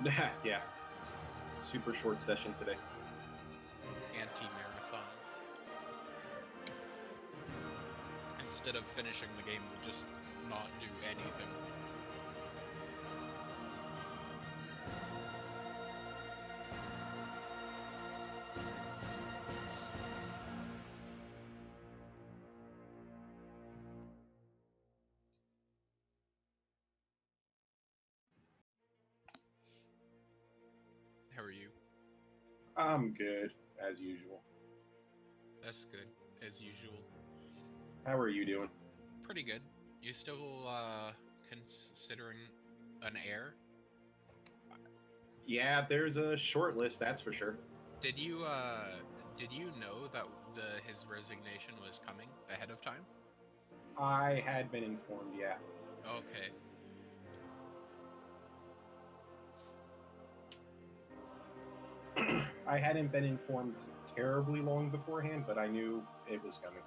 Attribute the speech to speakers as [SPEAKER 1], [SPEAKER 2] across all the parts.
[SPEAKER 1] Yeah. Super short session today.
[SPEAKER 2] Anti-marathon. Instead of finishing the game, we'll just not do anything. How are you?
[SPEAKER 1] I'm good, as usual.
[SPEAKER 2] That's good, as usual.
[SPEAKER 1] How are you doing?
[SPEAKER 2] Pretty good. You still considering an heir?
[SPEAKER 1] Yeah, there's a short list, that's for sure.
[SPEAKER 2] Did you know that his resignation was coming ahead of time?
[SPEAKER 1] I had been informed, yeah.
[SPEAKER 2] Okay.
[SPEAKER 1] I hadn't been informed terribly long beforehand, but I knew it was coming.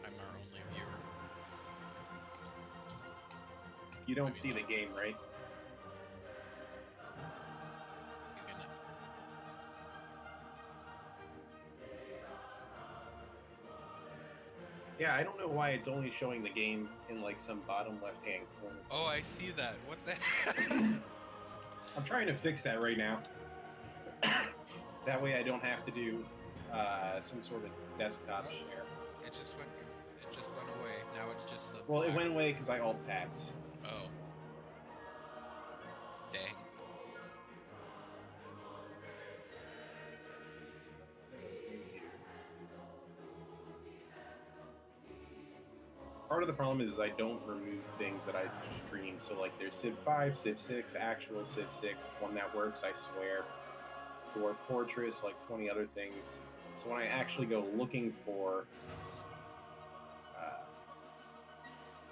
[SPEAKER 2] I'm our only viewer.
[SPEAKER 1] You don't see the game, right?
[SPEAKER 2] You can.
[SPEAKER 1] Yeah, I don't know why it's only showing the game in like some bottom left-hand corner.
[SPEAKER 2] Oh, I see that. What the heck?
[SPEAKER 1] I'm trying to fix that right now. That way I don't have to do some sort of desktop share.
[SPEAKER 2] It just went away. Now it's just the
[SPEAKER 1] Well,
[SPEAKER 2] black.
[SPEAKER 1] it went away because I alt-tabbed.
[SPEAKER 2] Oh. Dang.
[SPEAKER 1] Part of the problem is I don't remove things that I stream. So like there's Civ 5, Civ 6, actual Civ 6, one that works, I swear. Dwarf Fortress, like 20 other things. So when I actually go looking for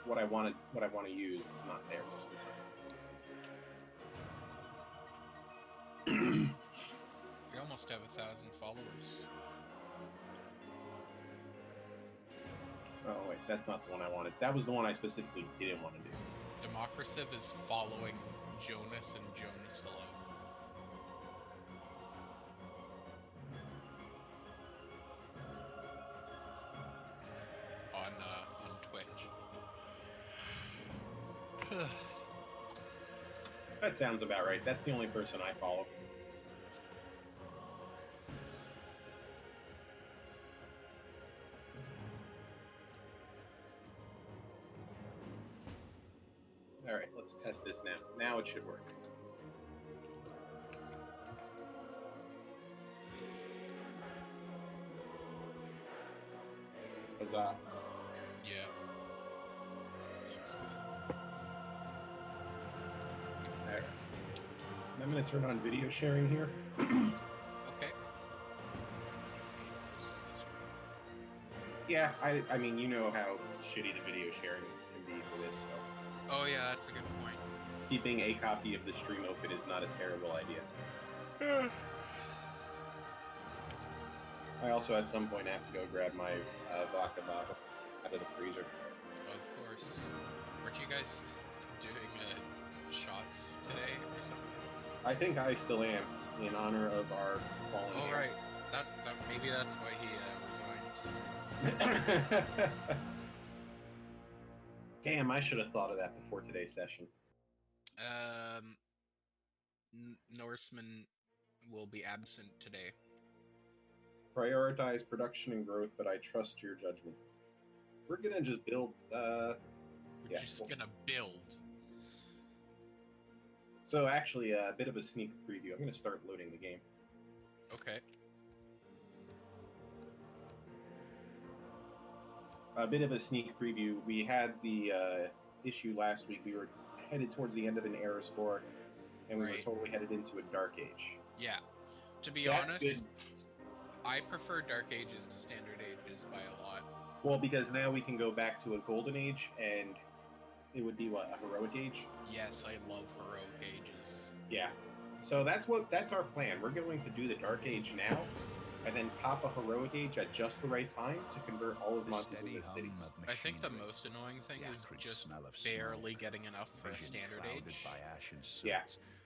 [SPEAKER 1] what I want to use, it's not there most of the time.
[SPEAKER 2] We almost have 1,000 followers.
[SPEAKER 1] Oh wait, that's not the one I wanted. That was the one I specifically didn't want to do.
[SPEAKER 2] Democraciv is following Jonas and Jonas alone. On Twitch.
[SPEAKER 1] That sounds about right. That's the only person I follow. All right, let's test this now. Now it should work. Huzzah.
[SPEAKER 2] Yeah. Looks good.
[SPEAKER 1] All right. I'm going to turn on video sharing here.
[SPEAKER 2] Okay.
[SPEAKER 1] Yeah, I mean, you know how shitty the video sharing can be for this, so.
[SPEAKER 2] Oh yeah, that's a good point.
[SPEAKER 1] Keeping a copy of the stream open is not a terrible idea. I also at some point have to go grab my vodka bottle out of the freezer.
[SPEAKER 2] Of course. Weren't you guys doing shots today or something?
[SPEAKER 1] I think I still am, in honor of our fallen.
[SPEAKER 2] Oh right, that maybe that's why he resigned.
[SPEAKER 1] Damn, I should have thought of that before today's session.
[SPEAKER 2] Norseman will be absent today.
[SPEAKER 1] Prioritize production and growth, but I trust your judgment. We're gonna just build.
[SPEAKER 2] We're just gonna build.
[SPEAKER 1] So actually, a bit of a sneak preview. I'm gonna start loading the game.
[SPEAKER 2] Okay.
[SPEAKER 1] A bit of a sneak preview. We had the issue last week. We were headed towards the end of an era score, and we were totally headed into a dark age.
[SPEAKER 2] Yeah. To be honest, I prefer dark ages to standard ages by a lot.
[SPEAKER 1] Well, because now we can go back to a golden age, and it would be what, a heroic age?
[SPEAKER 2] Yes, I love heroic ages.
[SPEAKER 1] Yeah. So that's our plan. We're going to do the Dark Age now, and then pop a heroic age at just the right time to convert all of Montezuma's cities.
[SPEAKER 2] I think the most annoying thing is just barely getting enough for a standard age.
[SPEAKER 3] By ash and soot.
[SPEAKER 1] Yeah.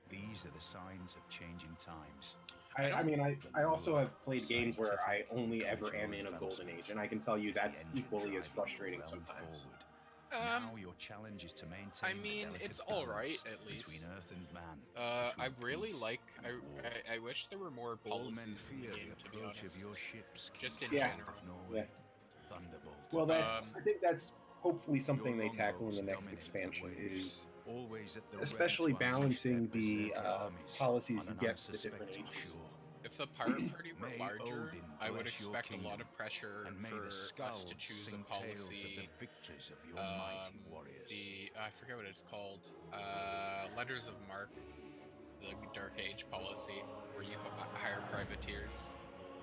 [SPEAKER 3] These are the signs of changing times.
[SPEAKER 1] I also have played games where I only ever am in a golden age, and I can tell you that's equally as frustrating sometimes.
[SPEAKER 3] Now your challenge is to maintain
[SPEAKER 2] I mean, it's all right at least.
[SPEAKER 3] Between earth and man.
[SPEAKER 2] I really like. I wish there were more
[SPEAKER 3] All men
[SPEAKER 2] policies in the
[SPEAKER 3] fear
[SPEAKER 2] game,
[SPEAKER 3] the
[SPEAKER 2] to be
[SPEAKER 3] approach
[SPEAKER 2] honest.
[SPEAKER 3] of your ships.
[SPEAKER 2] Just in
[SPEAKER 1] Yeah.
[SPEAKER 2] general.
[SPEAKER 3] Norway.
[SPEAKER 1] Yeah.
[SPEAKER 3] Thunderbolt.
[SPEAKER 1] Well, that's
[SPEAKER 2] Um,
[SPEAKER 1] I think that's hopefully something
[SPEAKER 3] Your
[SPEAKER 1] they tackle in the
[SPEAKER 3] longboats
[SPEAKER 1] next
[SPEAKER 3] dominate the
[SPEAKER 1] expansion
[SPEAKER 3] waves,
[SPEAKER 1] is
[SPEAKER 3] always at the
[SPEAKER 1] especially
[SPEAKER 3] ready to unleash
[SPEAKER 1] balancing
[SPEAKER 3] their
[SPEAKER 1] the
[SPEAKER 3] berserker armies
[SPEAKER 1] policies
[SPEAKER 3] on
[SPEAKER 1] you
[SPEAKER 3] an
[SPEAKER 1] get for the different
[SPEAKER 3] unsuspecting
[SPEAKER 1] ages.
[SPEAKER 3] shore.
[SPEAKER 2] If the pirate party were
[SPEAKER 3] May
[SPEAKER 2] larger,
[SPEAKER 3] Odin
[SPEAKER 2] I would
[SPEAKER 3] bless your
[SPEAKER 2] expect a lot
[SPEAKER 3] kingdom,
[SPEAKER 2] of pressure
[SPEAKER 3] and may
[SPEAKER 2] for
[SPEAKER 3] the
[SPEAKER 2] us
[SPEAKER 3] skulls
[SPEAKER 2] to choose
[SPEAKER 3] sing
[SPEAKER 2] a
[SPEAKER 3] tales of the
[SPEAKER 2] policy.
[SPEAKER 3] victories of your mighty warriors.
[SPEAKER 2] I forget what it's called. Letters of Marque, the Dark Age policy, where you hire privateers.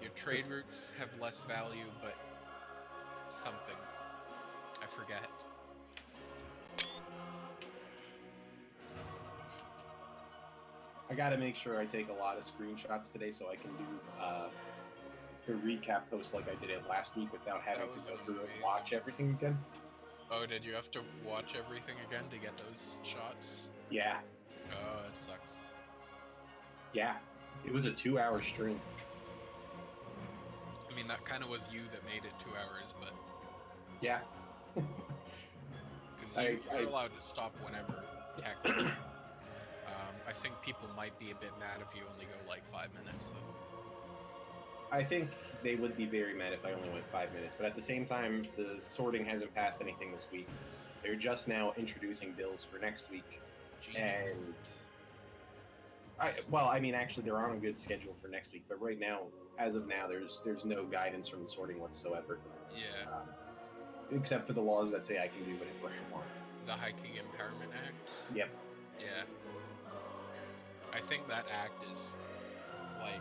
[SPEAKER 2] Your trade routes have less value, but something. I forget.
[SPEAKER 1] I gotta make sure I take a lot of screenshots today so I can do the recap post like I did it last week without having to
[SPEAKER 2] was
[SPEAKER 1] go through and
[SPEAKER 2] amazing.
[SPEAKER 1] watch everything again.
[SPEAKER 2] Oh, did you have to watch everything again to get those shots?
[SPEAKER 1] Yeah,
[SPEAKER 2] Oh, it sucks.
[SPEAKER 1] yeah. It was a 2-hour stream.
[SPEAKER 2] I mean, that kind of was you that made it 2 hours, but
[SPEAKER 1] Yeah.
[SPEAKER 2] because you're allowed to stop whenever, technically. I think people might be a bit mad if you only go like 5 minutes, though.
[SPEAKER 1] I think they would be very mad if I only went 5 minutes, but at the same time, the sorting hasn't passed anything this week. They're just now introducing bills for next week,
[SPEAKER 2] Genius.
[SPEAKER 1] and actually, they're on a good schedule for next week. But right now, as of now, there's no guidance from the sorting whatsoever.
[SPEAKER 2] Yeah.
[SPEAKER 1] Except for the laws that say I can do whatever I want.
[SPEAKER 2] The Hiking Empowerment Act?
[SPEAKER 1] Yep.
[SPEAKER 2] Yeah. I think that act is, like,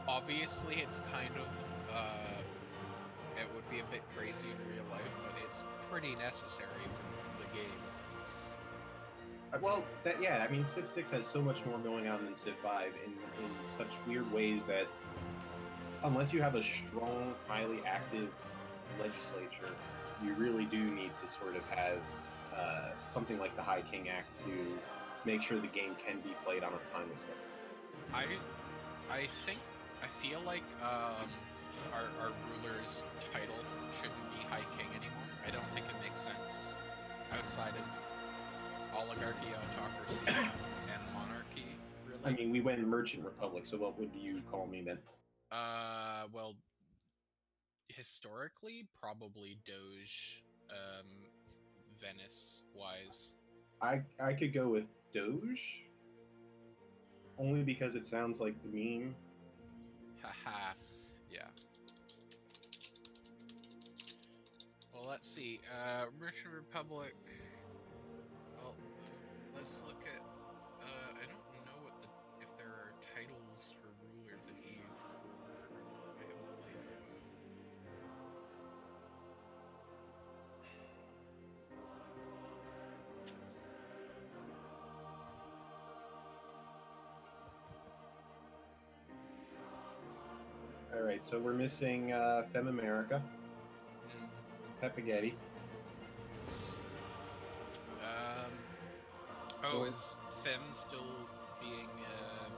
[SPEAKER 2] obviously it's kind of, it would be a bit crazy in real life, but it's pretty necessary for the game.
[SPEAKER 1] Well, I mean, Civ 6 has so much more going on than Civ 5 in such weird ways that unless you have a strong, highly active legislature, you really do need to sort of have something like the High King Act to make sure the game can be played on a timely schedule.
[SPEAKER 2] I feel like our ruler's title shouldn't be High King anymore. I don't think it makes sense outside of oligarchy, autocracy, and monarchy, really.
[SPEAKER 1] I mean, we went Merchant Republic, so what would you call me then?
[SPEAKER 2] Well, historically, probably Doge, Venice-wise.
[SPEAKER 1] I could go with Doge, only because it sounds like the meme.
[SPEAKER 2] Haha, yeah. Well, let's see. Russian Republic. Well, let's look at. I don't know if there are titles for rulers in EU or not. I haven't played in a while.
[SPEAKER 1] All right, so we're missing Fem America, Pepaghetti.
[SPEAKER 2] Oh, is Fem still being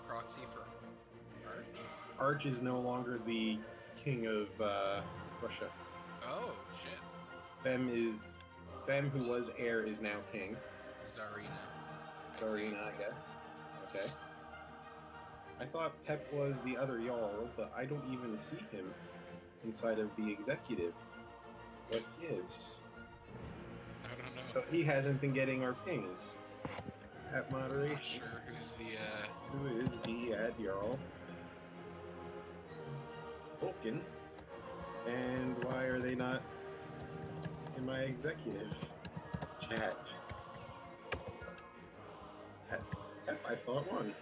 [SPEAKER 2] proxy for Arch?
[SPEAKER 1] Arch is no longer the king of Russia.
[SPEAKER 2] Oh, shit.
[SPEAKER 1] Fem, who was heir, is now king.
[SPEAKER 2] Tsarina,
[SPEAKER 1] I guess. Okay. I thought Pep was the other Jarl, but I don't even see him inside of the executive. What gives?
[SPEAKER 2] I don't know.
[SPEAKER 1] So he hasn't been getting our pings at moderation.
[SPEAKER 2] Not sure who's the,
[SPEAKER 1] Who is the ad Jarl? Vulcan. And why are they not in my executive chat? Pep, I thought one.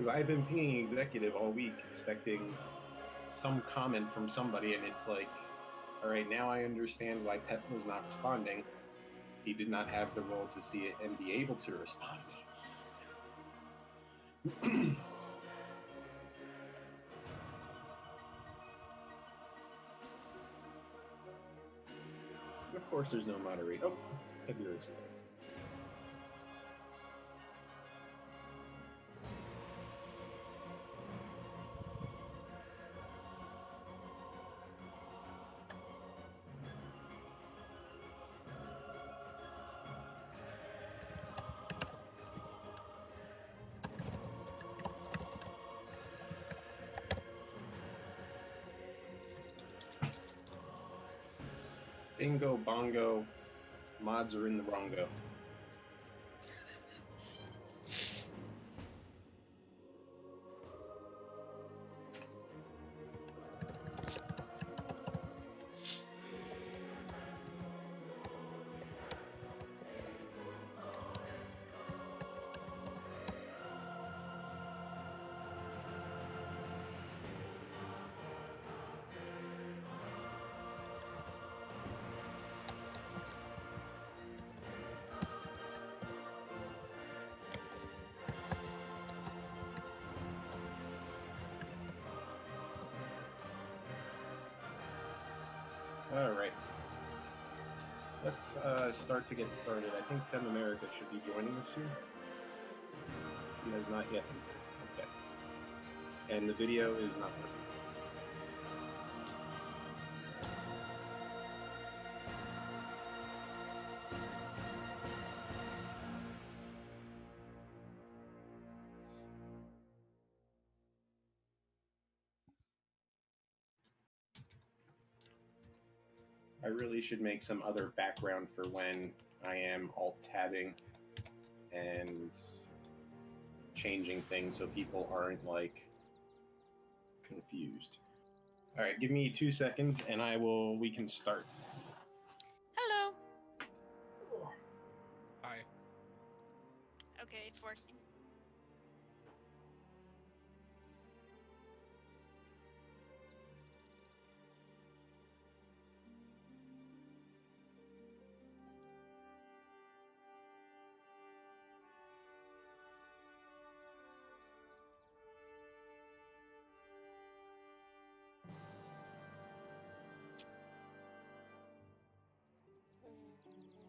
[SPEAKER 1] Because I've been pinging executive all week, expecting some comment from somebody, and it's like, all right, now I understand why Pep was not responding. He did not have the role to see it and be able to respond. Of course, there's no moderate. Oh, Tiberius is there. Bingo, bongo, mods are in the wrongo. All right. Let's start to get started. I think Fem America should be joining us soon. She has not yet. Okay. And the video is not working. I really should make some other background for when I am alt-tabbing and changing things so people aren't, like, confused. All right, give me 2 seconds and we can start.
[SPEAKER 4] Hello.
[SPEAKER 2] Hi.
[SPEAKER 4] Okay, it's working.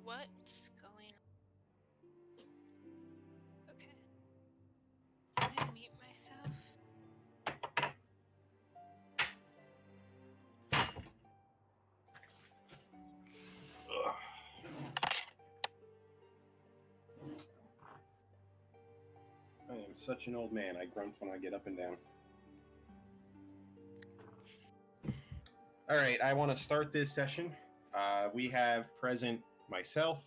[SPEAKER 4] What's going on? Okay. Can I mute myself?
[SPEAKER 1] I am such an old man. I grunt when I get up and down. All right, I want to start this session. We have present myself,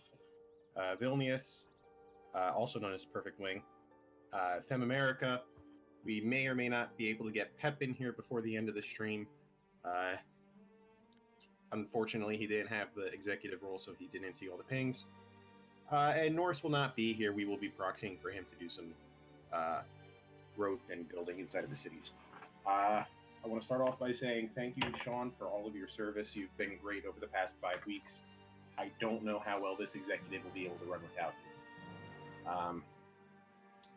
[SPEAKER 1] Vilnius, also known as Perfect Wing, Fem America. We may or may not be able to get Pep in here before the end of the stream. Unfortunately, he didn't have the executive role, so he didn't see all the pings. And Norse will not be here. We will be proxying for him to do some growth and building inside of the cities. I want to start off by saying thank you, Sean, for all of your service. You've been great over the past 5 weeks. I don't know how well this executive will be able to run without you. I'm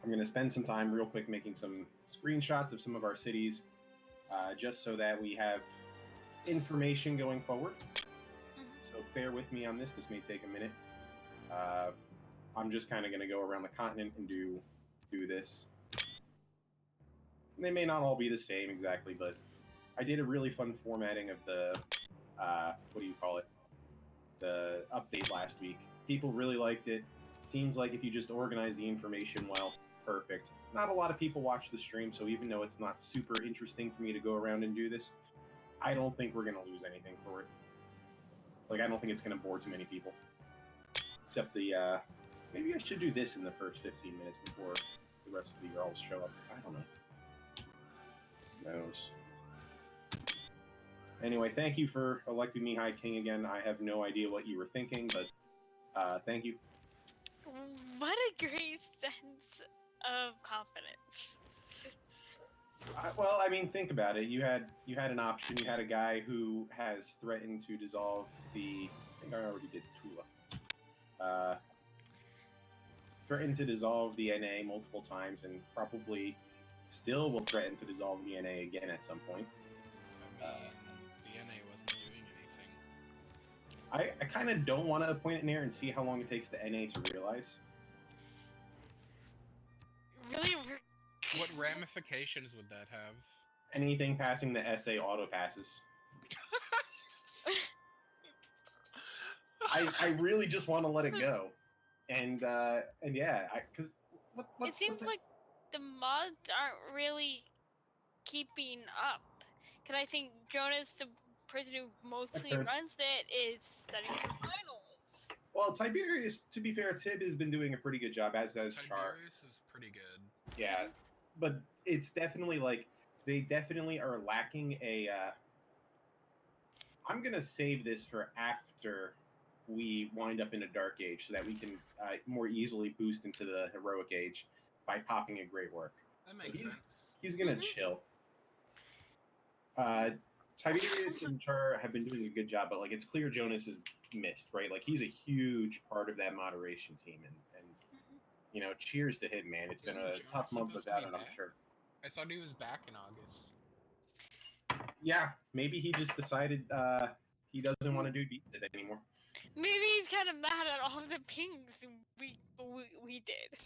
[SPEAKER 1] going to spend some time real quick making some screenshots of some of our cities, just so that we have information going forward. So bear with me on this. This may take a minute. I'm just kind of going to go around the continent and do this. They may not all be the same exactly, but I did a really fun formatting of the, what do you call it? The update last week. People really liked it. Seems like if you just organize the information well, perfect. Not a lot of people watch the stream, so even though it's not super interesting for me to go around and do this, I don't think we're going to lose anything for it. Like, I don't think it's going to bore too many people. Except the, maybe I should do this in the first 15 minutes before the rest of the girls show up. I don't know. Knows. Anyway, thank you for electing me High King again. I have no idea what you were thinking, but thank you.
[SPEAKER 4] What a great sense of confidence.
[SPEAKER 1] Well, I mean, think about it. You had an option. You had a guy who has threatened to dissolve the. I think I already did Tula. Threatened to dissolve the NA multiple times, and probably still will threaten to dissolve the NA again at some point.
[SPEAKER 2] I mean, the NA wasn't doing anything.
[SPEAKER 1] I kind of don't want to appoint it near and see how long it takes the NA to realize.
[SPEAKER 4] Really?
[SPEAKER 2] What ramifications would that have?
[SPEAKER 1] Anything passing the SA auto passes. I really just want to let it go, and yeah, because
[SPEAKER 4] It seems like the mods aren't really keeping up. Because I think Jonas, the person who mostly runs it, is studying for finals.
[SPEAKER 1] Well, Tiberius, to be fair, Tib has been doing a pretty good job, as has Char.
[SPEAKER 2] Tiberius is pretty good.
[SPEAKER 1] Yeah, but it's definitely like they definitely are lacking a. I'm gonna save this for after we wind up in a dark age, so that we can more easily boost into the heroic age by popping a great work.
[SPEAKER 2] That makes sense.
[SPEAKER 1] He's gonna chill. Tiberius and Char have been doing a good job, but like it's clear Jonas is missed, right? Like he's a huge part of that moderation team, and you know, cheers to him, man. It's been a tough month without it, I'm sure.
[SPEAKER 2] I thought he was back in August.
[SPEAKER 1] Yeah, maybe he just decided he doesn't want to do DeepSit anymore.
[SPEAKER 4] Maybe he's kind of mad at all the pings we did.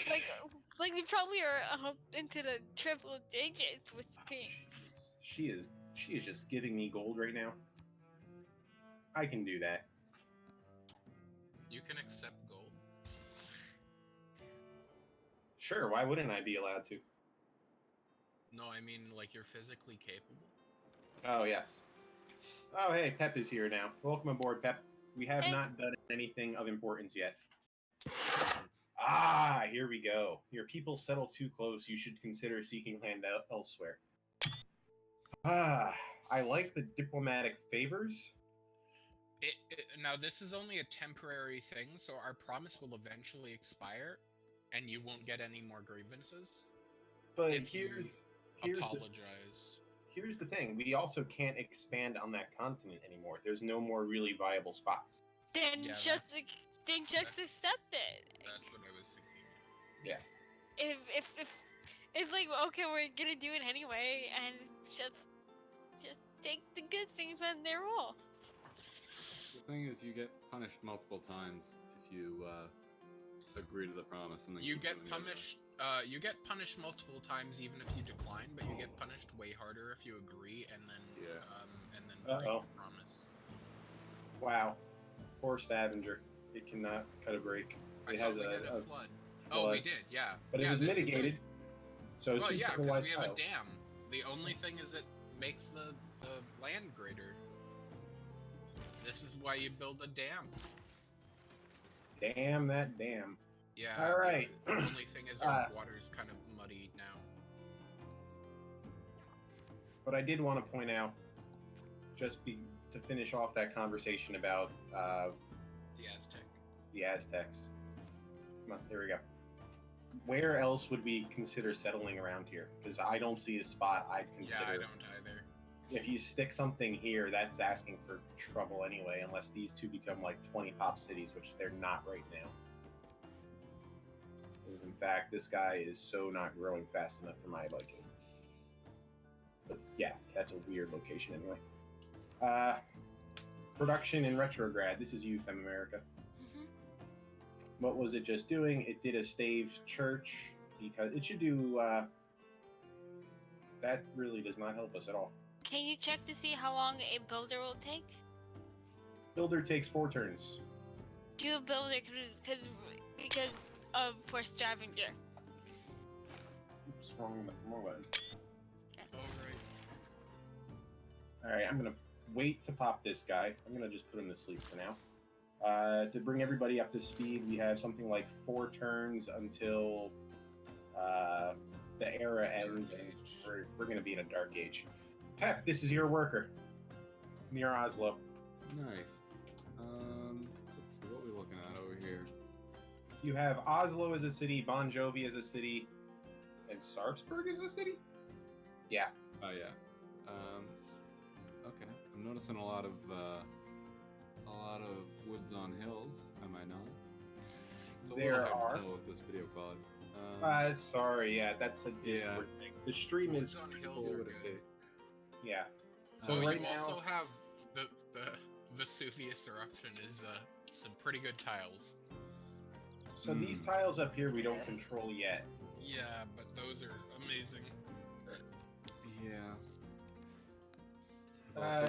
[SPEAKER 4] Like we probably are up into the triple digits with pings.
[SPEAKER 1] She is just giving me gold right now. I can do that.
[SPEAKER 2] You can accept gold.
[SPEAKER 1] Sure, why wouldn't I be allowed to?
[SPEAKER 2] No, I mean like you're physically capable.
[SPEAKER 1] Oh yes. Oh hey, Pep is here now. Welcome aboard, Pep. We have not done anything of importance yet. Ah, here we go. Your people settle too close. You should consider seeking land elsewhere. Ah, I like the diplomatic favors.
[SPEAKER 2] Now, this is only a temporary thing, so our promise will eventually expire, and you won't get any more grievances.
[SPEAKER 1] But
[SPEAKER 2] here's apologize.
[SPEAKER 1] Here's the thing. We also can't expand on that continent anymore. There's no more really viable spots.
[SPEAKER 4] Then just accept it.
[SPEAKER 2] That's what I was thinking.
[SPEAKER 1] Yeah.
[SPEAKER 4] If it's like, okay, we're gonna do it anyway, and just take the good things when they roll.
[SPEAKER 5] The thing is, you get punished multiple times if you agree to the promise, and then
[SPEAKER 2] you get punished. You get punished multiple times even if you decline, but you get punished way harder if you agree and then break the promise.
[SPEAKER 1] Wow, poor scavenger. It cannot cut a break. It has a
[SPEAKER 2] flood. Oh, we did, yeah.
[SPEAKER 1] But it was mitigated. So
[SPEAKER 2] well, yeah, because we have a dam. The only thing is it makes the land greater. This is why you build a dam.
[SPEAKER 1] Damn that dam.
[SPEAKER 2] Yeah.
[SPEAKER 1] All right.
[SPEAKER 2] The only thing is our water's kind of muddy now.
[SPEAKER 1] But I did want to point out, to finish off that conversation about the Aztecs. Come on, there we go. Where else would we consider settling around here? Because I don't see a spot I'd consider.
[SPEAKER 2] Yeah, I don't either.
[SPEAKER 1] If you stick something here, that's asking for trouble anyway, unless these two become like 20 pop cities, which they're not right now. Because in fact, this guy is so not growing fast enough for my liking. But yeah, that's a weird location anyway. Production in retrograde. This is you, Fem America. What was it just doing? It did a staved church because it should do. That really does not help us at all.
[SPEAKER 4] Can you check to see how long a builder will take?
[SPEAKER 1] Builder takes 4 turns.
[SPEAKER 4] Do a builder because of for scavenger.
[SPEAKER 1] Oops, wrong button.
[SPEAKER 2] Alright,
[SPEAKER 1] I'm gonna wait to pop this guy. I'm gonna just put him to sleep for now. To bring everybody up to speed, we have something like 4 turns until the era ends, and we're gonna be in a dark age. Pep, this is your worker near Oslo.
[SPEAKER 5] Nice. Let's see what we're looking at over here.
[SPEAKER 1] You have Oslo as a city, Bon Jovi as a city, and Sarpsborg as a city? Yeah.
[SPEAKER 5] Oh yeah. Okay. I'm noticing a lot of woods on hills. Am I not? It's a
[SPEAKER 1] There
[SPEAKER 5] little hard
[SPEAKER 1] are.
[SPEAKER 5] to tell with this video quality.
[SPEAKER 1] Sorry, yeah, that's a Discord thing. The stream is...
[SPEAKER 2] Woods on hills are good.
[SPEAKER 1] Yeah.
[SPEAKER 2] So
[SPEAKER 1] So right
[SPEAKER 2] you
[SPEAKER 1] now...
[SPEAKER 2] also have the Vesuvius eruption is some pretty good tiles.
[SPEAKER 1] So these tiles up here we don't control yet.
[SPEAKER 2] Yeah, but those are amazing.
[SPEAKER 5] Yeah.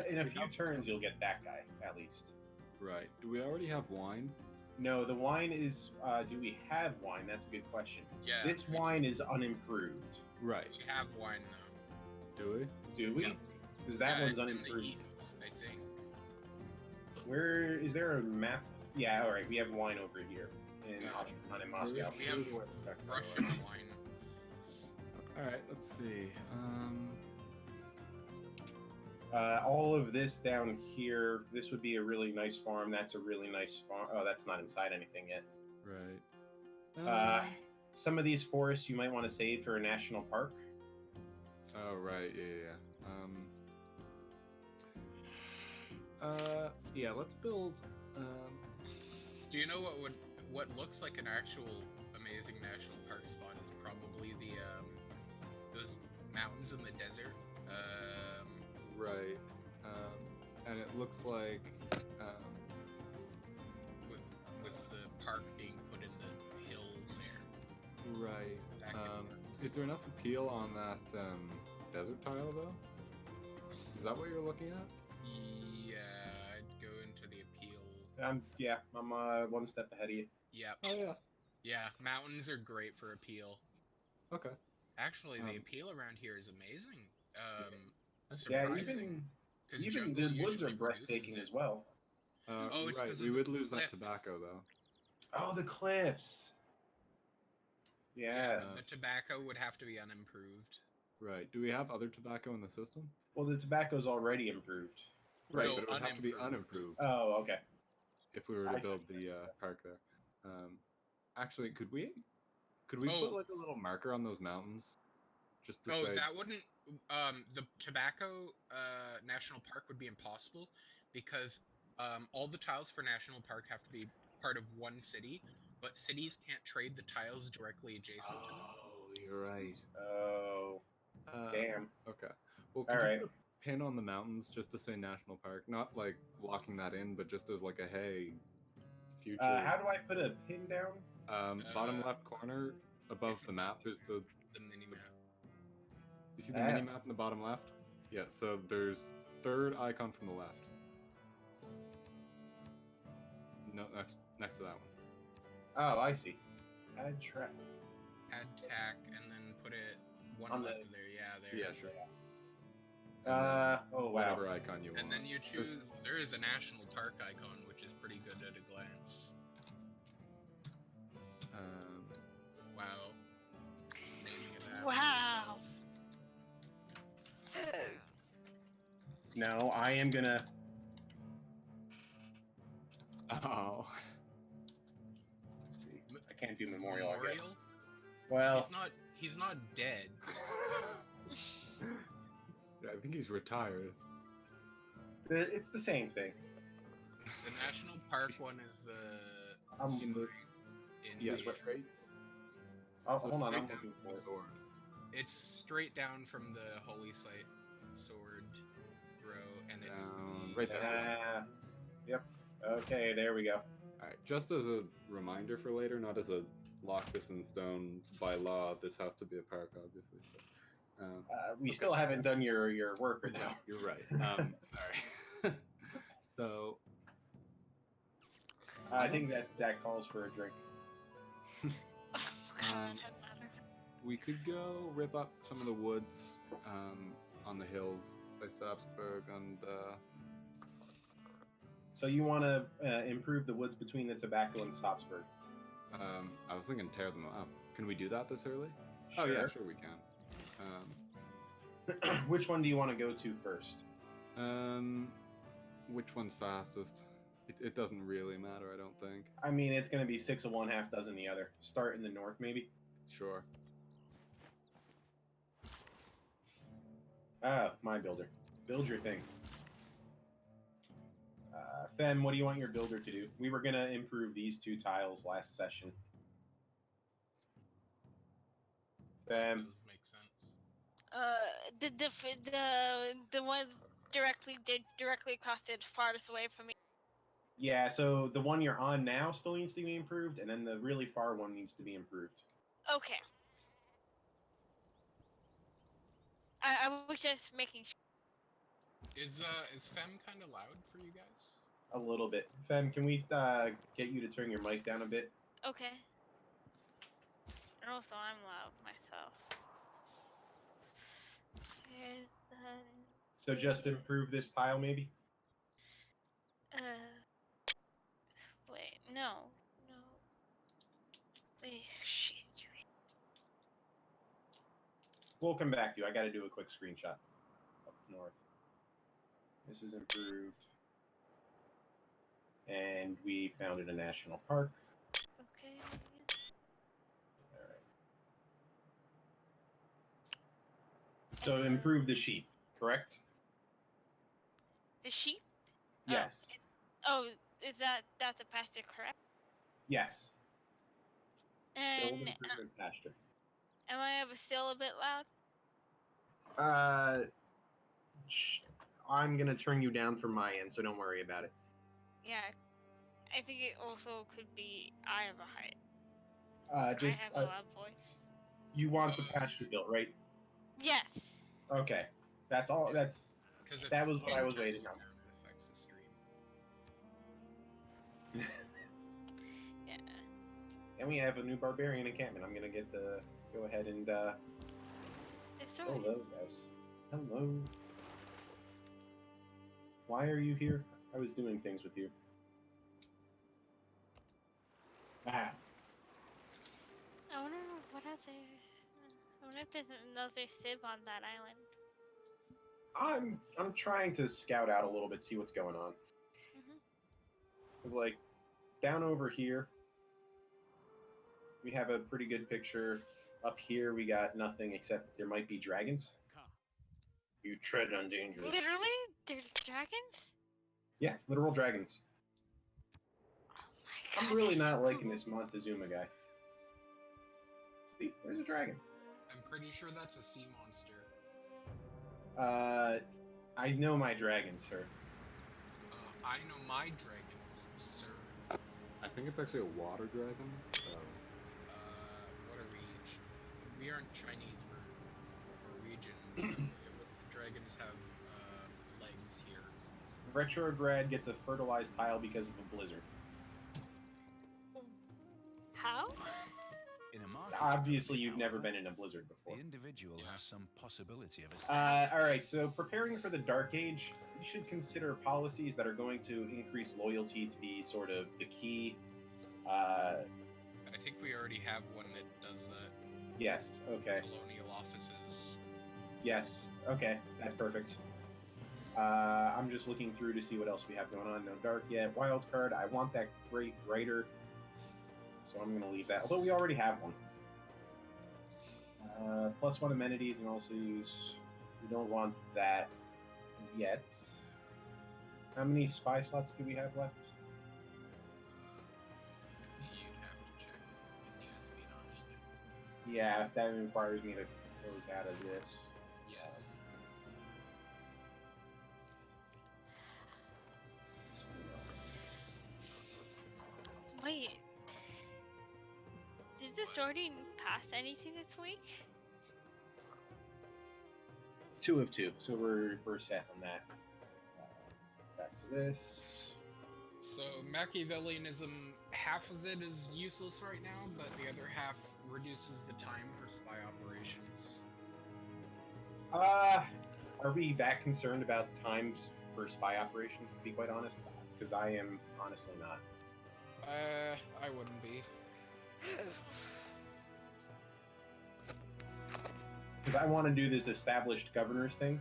[SPEAKER 1] In a few turns you'll get that guy, at least.
[SPEAKER 5] Right. Do we already have wine?
[SPEAKER 1] No, the wine is... do we have wine? That's a good question.
[SPEAKER 2] Yeah.
[SPEAKER 1] This wine is unimproved.
[SPEAKER 5] Right.
[SPEAKER 2] We have wine though.
[SPEAKER 5] Do we?
[SPEAKER 1] Do we?
[SPEAKER 2] Yeah.
[SPEAKER 1] Because that one's
[SPEAKER 2] it's in the
[SPEAKER 1] unimproved.
[SPEAKER 2] east, I think.
[SPEAKER 1] Where... Is there a map? Yeah, alright, we have wine over here. In Ashkelon and Moscow.
[SPEAKER 2] We have Russian wine.
[SPEAKER 5] Alright, let's see.
[SPEAKER 1] All of this down here, this would be a really nice farm. That's a really nice farm. Oh, that's not inside anything yet.
[SPEAKER 5] Right.
[SPEAKER 1] Some of these forests you might want to save for a national park.
[SPEAKER 5] Oh, right. Yeah. Yeah, let's build...
[SPEAKER 2] Do you know what looks like an actual amazing national park spot is probably the those mountains in the desert.
[SPEAKER 5] Right. And it looks like
[SPEAKER 2] with the park being put in the hill there.
[SPEAKER 5] right.
[SPEAKER 2] Back in
[SPEAKER 5] Is there enough appeal on that desert tile though? Is that what you're looking at?
[SPEAKER 2] Yeah, I'd go into the appeal.
[SPEAKER 1] I'm one step ahead of you.
[SPEAKER 2] Yep.
[SPEAKER 5] Oh yeah.
[SPEAKER 2] Yeah, mountains are great for appeal.
[SPEAKER 5] Okay.
[SPEAKER 2] Actually, the appeal around here is amazing.
[SPEAKER 1] Yeah,
[SPEAKER 2] Surprising.
[SPEAKER 1] even the woods are breathtaking as well.
[SPEAKER 2] Oh, it's
[SPEAKER 5] right.
[SPEAKER 2] 'cause
[SPEAKER 5] We
[SPEAKER 2] of
[SPEAKER 5] would
[SPEAKER 2] the
[SPEAKER 5] lose that
[SPEAKER 2] cliffs.
[SPEAKER 5] tobacco though.
[SPEAKER 1] Oh, the cliffs. Yes.
[SPEAKER 2] The tobacco would have to be unimproved.
[SPEAKER 5] Right. Do we have other tobacco in the system?
[SPEAKER 1] Well, the tobacco's already improved.
[SPEAKER 5] Right,
[SPEAKER 2] No,
[SPEAKER 5] but it would have to be
[SPEAKER 2] unimproved.
[SPEAKER 5] unimproved
[SPEAKER 1] Oh, okay.
[SPEAKER 5] if we were
[SPEAKER 1] I
[SPEAKER 5] to
[SPEAKER 1] see.
[SPEAKER 5] build the park there. Actually, could we put like a little marker on those mountains, just to say?
[SPEAKER 2] That wouldn't. The tobacco national park would be impossible because all the tiles for national park have to be part of one city, but cities can't trade the tiles directly adjacent to them.
[SPEAKER 5] Oh, you're right.
[SPEAKER 1] Oh, damn.
[SPEAKER 5] Okay. Well, could
[SPEAKER 1] All
[SPEAKER 5] you
[SPEAKER 1] right.
[SPEAKER 5] put a pin on the mountains just to say national park, not like locking that in, but just as like a hey, future.
[SPEAKER 1] How do I put a pin down?
[SPEAKER 5] Bottom left corner above the map is the
[SPEAKER 2] mini map.
[SPEAKER 5] You see the mini map in the bottom left? Yeah, so there's third icon from the left. No, next to that one.
[SPEAKER 1] Oh, I see. Add track.
[SPEAKER 2] Add tack and then put it one
[SPEAKER 1] On
[SPEAKER 2] left
[SPEAKER 1] the-
[SPEAKER 2] of there. Yeah, there.
[SPEAKER 5] Yeah, sure.
[SPEAKER 1] Oh wow.
[SPEAKER 5] Whatever icon you want.
[SPEAKER 2] And then you choose. There is a national park icon, which is pretty good at a glance. Wow. Naming it after
[SPEAKER 4] Wow.
[SPEAKER 2] yourself.
[SPEAKER 1] No, I am gonna.
[SPEAKER 5] Oh.
[SPEAKER 1] Let's see. I can't do memorial. I guess.
[SPEAKER 2] Memorial?
[SPEAKER 1] Well,
[SPEAKER 2] He's not dead.
[SPEAKER 5] Yeah, I think he's retired.
[SPEAKER 1] it's the same thing.
[SPEAKER 2] The national park one is the.
[SPEAKER 1] In the-
[SPEAKER 5] Yeah,
[SPEAKER 1] This way.
[SPEAKER 5] straight.
[SPEAKER 1] Oh,
[SPEAKER 5] so
[SPEAKER 1] hold on, I'm
[SPEAKER 5] straight
[SPEAKER 1] looking
[SPEAKER 5] down
[SPEAKER 1] for
[SPEAKER 5] the
[SPEAKER 1] it.
[SPEAKER 5] sword.
[SPEAKER 2] It's straight down from the holy site sword row, and it's
[SPEAKER 5] Down,
[SPEAKER 2] the,
[SPEAKER 5] right there.
[SPEAKER 1] Yep. Okay, there we go.
[SPEAKER 5] Alright, just as a reminder for later, not as a lock this in stone by law, this has to be a park, obviously. But,
[SPEAKER 1] We still haven't done your work right
[SPEAKER 5] no,
[SPEAKER 1] now.
[SPEAKER 5] you're right. Sorry. So,
[SPEAKER 1] I think that calls for a drink.
[SPEAKER 4] Oh, God.
[SPEAKER 5] we could go rip up some of the woods on the hills by Sapsburg and
[SPEAKER 1] So you want to improve the woods between the tobacco and Stopsburg?
[SPEAKER 5] I was thinking tear them up. Can we do that this early? Oh yeah, sure we can.
[SPEAKER 1] Which one do you want to go to first?
[SPEAKER 5] Which one's fastest? It doesn't really matter, I don't think.
[SPEAKER 1] I mean, it's going to be 6 of one, half dozen the other. Start in the north, maybe.
[SPEAKER 5] Sure.
[SPEAKER 1] My builder. Build your thing. Fem, what do you want your builder to do? We were going to improve these 2 tiles last session.
[SPEAKER 2] That
[SPEAKER 1] Fem.
[SPEAKER 2] does make sense.
[SPEAKER 4] The ones directly across the farthest away from me.
[SPEAKER 1] Yeah, so the one you're on now still needs to be improved, and then the really far one needs to be improved.
[SPEAKER 4] Okay. I was just making sure.
[SPEAKER 2] Is Fem kind of loud for you guys?
[SPEAKER 1] A little bit. Fem, can we get you to turn your mic down a bit?
[SPEAKER 4] Okay. And also, I'm loud myself. Here's
[SPEAKER 1] So just improve this tile, maybe?
[SPEAKER 4] wait, no. Wait, shit.
[SPEAKER 1] We'll come back to you. I got to do a quick screenshot. Up north. This is improved. And we founded a national park.
[SPEAKER 4] Okay.
[SPEAKER 1] Alright. So improve the sheep, correct?
[SPEAKER 4] The sheep?
[SPEAKER 1] Yes.
[SPEAKER 4] Oh, that's a pasture, correct?
[SPEAKER 1] Yes. Build
[SPEAKER 4] And
[SPEAKER 1] improvement pasture.
[SPEAKER 4] am I ever still a bit loud?
[SPEAKER 1] I'm gonna turn you down from my end, so don't worry about it.
[SPEAKER 4] Yeah. I think it also could be I have a height. I
[SPEAKER 1] Just
[SPEAKER 4] have a loud voice.
[SPEAKER 1] you want the pasture built, right?
[SPEAKER 4] Yes.
[SPEAKER 1] Okay. That's all. That was what I was waiting on.
[SPEAKER 2] It affects the stream.
[SPEAKER 4] Yeah.
[SPEAKER 1] And we have a new barbarian encampment. I'm gonna get the go ahead and kill those guys. Hello. Why are you here? I was doing things with you. Ah.
[SPEAKER 4] I wonder what other. I wonder if there's another civ on that island.
[SPEAKER 1] I'm trying to scout out a little bit, see what's going on. Cause like down over here, we have a pretty good picture. Up here, we got nothing except there might be dragons. You tread on dangerous.
[SPEAKER 4] Literally, there's dragons.
[SPEAKER 1] Yeah, literal dragons.
[SPEAKER 4] Oh my god!
[SPEAKER 1] I'm really
[SPEAKER 4] that's
[SPEAKER 1] not
[SPEAKER 4] so
[SPEAKER 1] liking
[SPEAKER 4] cool.
[SPEAKER 1] this Montezuma guy. See, there's a dragon.
[SPEAKER 2] I'm pretty sure that's a sea monster.
[SPEAKER 1] I know my dragons, sir.
[SPEAKER 2] I know my dragons, sir.
[SPEAKER 5] I think it's actually a water dragon.
[SPEAKER 2] What are we? We aren't Chinese, we're regions. So dragons have legs here.
[SPEAKER 1] Retrograd gets a fertilized tile because of a blizzard.
[SPEAKER 4] How?
[SPEAKER 3] In a market
[SPEAKER 1] Obviously,
[SPEAKER 3] economy,
[SPEAKER 1] you've never
[SPEAKER 3] however,
[SPEAKER 1] been in a blizzard before.
[SPEAKER 3] The individual has some possibility of escape.
[SPEAKER 1] Alright, so preparing for the Dark Age, you should consider policies that are going to increase loyalty to be sort of the key.
[SPEAKER 2] I think we already have one that does that.
[SPEAKER 1] Yes, okay.
[SPEAKER 2] Colonial offices.
[SPEAKER 1] Yes, okay, that's perfect. I'm just looking through to see what else we have going on. No Dark yet. Wild card, I want that Great Writer, so I'm going to leave that. Although we already have one. +1 amenities and also use. We don't want that yet. How many spy slots do we have left?
[SPEAKER 2] You'd have to check in the espionage thing.
[SPEAKER 1] Yeah, that requires me to close out of this.
[SPEAKER 2] Yes.
[SPEAKER 4] Wait. Did the story pass anything this week?
[SPEAKER 1] 2 of 2, so we're set on that. Back to this.
[SPEAKER 2] So Machiavellianism, half of it is useless right now, but the other half reduces the time for spy operations.
[SPEAKER 1] Are we that concerned about times for spy operations, to be quite honest? Because I am honestly not.
[SPEAKER 2] I wouldn't be.
[SPEAKER 1] Because I want to do this established governors thing.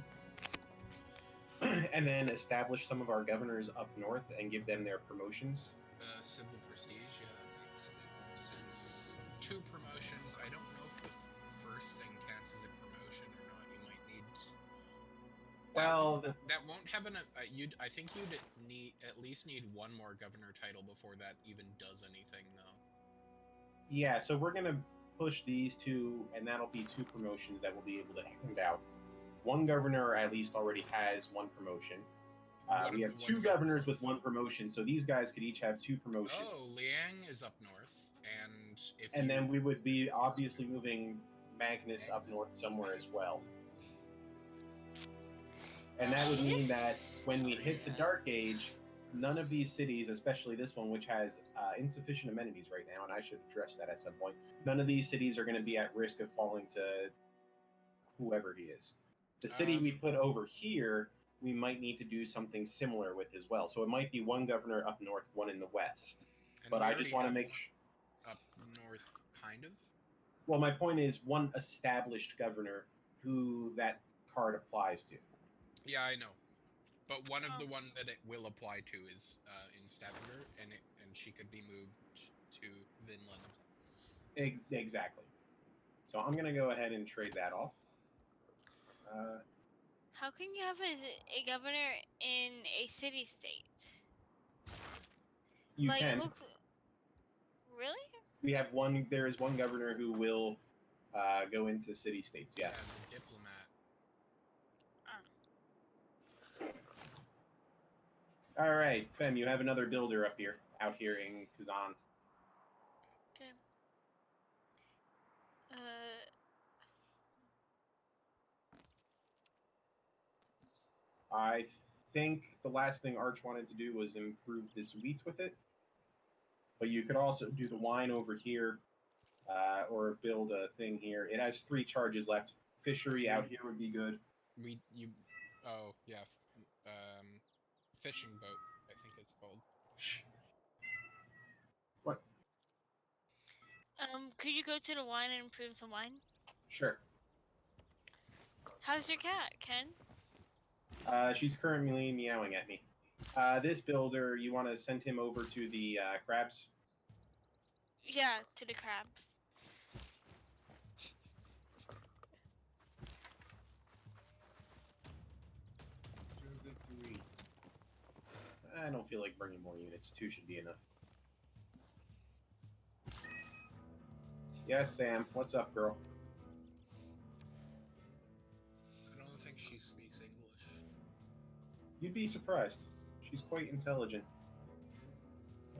[SPEAKER 1] and then establish some of our governors up north and give them their promotions.
[SPEAKER 2] Civil prestige, yeah, that makes sense. 2 promotions. I don't know if the first thing counts as a promotion or not. You might need.
[SPEAKER 1] Well,
[SPEAKER 2] That won't have an. I think you'd at least need 1 more governor title before that even does anything, though.
[SPEAKER 1] yeah, so we're gonna push these 2, and that'll be 2 promotions that we'll be able to hand out. 1 governor at least already has 1 promotion. We have 2 governors with 1 promotion, so these guys could each have 2 promotions.
[SPEAKER 2] Oh, Liang is up north,
[SPEAKER 1] and then we would be obviously moving Magnus up north somewhere as well. And that would mean that when we hit the Dark Age, none of these cities, especially this one, which has insufficient amenities right now, and I should address that at some point, none of these cities are going to be at risk of falling to whoever he is. The city we put over here, we might need to do something similar with as well. So it might be 1 governor up north, 1 in the west. But I just want to make
[SPEAKER 2] up north, kind of.
[SPEAKER 1] Well, my point is 1 established governor who that card applies to.
[SPEAKER 2] Yeah, I know. But one of the one that it will apply to is in Stavanger, and she could be moved to Vinland.
[SPEAKER 1] Exactly. So I'm going to go ahead and trade that off.
[SPEAKER 4] How can you have a governor in a city-state?
[SPEAKER 1] You can.
[SPEAKER 4] Really?
[SPEAKER 1] We have 1. There is 1 governor who will go into city-states. Yes.
[SPEAKER 2] As a diplomat.
[SPEAKER 1] All right, Fem, you have another builder out here in Kazan.
[SPEAKER 4] Okay.
[SPEAKER 1] I think the last thing Arch wanted to do was improve this wheat with it. But you could also do the wine over here, or build a thing here. It has 3 charges left. Fishery out here would be good.
[SPEAKER 2] Oh, yeah. Fishing boat, I think it's called.
[SPEAKER 1] What?
[SPEAKER 4] Could you go to the wine and improve the wine?
[SPEAKER 1] Sure.
[SPEAKER 4] How's your cat, Ken?
[SPEAKER 1] She's currently meowing at me. This builder, you want to send him over to the crabs?
[SPEAKER 4] Yeah, to the crabs.
[SPEAKER 1] I don't feel like bringing more units. 2 should be enough. Yes, Sam. What's up, girl?
[SPEAKER 2] I don't think she speaks English.
[SPEAKER 1] You'd be surprised. She's quite intelligent.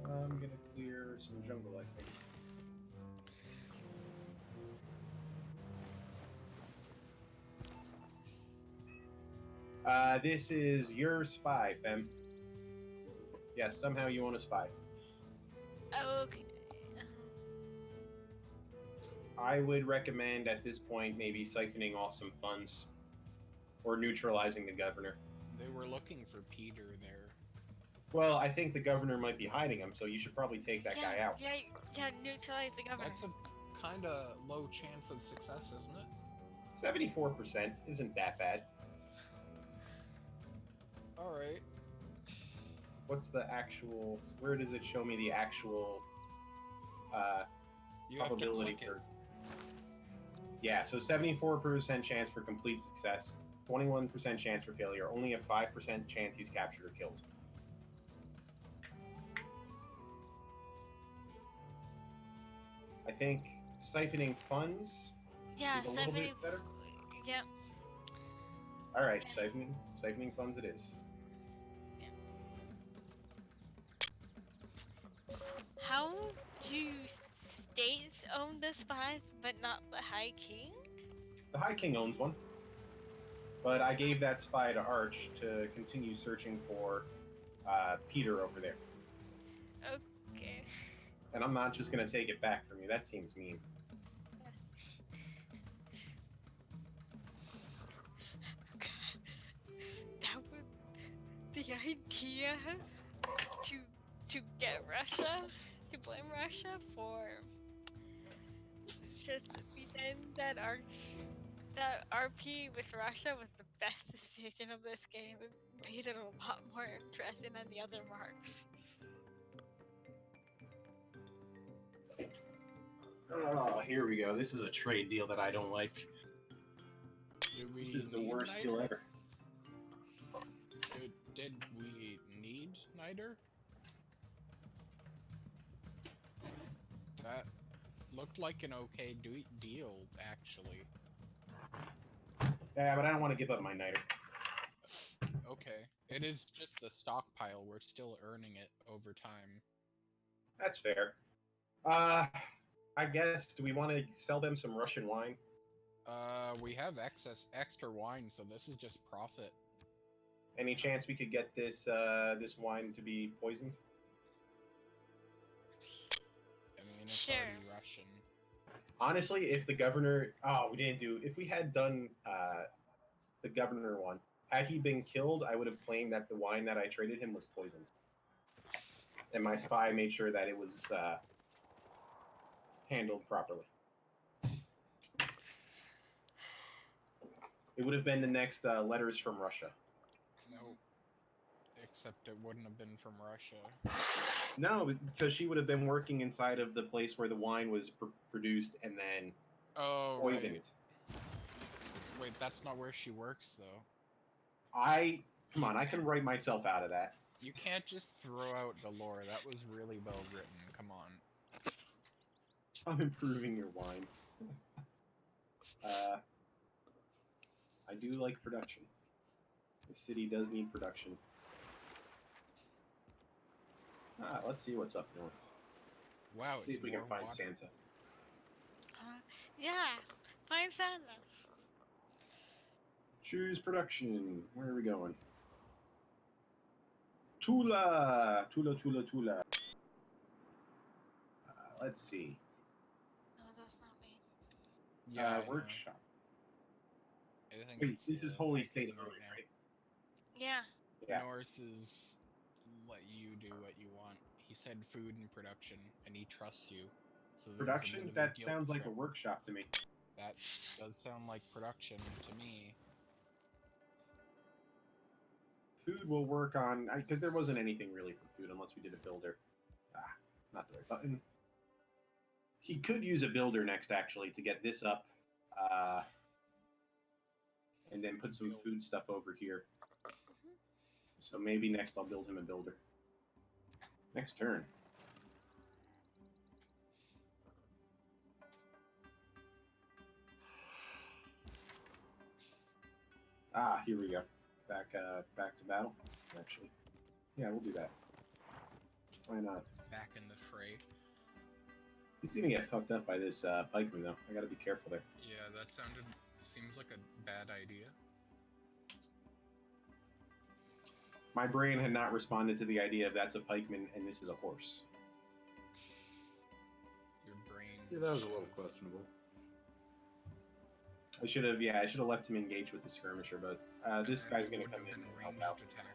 [SPEAKER 1] I'm gonna clear some jungle, I think. This is your spy, Fem. Yes, somehow you own a spy.
[SPEAKER 4] Oh, okay.
[SPEAKER 1] I would recommend at this point maybe siphoning off some funds or neutralizing the governor.
[SPEAKER 2] They were looking for Peter there.
[SPEAKER 1] Well, I think the governor might be hiding him, so you should probably take that guy out.
[SPEAKER 4] Yeah, neutralize the governor.
[SPEAKER 2] That's a kind of low chance of success, isn't it?
[SPEAKER 1] 74% isn't that bad.
[SPEAKER 2] Alright.
[SPEAKER 1] What's the actual... Where does it show me the actual probability for... Yeah, so 74% chance for complete success, 21% chance for failure, only a 5% chance he's captured or killed. I think siphoning funds is a little bit better.
[SPEAKER 4] Yeah.
[SPEAKER 1] All right, siphoning funds it is.
[SPEAKER 4] How do states own the spies, but not the High King?
[SPEAKER 1] The High King owns one, but I gave that spy to Arch to continue searching for Peter over there.
[SPEAKER 4] Okay.
[SPEAKER 1] And I'm not just gonna take it back from you. That seems mean.
[SPEAKER 4] That was the idea to get Russia, to blame Russia for just pretend that RP with Russia was the best decision of this game. It made it a lot more interesting than the other marks.
[SPEAKER 1] Oh, here we go. This is a trade deal that I don't like.
[SPEAKER 2] Do we
[SPEAKER 1] This is the
[SPEAKER 2] need
[SPEAKER 1] worst
[SPEAKER 2] Niter?
[SPEAKER 1] deal ever.
[SPEAKER 2] Did we need Niter? That looked like an okay deal, actually.
[SPEAKER 1] Yeah, but I don't want to give up my niter.
[SPEAKER 2] Okay. It is just a stockpile. We're still earning it over time.
[SPEAKER 1] That's fair. I guess, do we want to sell them some Russian wine?
[SPEAKER 2] We have extra wine, so this is just profit.
[SPEAKER 1] Any chance we could get this this wine to be poisoned?
[SPEAKER 2] I mean, it's
[SPEAKER 4] Sure.
[SPEAKER 2] already Russian.
[SPEAKER 1] Honestly, if the governor... Oh, we didn't do... If we had done the governor one, had he been killed, I would have claimed that the wine that I traded him was poisoned. And my spy made sure that it was handled properly. It would have been the next letters from Russia.
[SPEAKER 2] No. Except it wouldn't have been from Russia.
[SPEAKER 1] No, because she would have been working inside of the place where the wine was produced and then poisoned.
[SPEAKER 2] Right. Wait, that's not where she works, though.
[SPEAKER 1] Come on, I can write myself out of that.
[SPEAKER 2] You can't just throw out the lore. That was really well written. Come on.
[SPEAKER 1] I'm improving your wine. I do like production. The city does need production. Let's see what's up north.
[SPEAKER 2] Wow,
[SPEAKER 1] See
[SPEAKER 2] it's
[SPEAKER 1] if we can
[SPEAKER 2] more
[SPEAKER 1] find
[SPEAKER 2] water.
[SPEAKER 1] Santa.
[SPEAKER 4] Yeah, find Santa.
[SPEAKER 1] Choose production. Where are we going? Tula! Tula, Tula, Tula. Let's see.
[SPEAKER 4] No, that's not me.
[SPEAKER 2] Yeah, I know.
[SPEAKER 1] Workshop.
[SPEAKER 2] I think
[SPEAKER 1] Wait,
[SPEAKER 2] it's,
[SPEAKER 1] this is Holy
[SPEAKER 2] High
[SPEAKER 1] State
[SPEAKER 2] King
[SPEAKER 1] of Norway,
[SPEAKER 2] right now.
[SPEAKER 1] right?
[SPEAKER 4] Yeah.
[SPEAKER 1] Yeah.
[SPEAKER 2] North is let you do what you want. He said food and production, and he trusts you. So there's a
[SPEAKER 1] Production?
[SPEAKER 2] bit of a
[SPEAKER 1] That
[SPEAKER 2] guilt
[SPEAKER 1] sounds like a
[SPEAKER 2] trip.
[SPEAKER 1] workshop to me.
[SPEAKER 2] That does sound like production to me.
[SPEAKER 1] Food will work on... Because there wasn't anything really for food unless we did a builder. Not the right button. He could use a builder next, actually, to get this up. And then put some food stuff over here. So maybe next I'll build him a builder. Next turn. Here we go. Back to battle. Actually, yeah, we'll do that. Why not?
[SPEAKER 2] Back in the fray.
[SPEAKER 1] He's gonna get fucked up by this pikeman, though. I gotta be careful there.
[SPEAKER 2] Yeah, that seems like a bad idea.
[SPEAKER 1] My brain had not responded to the idea of that's a pikeman and this is a horse.
[SPEAKER 2] Your brain.
[SPEAKER 5] Yeah, that was a
[SPEAKER 2] should've-
[SPEAKER 5] little questionable.
[SPEAKER 1] I should have left him engaged with the skirmisher, but this
[SPEAKER 2] and
[SPEAKER 1] guy's
[SPEAKER 2] it
[SPEAKER 1] gonna
[SPEAKER 2] wouldn't
[SPEAKER 1] come
[SPEAKER 2] have
[SPEAKER 1] in
[SPEAKER 2] been
[SPEAKER 1] and help
[SPEAKER 2] ranged
[SPEAKER 1] out.
[SPEAKER 2] attack.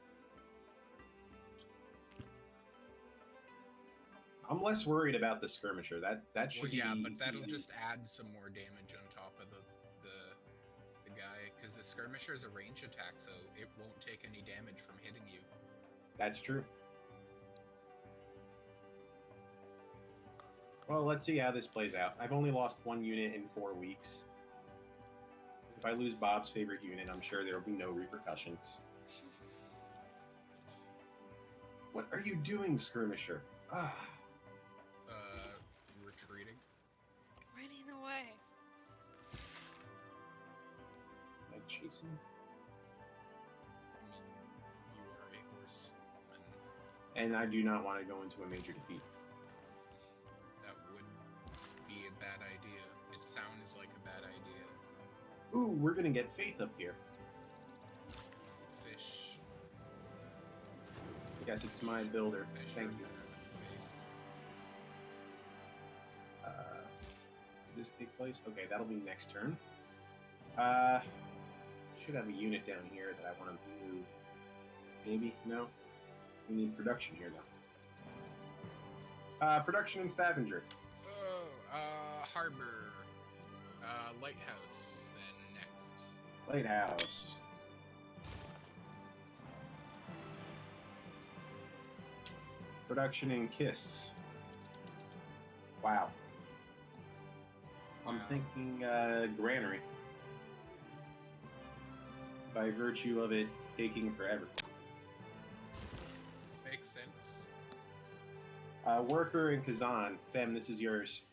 [SPEAKER 1] I'm less worried about the skirmisher. That should
[SPEAKER 2] Well, yeah,
[SPEAKER 1] be
[SPEAKER 2] but that'll
[SPEAKER 1] easy.
[SPEAKER 2] just add some more damage on top of the guy, because the skirmisher is a range attack, so it won't take any damage from hitting you.
[SPEAKER 1] That's true. Well, let's see how this plays out. I've only lost one unit in 4 weeks. If I lose Bob's favorite unit, I'm sure there will be no repercussions. What are you doing, skirmisher?
[SPEAKER 2] Retreating.
[SPEAKER 4] Running away.
[SPEAKER 1] Am I chasing?
[SPEAKER 2] I mean, you are a horseman.
[SPEAKER 1] And I do not want to go into a major defeat.
[SPEAKER 2] That would be a bad idea. It sounds like a bad idea.
[SPEAKER 1] Ooh, we're gonna get Faith up here.
[SPEAKER 2] Fish.
[SPEAKER 1] I guess it's my builder.
[SPEAKER 2] Fish
[SPEAKER 1] Thank
[SPEAKER 2] are
[SPEAKER 1] you.
[SPEAKER 2] better than faith.
[SPEAKER 1] Did this take place? Okay, that'll be next turn. Should have a unit down here that I want to move. Maybe? No? We need production here, though. Production and scavenger.
[SPEAKER 2] Oh, harbor. Lighthouse, then next.
[SPEAKER 1] Lighthouse. Production in Kiss. Wow. I'm
[SPEAKER 2] Wow.
[SPEAKER 1] thinking granary. By virtue of it taking forever.
[SPEAKER 2] Makes sense.
[SPEAKER 1] Worker in Kazan. Fem, this is yours.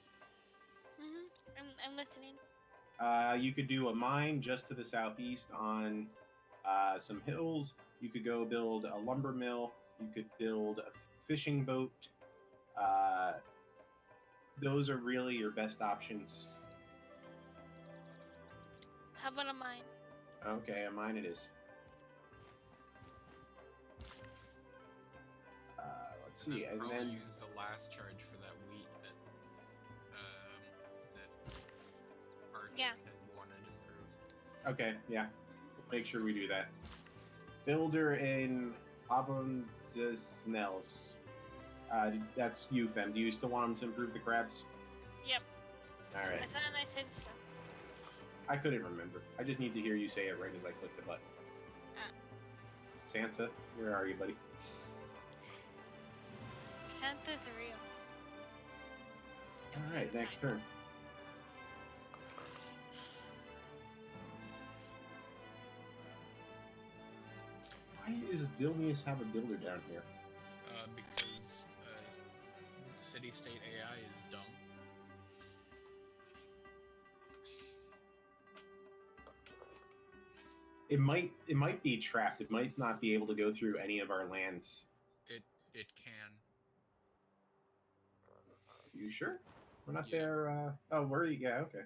[SPEAKER 4] I'm listening.
[SPEAKER 1] You could do a mine just to the southeast on some hills. You could go build a lumber mill. You could build a fishing boat. Those are really your best options.
[SPEAKER 4] How about a mine?
[SPEAKER 1] Okay, a mine it is. Let's see, and
[SPEAKER 2] probably
[SPEAKER 1] then
[SPEAKER 2] use the last charge for that wheat that Arch
[SPEAKER 4] Yeah.
[SPEAKER 2] had wanted improved.
[SPEAKER 1] okay, yeah, make sure we do that. Builder in Avondesnels. That's you, Fem. Do you still want him to improve the crabs?
[SPEAKER 4] Yep.
[SPEAKER 1] All right.
[SPEAKER 4] I thought I said so.
[SPEAKER 1] I couldn't remember. I just need to hear you say it right as I click the button. Santa, where are you, buddy?
[SPEAKER 4] Santa's real.
[SPEAKER 1] All right, next turn. Why does Vilnius have a builder down here?
[SPEAKER 2] Because city-state AI is dumb.
[SPEAKER 1] It might be trapped. It might not be able to go through any of our lands.
[SPEAKER 2] It can.
[SPEAKER 1] You sure? We're not
[SPEAKER 2] Yeah.
[SPEAKER 1] there. Oh, where are you? Yeah, okay.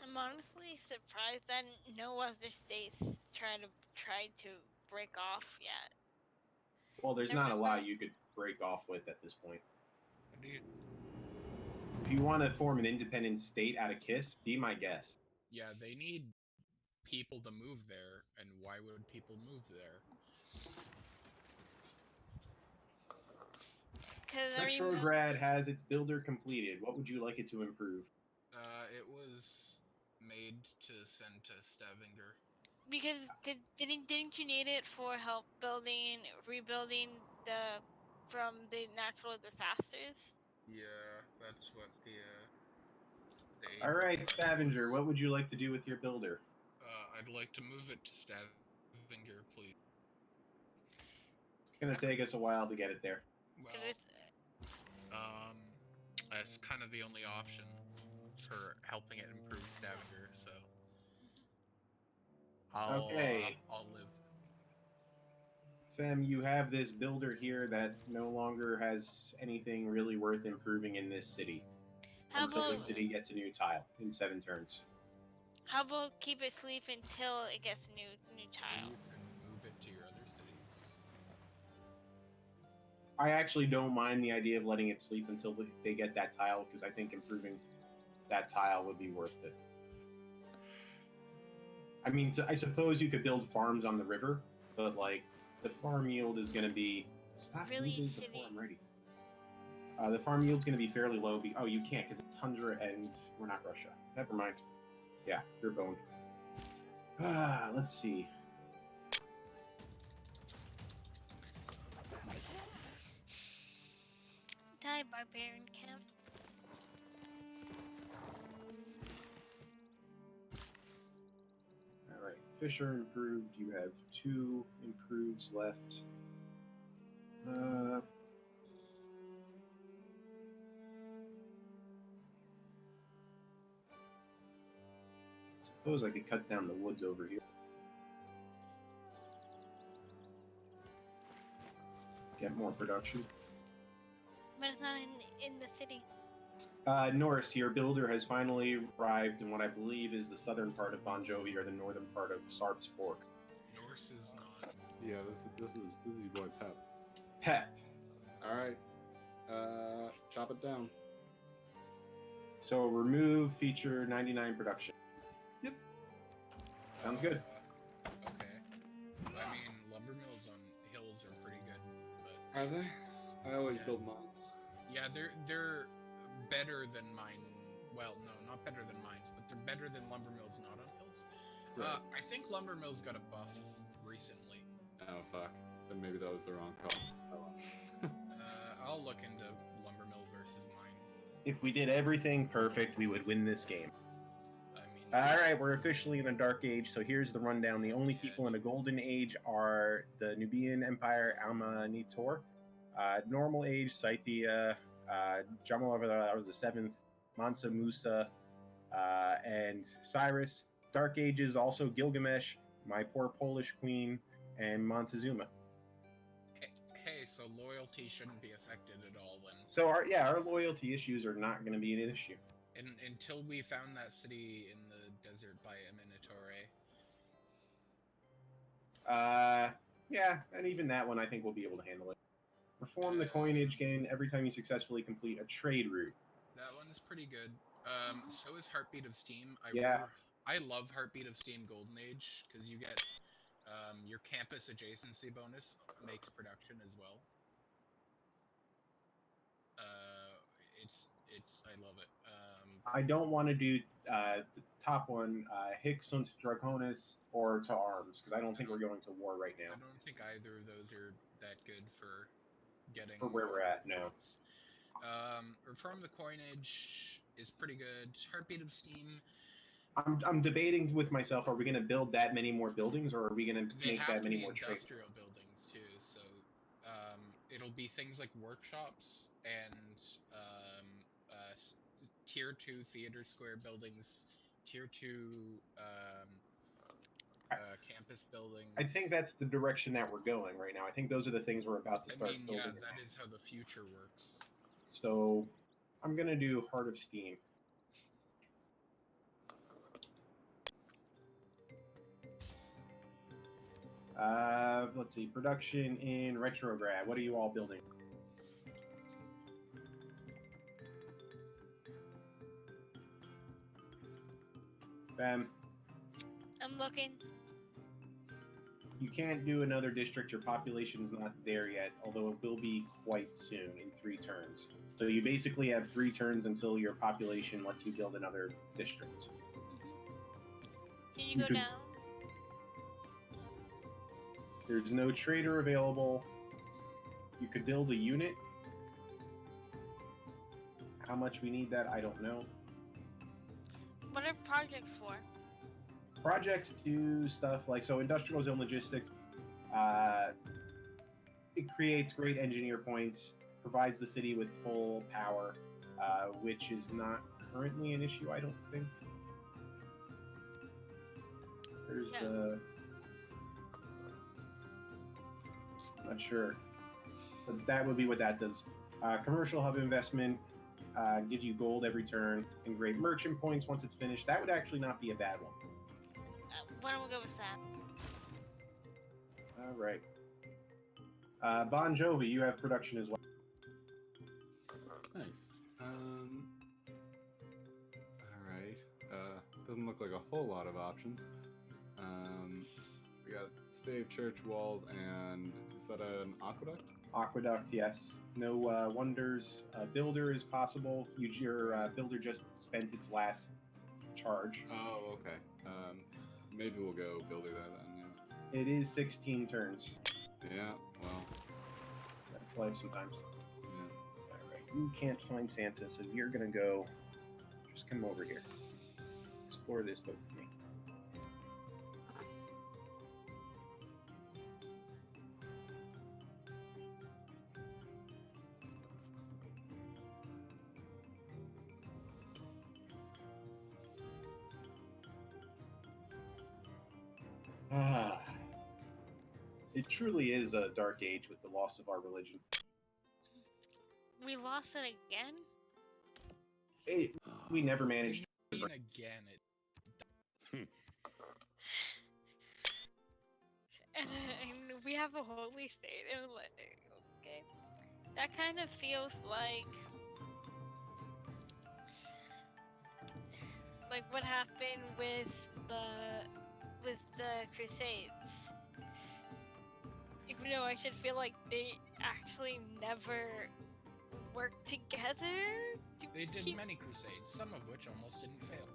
[SPEAKER 4] I'm honestly surprised that no other states tried to break off yet.
[SPEAKER 1] Well, there's
[SPEAKER 4] Never
[SPEAKER 1] not a lot
[SPEAKER 4] mind.
[SPEAKER 1] you could break off with at this point.
[SPEAKER 2] What do you?
[SPEAKER 1] If you want to form an independent state out of KISS, be my guest.
[SPEAKER 2] Yeah, they need people to move there, and why would people move there?
[SPEAKER 4] Because I remember
[SPEAKER 1] Petrograd has its builder completed. What would you like it to improve?
[SPEAKER 2] It was made to send to Stavanger.
[SPEAKER 4] because didn't you need it for help rebuilding from the natural disasters?
[SPEAKER 2] Yeah, that's what the
[SPEAKER 1] All right,
[SPEAKER 2] request
[SPEAKER 1] Stavanger,
[SPEAKER 2] was.
[SPEAKER 1] what would you like to do with your builder?
[SPEAKER 2] I'd like to move it to Stavanger, please.
[SPEAKER 1] It's going to take us a while to get it there.
[SPEAKER 2] Well,
[SPEAKER 4] 'Cause it's,
[SPEAKER 2] that's kind of the only option for helping it improve Stavanger, so
[SPEAKER 1] Okay.
[SPEAKER 2] I'll live.
[SPEAKER 1] Fem, you have this builder here that no longer has anything really worth improving in this city
[SPEAKER 4] how
[SPEAKER 1] until
[SPEAKER 4] about
[SPEAKER 1] the city gets a new tile in 7 turns.
[SPEAKER 4] keep it sleep until it gets new tile?
[SPEAKER 2] You can move it to your other cities.
[SPEAKER 1] I actually don't mind the idea of letting it sleep until they get that tile because I think improving that tile would be worth it. I mean, I suppose you could build farms on the river, but like the farm yield is going to be
[SPEAKER 4] Really
[SPEAKER 1] moving
[SPEAKER 4] shitty.
[SPEAKER 1] before I'm ready. The farm yield's going to be fairly low. Oh, you can't because it's tundra and we're not Russia. Never mind. Yeah, you're boned. Let's see.
[SPEAKER 4] Die, barbarian camp.
[SPEAKER 1] All right, Fisher improved. You have 2 improves left. Suppose I could cut down the woods over here. Get more production.
[SPEAKER 4] But it's not in the city.
[SPEAKER 1] Norris, your builder has finally arrived in what I believe is the southern part of Bon Jovi or the northern part of Sarpsborg.
[SPEAKER 2] Norse is not.
[SPEAKER 5] Yeah, this is your boy Pep.
[SPEAKER 1] Pep.
[SPEAKER 5] All right, chop it down.
[SPEAKER 1] So remove feature 99 production. Yep. Sounds good.
[SPEAKER 5] Are they? I always build mines.
[SPEAKER 2] Yeah, they're better than mine. Well, no, not better than mines, but they're better than lumber mills not on hills.
[SPEAKER 5] Right.
[SPEAKER 2] I think lumber mills got a buff recently.
[SPEAKER 5] Oh fuck. Then maybe that was the wrong call. Oh well.
[SPEAKER 2] I'll look into lumber mill versus mine.
[SPEAKER 1] If we did everything perfect, we would win this game.
[SPEAKER 2] I mean,
[SPEAKER 1] All right, we're officially in a dark age, so here's the rundown. The only people in a golden age are the Nubian Empire, Almanitor, normal age, Scythia, Jamalova, that was the 7th, Mansa Musa, and Cyrus. Dark ages, also Gilgamesh, my poor Polish queen, and Montezuma.
[SPEAKER 2] hey, so loyalty shouldn't be affected at all then.
[SPEAKER 1] So our loyalty issues are not going to be an issue.
[SPEAKER 2] Until we found that city in the desert by Eminatore.
[SPEAKER 1] Yeah, and even that one I think we'll be able to handle it. Perform the coinage gain every time you successfully complete a trade route.
[SPEAKER 2] That one's pretty good. So is Heartbeat of Steam. I love Heartbeat of Steam Golden Age because you get your campus adjacency bonus makes production as well. It's I love it.
[SPEAKER 1] I don't want to do the top one, Hixunt Draconis or To Arms, because I don't think we're going to war right now.
[SPEAKER 2] I don't think either of those are that good for getting
[SPEAKER 1] for where we're at now.
[SPEAKER 2] Reform the Coinage is pretty good. Heartbeat of Steam.
[SPEAKER 1] I'm debating with myself: are we going to build that many more buildings, or are we going to make that many more
[SPEAKER 2] industrial buildings too? So it'll be things like workshops and tier 2 theater square buildings, tier 2 campus buildings.
[SPEAKER 1] I think that's the direction that we're going right now. I think those are the things we're about to start building.
[SPEAKER 2] Yeah, that is how the future works.
[SPEAKER 1] So I'm going to do Heart of Steam. Let's see, production in retrograde. What are you all building? Bam.
[SPEAKER 4] I'm looking.
[SPEAKER 1] You can't do another district. Your population's not there yet, although it will be quite soon in 3 turns. So you basically have 3 turns until your population lets you build another district.
[SPEAKER 4] Can you go down?
[SPEAKER 1] There's no trader available. You could build a unit. How much we need that, I don't know.
[SPEAKER 4] What are projects for?
[SPEAKER 1] Projects do stuff like, so industrial zone logistics, it creates great engineer points, provides the city with full power, which is not currently an issue, I don't think. There's not sure, but that would be what that does. Commercial hub investment gives you gold every turn and great merchant points once it's finished. That would actually not be a bad one.
[SPEAKER 4] Why don't we go with that?
[SPEAKER 1] All right. Bon Jovi, you have production as well.
[SPEAKER 5] Nice. All right. Doesn't look like a whole lot of options. We got stave, church, walls, and is that an aqueduct?
[SPEAKER 1] Aqueduct, yes. No wonders. Builder is possible. Your builder just spent its last charge.
[SPEAKER 5] Oh, okay. Maybe we'll go builder there then. Yeah.
[SPEAKER 1] It is 16 turns.
[SPEAKER 5] Yeah. Well.
[SPEAKER 1] That's life sometimes.
[SPEAKER 5] Yeah.
[SPEAKER 1] All right. You can't find Santa, so you're gonna go. Just come over here. Explore this book for me. It truly is a dark age with the loss of our religion.
[SPEAKER 4] We lost it again?
[SPEAKER 1] We never managed to
[SPEAKER 2] Again, it.
[SPEAKER 4] And we have a holy state. And okay, that kind of feels like what happened with the Crusades. Even though I should feel like they actually never worked together to
[SPEAKER 2] They did
[SPEAKER 4] keep...
[SPEAKER 2] many crusades, some of which almost didn't fail.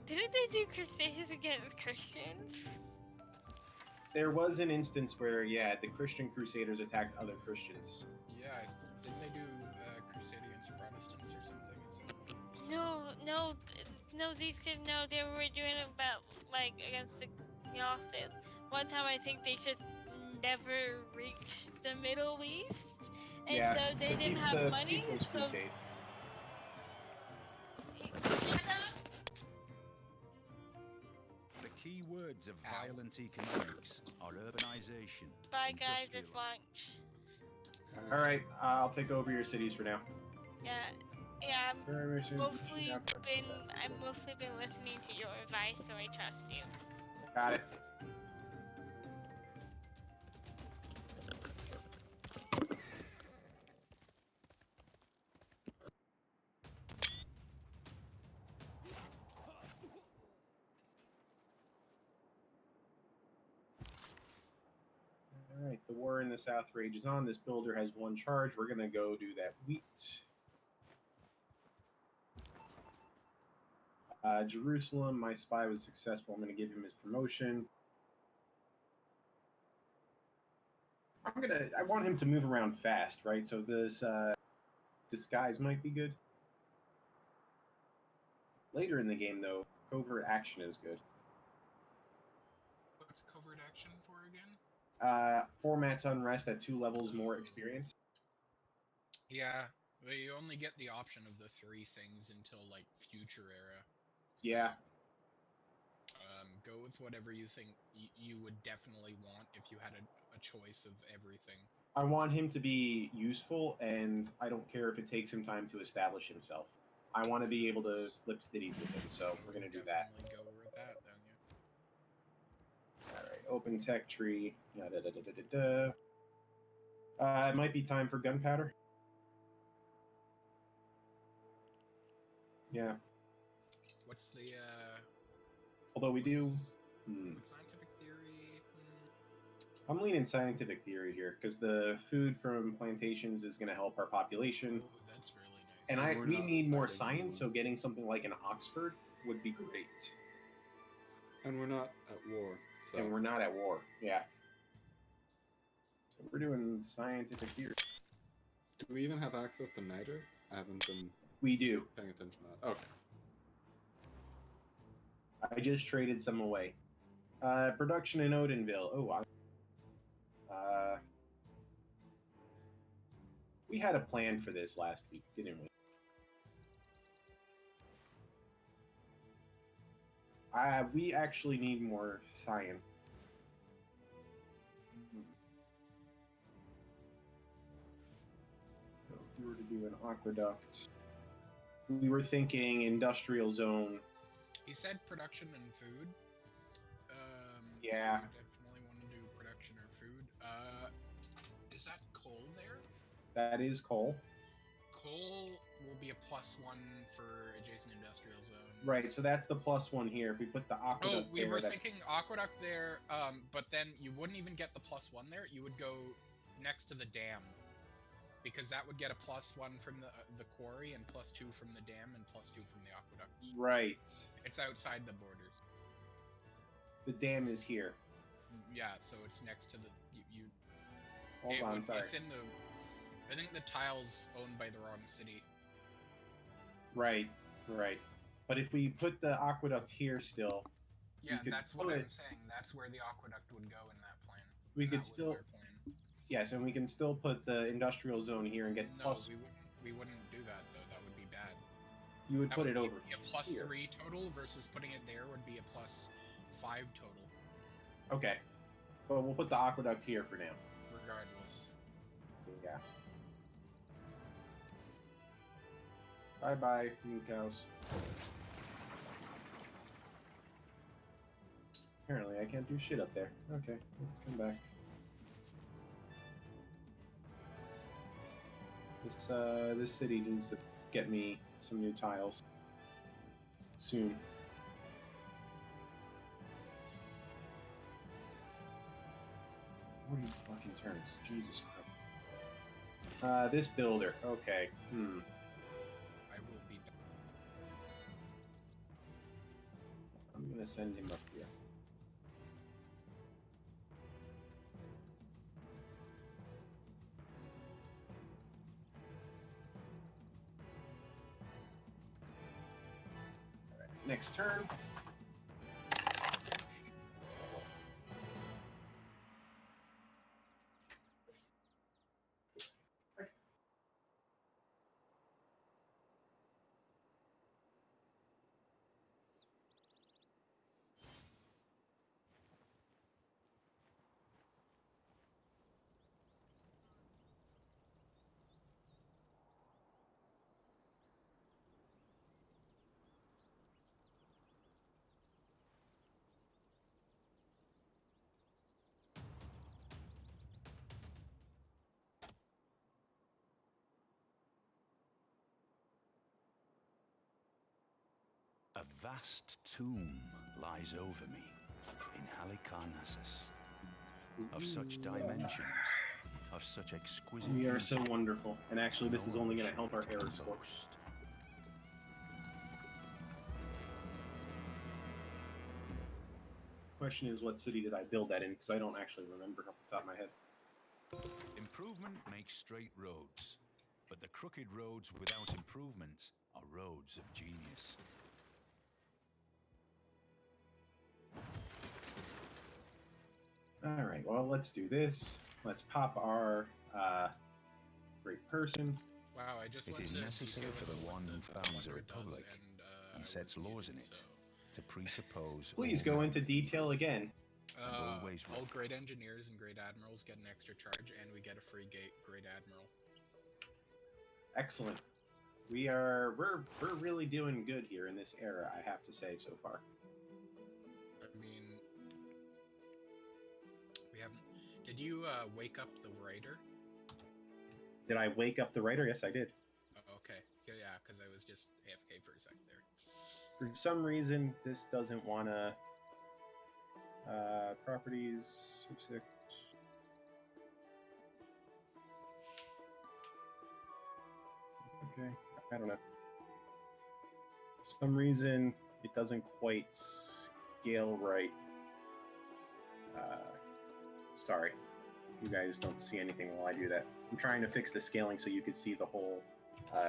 [SPEAKER 4] Didn't they do crusades against Christians?
[SPEAKER 1] There was an instance where, yeah, the Christian Crusaders attacked other Christians.
[SPEAKER 2] Yeah, didn't they do crusade against Protestants or something?
[SPEAKER 4] No, they were doing it about, like, against the Gnostics. One time I think they just never reached the Middle East, and
[SPEAKER 1] Yeah,
[SPEAKER 4] so they didn't have
[SPEAKER 1] the
[SPEAKER 4] money,
[SPEAKER 1] People's
[SPEAKER 4] so...
[SPEAKER 1] Crusade.
[SPEAKER 3] The key words of violent economics are urbanization.
[SPEAKER 4] Bye guys, it's
[SPEAKER 3] industrialization.
[SPEAKER 4] lunch.
[SPEAKER 1] All right, I'll take over your cities for now.
[SPEAKER 4] Yeah, I've mostly been listening to your advice, so I trust you.
[SPEAKER 1] Got it. All right, the war in the South rages on. This builder has one charge. We're gonna go do that wheat. Jerusalem, my spy was successful. I'm gonna give him his promotion. I want him to move around fast, right? So this disguise might be good. Later in the game, though, covert action is good.
[SPEAKER 2] What's covert action for again?
[SPEAKER 1] Formats unrest at 2 levels more experience.
[SPEAKER 2] Yeah, but you only get the option of the 3 things until, like, future era. So,
[SPEAKER 1] Yeah.
[SPEAKER 2] Go with whatever you think you would definitely want if you had a choice of everything.
[SPEAKER 1] I want him to be useful, and I don't care if it takes him time to establish himself. I want to be able to flip cities with him, so we're going to do that.
[SPEAKER 2] Definitely go with that, then, yeah.
[SPEAKER 1] Alright, open tech tree. It might be time for gunpowder. Yeah.
[SPEAKER 2] What's the,
[SPEAKER 1] Although we do...
[SPEAKER 2] scientific theory?
[SPEAKER 1] I'm leaning scientific theory here, because the food from plantations is going to help our population.
[SPEAKER 2] Oh, that's really nice.
[SPEAKER 1] And we need more science,
[SPEAKER 5] food.
[SPEAKER 1] so getting something like an Oxford would be great.
[SPEAKER 5] And we're not at war. So.
[SPEAKER 1] And we're not at war, yeah. So we're doing scientific theory.
[SPEAKER 5] Do we even have access to niter? I haven't been
[SPEAKER 1] We do.
[SPEAKER 5] paying attention to that. Okay.
[SPEAKER 1] I just traded some away. Production in Odinville. Oh, wow. We had a plan for this last week, didn't we? We actually need more science. So if we were to do an aqueduct, we were thinking industrial zone.
[SPEAKER 2] He said production and food.
[SPEAKER 1] Yeah.
[SPEAKER 2] So you definitely want to do production or food. Is that coal there?
[SPEAKER 1] That is coal.
[SPEAKER 2] Coal will be a +1 for adjacent industrial zone.
[SPEAKER 1] Right, so that's the +1 here. If we put the aqueduct
[SPEAKER 2] we
[SPEAKER 1] there,
[SPEAKER 2] were
[SPEAKER 1] that's...
[SPEAKER 2] thinking aqueduct there, but then you wouldn't even get the +1 there. You would go next to the dam, because that would get a +1 from the quarry and +2 from the dam and +2 from the aqueduct.
[SPEAKER 1] Right.
[SPEAKER 2] It's outside the borders.
[SPEAKER 1] The dam is here.
[SPEAKER 2] Yeah, so it's next to the
[SPEAKER 1] Hold on, sorry.
[SPEAKER 2] It's in the. I think the tile's owned by the wrong city.
[SPEAKER 1] Right, right. But if we put the aqueduct here still...
[SPEAKER 2] Yeah, that's what I'm saying. That's where the aqueduct would go in that plan.
[SPEAKER 1] We
[SPEAKER 2] And
[SPEAKER 1] could
[SPEAKER 2] that was
[SPEAKER 1] still...
[SPEAKER 2] our plan.
[SPEAKER 1] Yes, and we can still put the industrial zone here and get
[SPEAKER 2] No, we wouldn't do that, though. That would be bad.
[SPEAKER 1] You would
[SPEAKER 2] That
[SPEAKER 1] put
[SPEAKER 2] would
[SPEAKER 1] it
[SPEAKER 2] be
[SPEAKER 1] over
[SPEAKER 2] a
[SPEAKER 1] here.
[SPEAKER 2] +3 total versus putting it there would be a +5 total.
[SPEAKER 1] Okay. But we'll put the aqueduct here for now.
[SPEAKER 2] Regardless.
[SPEAKER 1] Yeah. Bye-bye, new cows. Apparently I can't do shit up there. Okay, let's come back. This city needs to get me some new tiles. Soon. 40 fucking turns. Jesus Christ. This builder. Okay.
[SPEAKER 2] I will be back.
[SPEAKER 1] I'm gonna send him up here. All right, next turn.
[SPEAKER 3] A vast tomb lies over me in Halicarnassus. Of such dimensions, of such exquisite
[SPEAKER 1] We are
[SPEAKER 3] beauty,
[SPEAKER 1] so wonderful. And actually, this is
[SPEAKER 3] no
[SPEAKER 1] only
[SPEAKER 3] other
[SPEAKER 1] going to help our
[SPEAKER 3] shade
[SPEAKER 1] Heir
[SPEAKER 3] can
[SPEAKER 1] of Norway.
[SPEAKER 3] boast.
[SPEAKER 1] Question is, what city did I build that in? Because I don't actually remember off the top of my head.
[SPEAKER 3] Improvement makes straight roads, but the crooked roads without improvement are roads of genius.
[SPEAKER 1] All right, well, let's do this. Let's pop our great person.
[SPEAKER 2] Wow, I just
[SPEAKER 3] It
[SPEAKER 2] went
[SPEAKER 3] is
[SPEAKER 2] to
[SPEAKER 3] necessary
[SPEAKER 2] detail
[SPEAKER 3] for the
[SPEAKER 2] into
[SPEAKER 3] one
[SPEAKER 2] what
[SPEAKER 3] who
[SPEAKER 2] the
[SPEAKER 3] founds a
[SPEAKER 2] wonder does,
[SPEAKER 3] republic and
[SPEAKER 2] I
[SPEAKER 3] sets
[SPEAKER 2] was
[SPEAKER 3] laws in
[SPEAKER 2] muted,
[SPEAKER 3] it
[SPEAKER 2] so...
[SPEAKER 3] to presuppose
[SPEAKER 1] Please
[SPEAKER 3] all
[SPEAKER 1] go
[SPEAKER 3] men
[SPEAKER 1] into detail again.
[SPEAKER 3] always
[SPEAKER 2] all great engineers and great admirals get an extra charge, and we get a free great admiral.
[SPEAKER 1] Excellent. We're really doing good here in this era, I have to say so far.
[SPEAKER 2] I mean, we haven't... Did you wake up the writer?
[SPEAKER 1] Did I wake up the writer? Yes, I did.
[SPEAKER 2] Oh, okay. Yeah, because I was just AFK for a sec there.
[SPEAKER 1] For some reason, this doesn't want to... properties... Six. Okay, I don't know. For some reason, it doesn't quite scale right. Sorry. You guys don't see anything while I do that. I'm trying to fix the scaling so you can see the whole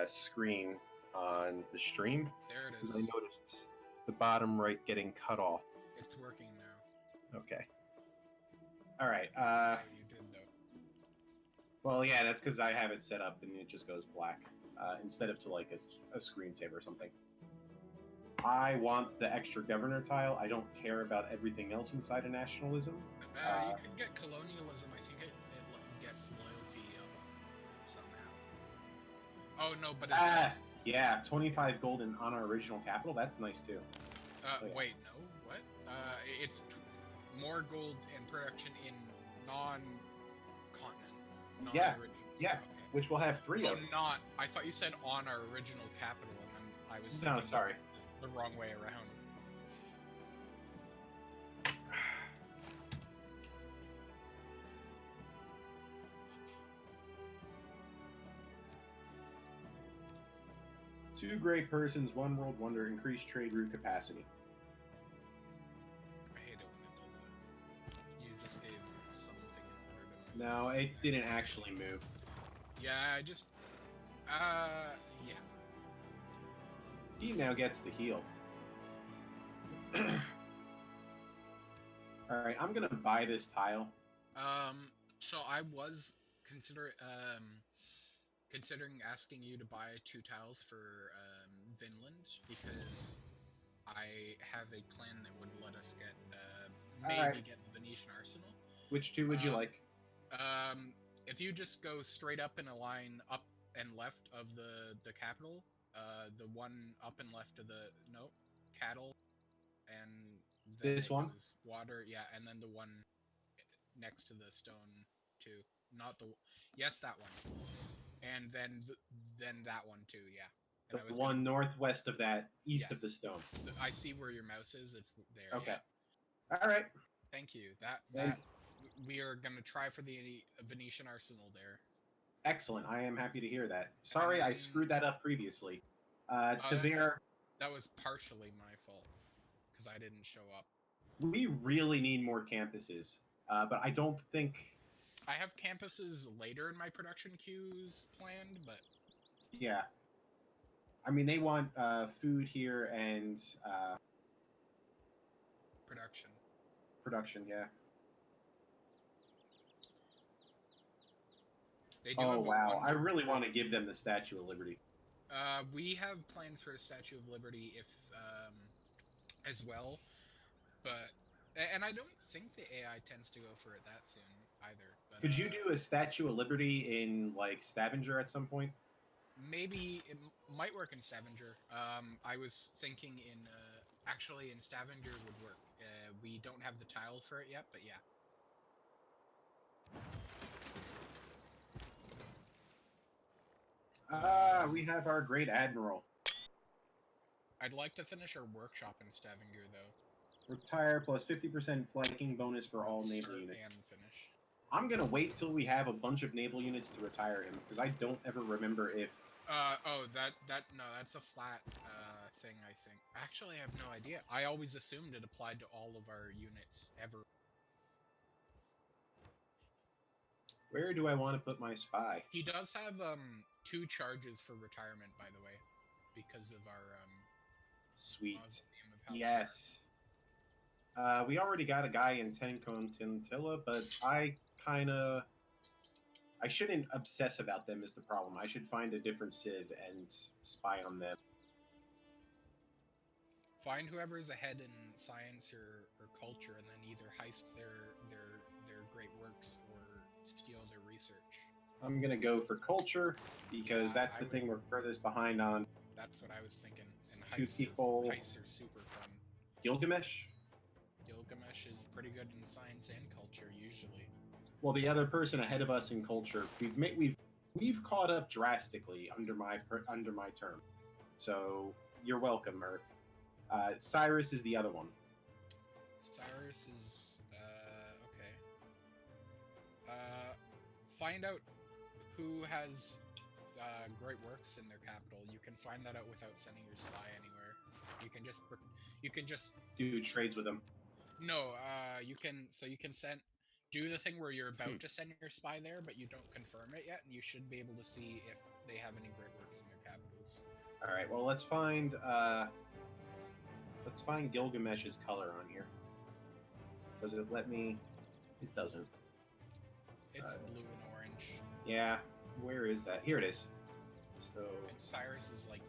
[SPEAKER 1] screen on the stream.
[SPEAKER 2] There it
[SPEAKER 1] Because
[SPEAKER 2] is.
[SPEAKER 1] I noticed the bottom right getting cut off.
[SPEAKER 2] It's working now.
[SPEAKER 1] Okay. All right.
[SPEAKER 2] Oh, you did, though.
[SPEAKER 1] Well, yeah, that's because I have it set up and it just goes black instead of to like a screensaver or something. I want the extra governor tile. I don't care about everything else inside of nationalism.
[SPEAKER 2] You could get colonialism. I think it gets loyalty somehow. Oh, no, but it does.
[SPEAKER 1] Yeah, 25 gold on our original capital. That's nice, too. Oh, yeah.
[SPEAKER 2] Wait, no? What? It's more gold and production in non-continent.
[SPEAKER 1] Yeah,
[SPEAKER 2] non-original.
[SPEAKER 1] yeah.
[SPEAKER 2] Okay.
[SPEAKER 1] Which we'll have 3 of.
[SPEAKER 2] Not. I thought you said on our original capital, and then I was
[SPEAKER 1] No,
[SPEAKER 2] thinking
[SPEAKER 1] sorry.
[SPEAKER 2] The wrong way around.
[SPEAKER 1] Two great persons, one world wonder, increased trade route capacity.
[SPEAKER 2] I hate it when it does that. You just gave something in order to move.
[SPEAKER 1] No, it didn't actually move.
[SPEAKER 2] Yeah, I just... yeah.
[SPEAKER 1] He now gets the heal. Alright, I'm gonna buy this tile.
[SPEAKER 2] So I was considering asking you to buy 2 tiles for Vinland, because I have a plan that would let us get maybe get the Venetian arsenal.
[SPEAKER 1] Which 2 would you like?
[SPEAKER 2] If you just go straight up in a line up and left of the capital, the one up and left of the cattle, and then
[SPEAKER 1] This one?
[SPEAKER 2] water, yeah, and then the one next to the stone too. Not the yes, that one, and then that one too, yeah. And
[SPEAKER 1] The one northwest of that, east of the
[SPEAKER 2] Yes.
[SPEAKER 1] stone.
[SPEAKER 2] I see where your mouse is. It's there.
[SPEAKER 1] Okay.
[SPEAKER 2] Yeah.
[SPEAKER 1] All right.
[SPEAKER 2] Thank you. We are gonna try for the Venetian arsenal there.
[SPEAKER 1] Excellent. I am happy to hear that. Sorry, I screwed that up previously.
[SPEAKER 2] that's-
[SPEAKER 1] Tavere,
[SPEAKER 2] That was partially my fault because I didn't show up.
[SPEAKER 1] we really need more campuses, but I don't think.
[SPEAKER 2] I have campuses later in my production queues planned, but
[SPEAKER 1] Yeah. I mean, they want food here and
[SPEAKER 2] production.
[SPEAKER 1] production. Yeah.
[SPEAKER 2] They do
[SPEAKER 1] Oh
[SPEAKER 2] have a
[SPEAKER 1] wow! I
[SPEAKER 2] wonderful-
[SPEAKER 1] really want to give them the Statue of Liberty.
[SPEAKER 2] We have plans for a Statue of Liberty if as well, but and I don't think the AI tends to go for it that soon either. But
[SPEAKER 1] Could you do a Statue of Liberty in like Stavanger at some point?
[SPEAKER 2] maybe it might work in Stavanger. I was thinking in actually in Stavanger would work. We don't have the tile for it yet, but yeah.
[SPEAKER 1] We have our great admiral.
[SPEAKER 2] I'd like to finish our workshop in Stavanger though.
[SPEAKER 1] Retire plus 50% flanking bonus for all naval
[SPEAKER 2] Start
[SPEAKER 1] units.
[SPEAKER 2] and finish.
[SPEAKER 1] I'm gonna wait till we have a bunch of naval units to retire him because I don't ever remember if.
[SPEAKER 2] Oh, no, that's a flat thing, I think. Actually, I have no idea. I always assumed it applied to all of our units ever.
[SPEAKER 1] Where do I want to put my spy?
[SPEAKER 2] He does have 2 charges for retirement, by the way, because of our
[SPEAKER 1] Sweet.
[SPEAKER 2] Mausoleum of Hal.
[SPEAKER 1] Yes. We already got a guy in Tencontilla, but I shouldn't obsess about them is the problem. I should find a different civ and spy on them.
[SPEAKER 2] Find whoever's ahead in science or culture, and then either heist their great works or steal their research.
[SPEAKER 1] I'm gonna go for culture because
[SPEAKER 2] Yeah,
[SPEAKER 1] that's
[SPEAKER 2] I
[SPEAKER 1] the
[SPEAKER 2] would-
[SPEAKER 1] thing we're furthest behind on.
[SPEAKER 2] That's what I was thinking. And
[SPEAKER 1] Two people-
[SPEAKER 2] heists are super fun.
[SPEAKER 1] Gilgamesh.
[SPEAKER 2] Gilgamesh is pretty good in science and culture usually.
[SPEAKER 1] Well, the other person ahead of us in culture, we've caught up drastically under my term. So you're welcome, Earth. Cyrus is the other one.
[SPEAKER 2] Cyrus is okay. Find out who has great works in their capital. You can find that out without sending your spy anywhere. You can just
[SPEAKER 1] Do trades with them.
[SPEAKER 2] no. You can do the thing where you're about to send your spy there, but you don't confirm it yet, and you should be able to see if they have any great works in their capitals.
[SPEAKER 1] All right. Well, let's find Gilgamesh's color on here. Does it let me? It doesn't.
[SPEAKER 2] It's blue and orange,
[SPEAKER 1] Yeah. Where is that? Here it is. So
[SPEAKER 2] and Cyrus is like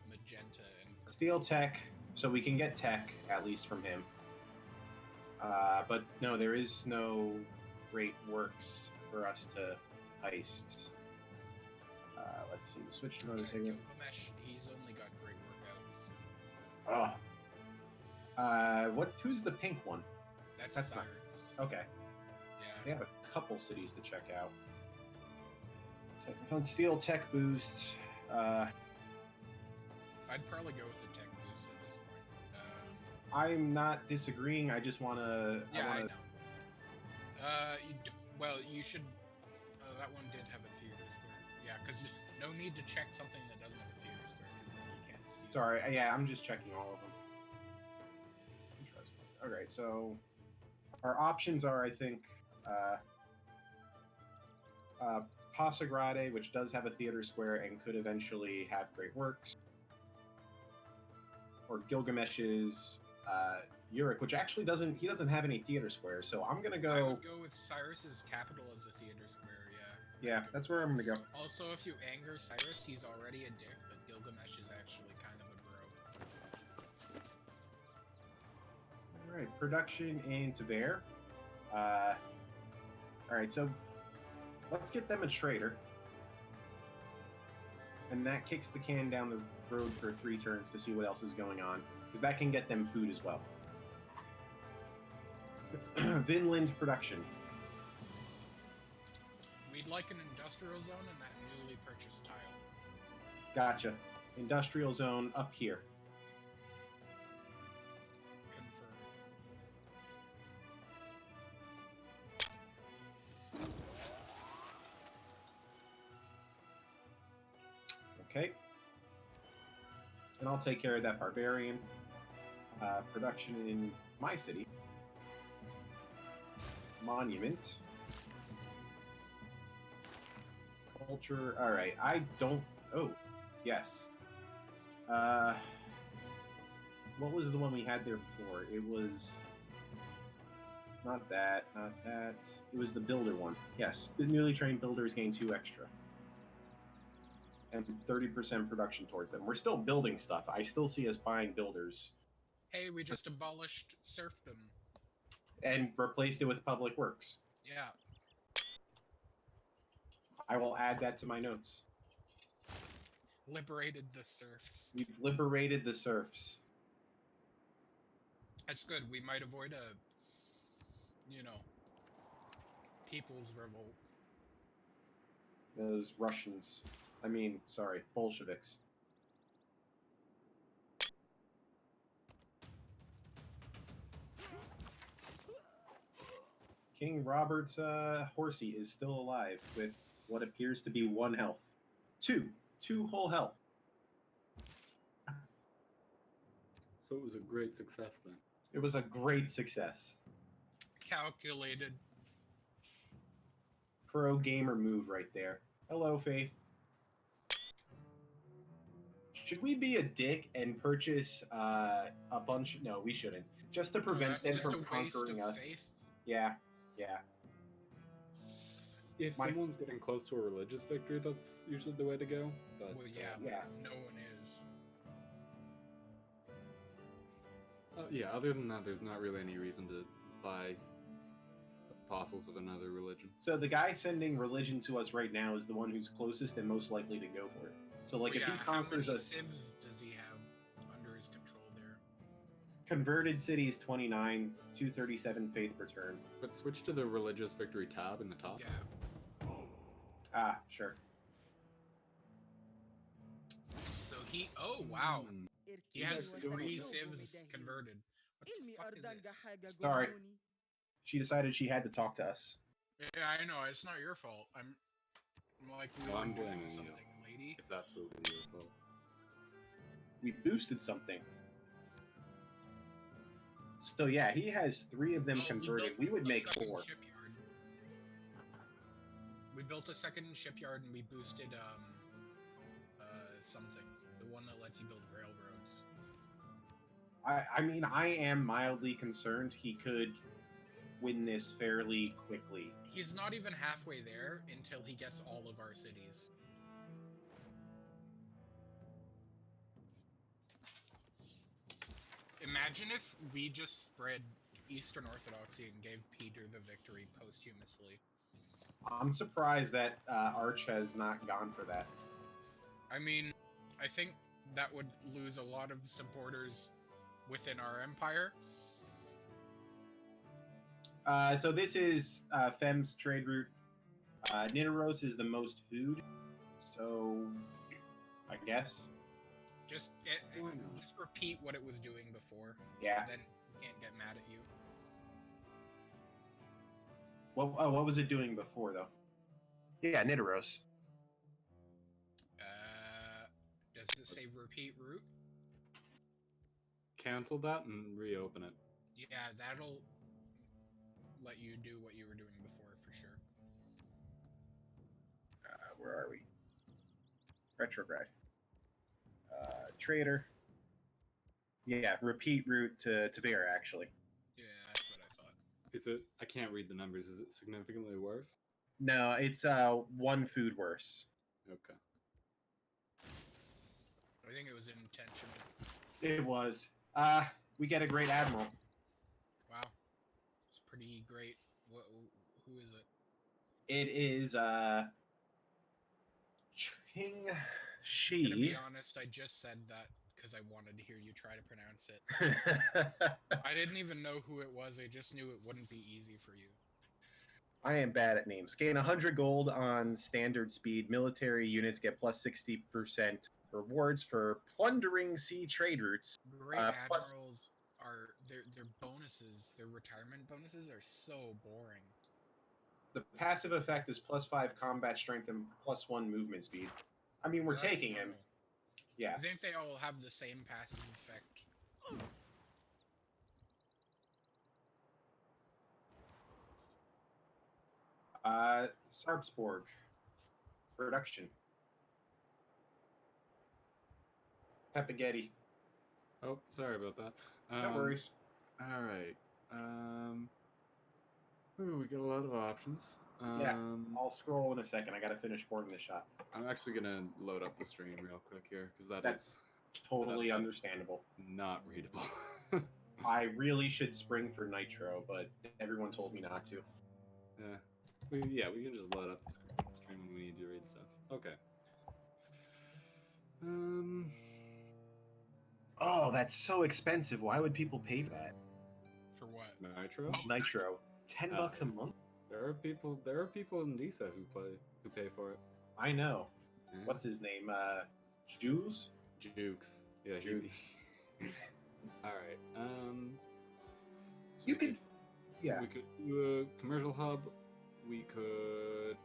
[SPEAKER 2] magenta and
[SPEAKER 1] steal tech, so we can get tech at least from him. But no, there is no great works for us to heist. Let's see. Switch to another second.
[SPEAKER 2] Gilgamesh, he's only got great workouts.
[SPEAKER 1] Oh. Who's the pink one?
[SPEAKER 2] That's
[SPEAKER 1] That's not-
[SPEAKER 2] Cyrus.
[SPEAKER 1] Okay. They
[SPEAKER 2] Yeah.
[SPEAKER 1] have a couple cities to check out. Steel tech boost.
[SPEAKER 2] I'd probably go with the tech boost at this point.
[SPEAKER 1] I'm not disagreeing. I just want to.
[SPEAKER 2] Yeah, I know. Well, you should. That one did have a theater square. Yeah, because no need to check something that doesn't have a theater square because then you can't see.
[SPEAKER 1] Sorry. Yeah, I'm just checking all of them. All right. So our options are, I think, Pasagrade, which does have a theater square and could eventually have great works, or Gilgamesh's Uruk, which actually doesn't have any theater squares. So I'm gonna
[SPEAKER 2] I
[SPEAKER 1] go.
[SPEAKER 2] would go with Cyrus's capital as a theater square. Yeah.
[SPEAKER 1] Yeah, that's where I'm gonna go.
[SPEAKER 2] Also, if you anger Cyrus, he's already a dick, but Gilgamesh is actually kind of a bro.
[SPEAKER 1] All right, production in Tver. All right, so let's get them a trader, and that kicks the can down the road for 3 turns to see what else is going on, because that can get them food as well. Vinland production.
[SPEAKER 2] We'd like an industrial zone in that newly purchased tile.
[SPEAKER 1] Gotcha. Industrial zone up here.
[SPEAKER 2] Confirm.
[SPEAKER 1] and I'll take care of that barbarian. Production in my city. Monument. Culture. All right. I don't. Oh, yes. What was the one we had there before? It was not that. Not that. It was the builder one. Yes. The newly trained builders gain 2 extra. And 30% production towards them. We're still building stuff. I still see us buying builders.
[SPEAKER 2] Hey, we just abolished serfdom.
[SPEAKER 1] And replaced it with public works.
[SPEAKER 2] Yeah.
[SPEAKER 1] I will add that to my notes.
[SPEAKER 2] Liberated the serfs.
[SPEAKER 1] We've liberated the serfs.
[SPEAKER 2] That's good. We might avoid a, people's revolt.
[SPEAKER 1] Those Russians. I mean, sorry, Bolsheviks. King Robert's horsey is still alive with what appears to be 1 health. 2 whole health.
[SPEAKER 5] So it was a great success then.
[SPEAKER 1] It was a great success.
[SPEAKER 2] Calculated.
[SPEAKER 1] Pro gamer move right there. Hello, Faith. Should we be a dick and purchase a bunch? No, we shouldn't. Just to prevent them from conquering us.
[SPEAKER 2] Faith.
[SPEAKER 1] Yeah.
[SPEAKER 5] If someone's getting close to a religious victory, that's usually the way to go. But,
[SPEAKER 2] Well, yeah,
[SPEAKER 1] yeah.
[SPEAKER 2] no one is.
[SPEAKER 5] yeah, other than that, there's not really any reason to buy apostles of another religion.
[SPEAKER 1] So the guy sending religion to us right now is the one who's closest and most likely to go for it. So, like,
[SPEAKER 2] Well,
[SPEAKER 1] if he conquers
[SPEAKER 2] how many
[SPEAKER 1] us...
[SPEAKER 2] civs does he have under his control there?
[SPEAKER 1] Converted cities 29, 237 faith per turn.
[SPEAKER 5] But switch to the religious victory tab in the top.
[SPEAKER 2] Yeah.
[SPEAKER 1] Ah, sure.
[SPEAKER 2] So he... Oh, wow. He has
[SPEAKER 5] has
[SPEAKER 2] 3 civs converted. What the fuck is this?
[SPEAKER 1] Sorry. She decided she had to talk to us.
[SPEAKER 2] Yeah, I know. It's not your fault. I'm like, we
[SPEAKER 5] Well,
[SPEAKER 2] were
[SPEAKER 5] I'm
[SPEAKER 2] doing
[SPEAKER 5] blaming you.
[SPEAKER 2] something, lady.
[SPEAKER 5] It's absolutely your fault.
[SPEAKER 1] We boosted something. So yeah, he has 3 of them
[SPEAKER 2] Oh,
[SPEAKER 1] converted. We would make 4.
[SPEAKER 2] Shipyard. We built a second shipyard and we boosted something. The one that lets you build railroads.
[SPEAKER 1] I mean, I am mildly concerned he could win this fairly quickly.
[SPEAKER 2] He's not even halfway there until he gets all of our cities. Imagine if we just spread Eastern Orthodoxy and gave Peter the victory posthumously.
[SPEAKER 1] I'm surprised that Arch has not gone for that.
[SPEAKER 2] I mean, I think that would lose a lot of supporters within our empire.
[SPEAKER 1] So this is Fem's trade route. Nidaros is the most food, so I guess.
[SPEAKER 2] Just just repeat what it was doing before.
[SPEAKER 1] Yeah.
[SPEAKER 2] Then we can't get mad at you.
[SPEAKER 1] What was it doing before, though? Yeah, Nidaros.
[SPEAKER 2] Does it say repeat route?
[SPEAKER 5] Cancel that and reopen it.
[SPEAKER 2] Yeah, that'll let you do what you were doing before for sure.
[SPEAKER 1] Where are we? Retrograde. Trader. Yeah, repeat route to Vera, actually.
[SPEAKER 2] Yeah, that's what I thought.
[SPEAKER 5] Is it? I can't read the numbers. Is it significantly worse?
[SPEAKER 1] No, it's 1 food worse.
[SPEAKER 5] Okay.
[SPEAKER 2] I think it was intentional.
[SPEAKER 1] It was. We get a great admiral.
[SPEAKER 2] Wow, it's pretty great. Who is it?
[SPEAKER 1] It is Ching
[SPEAKER 2] Gonna
[SPEAKER 1] Shi.
[SPEAKER 2] be honest, I just said that because I wanted to hear you try to pronounce it. I didn't even know who it was. I just knew it wouldn't be easy for you.
[SPEAKER 1] I am bad at names. Gain 100 gold on standard speed. Military units get plus 60% rewards for plundering sea trade routes.
[SPEAKER 2] Great
[SPEAKER 1] Plus-
[SPEAKER 2] admirals are their bonuses, their retirement bonuses are so boring.
[SPEAKER 1] The passive effect is plus 5 combat strength and plus 1 movement speed. I mean, we're
[SPEAKER 2] That's
[SPEAKER 1] taking him.
[SPEAKER 2] normal.
[SPEAKER 1] Yeah.
[SPEAKER 2] I think they all have the same passive effect.
[SPEAKER 1] Sarpsborg. Production. Pepaghetti.
[SPEAKER 5] Oh, sorry about that.
[SPEAKER 1] No worries.
[SPEAKER 5] All right. Ooh, we got a lot of options.
[SPEAKER 1] Yeah. I'll scroll in a second. I gotta finish boarding the shot.
[SPEAKER 5] I'm actually gonna load up the stream real quick here because
[SPEAKER 1] That's totally understandable.
[SPEAKER 5] not readable.
[SPEAKER 1] I really should spring for Nitro, but everyone told me not to.
[SPEAKER 5] Yeah. We can just load up the stream when we need to read stuff. Okay.
[SPEAKER 1] Oh, that's so expensive. Why would people pay for that?
[SPEAKER 2] For what?
[SPEAKER 5] Nitro?
[SPEAKER 2] Oh,
[SPEAKER 1] Nitro. $10 a month?
[SPEAKER 5] There are people in DISA who pay for it.
[SPEAKER 1] I know.
[SPEAKER 5] Yeah.
[SPEAKER 1] What's his name? Jews?
[SPEAKER 5] Jukes. Yeah,
[SPEAKER 1] Jukes.
[SPEAKER 5] All right. So
[SPEAKER 1] You could, yeah.
[SPEAKER 5] We could do a commercial hub. We could.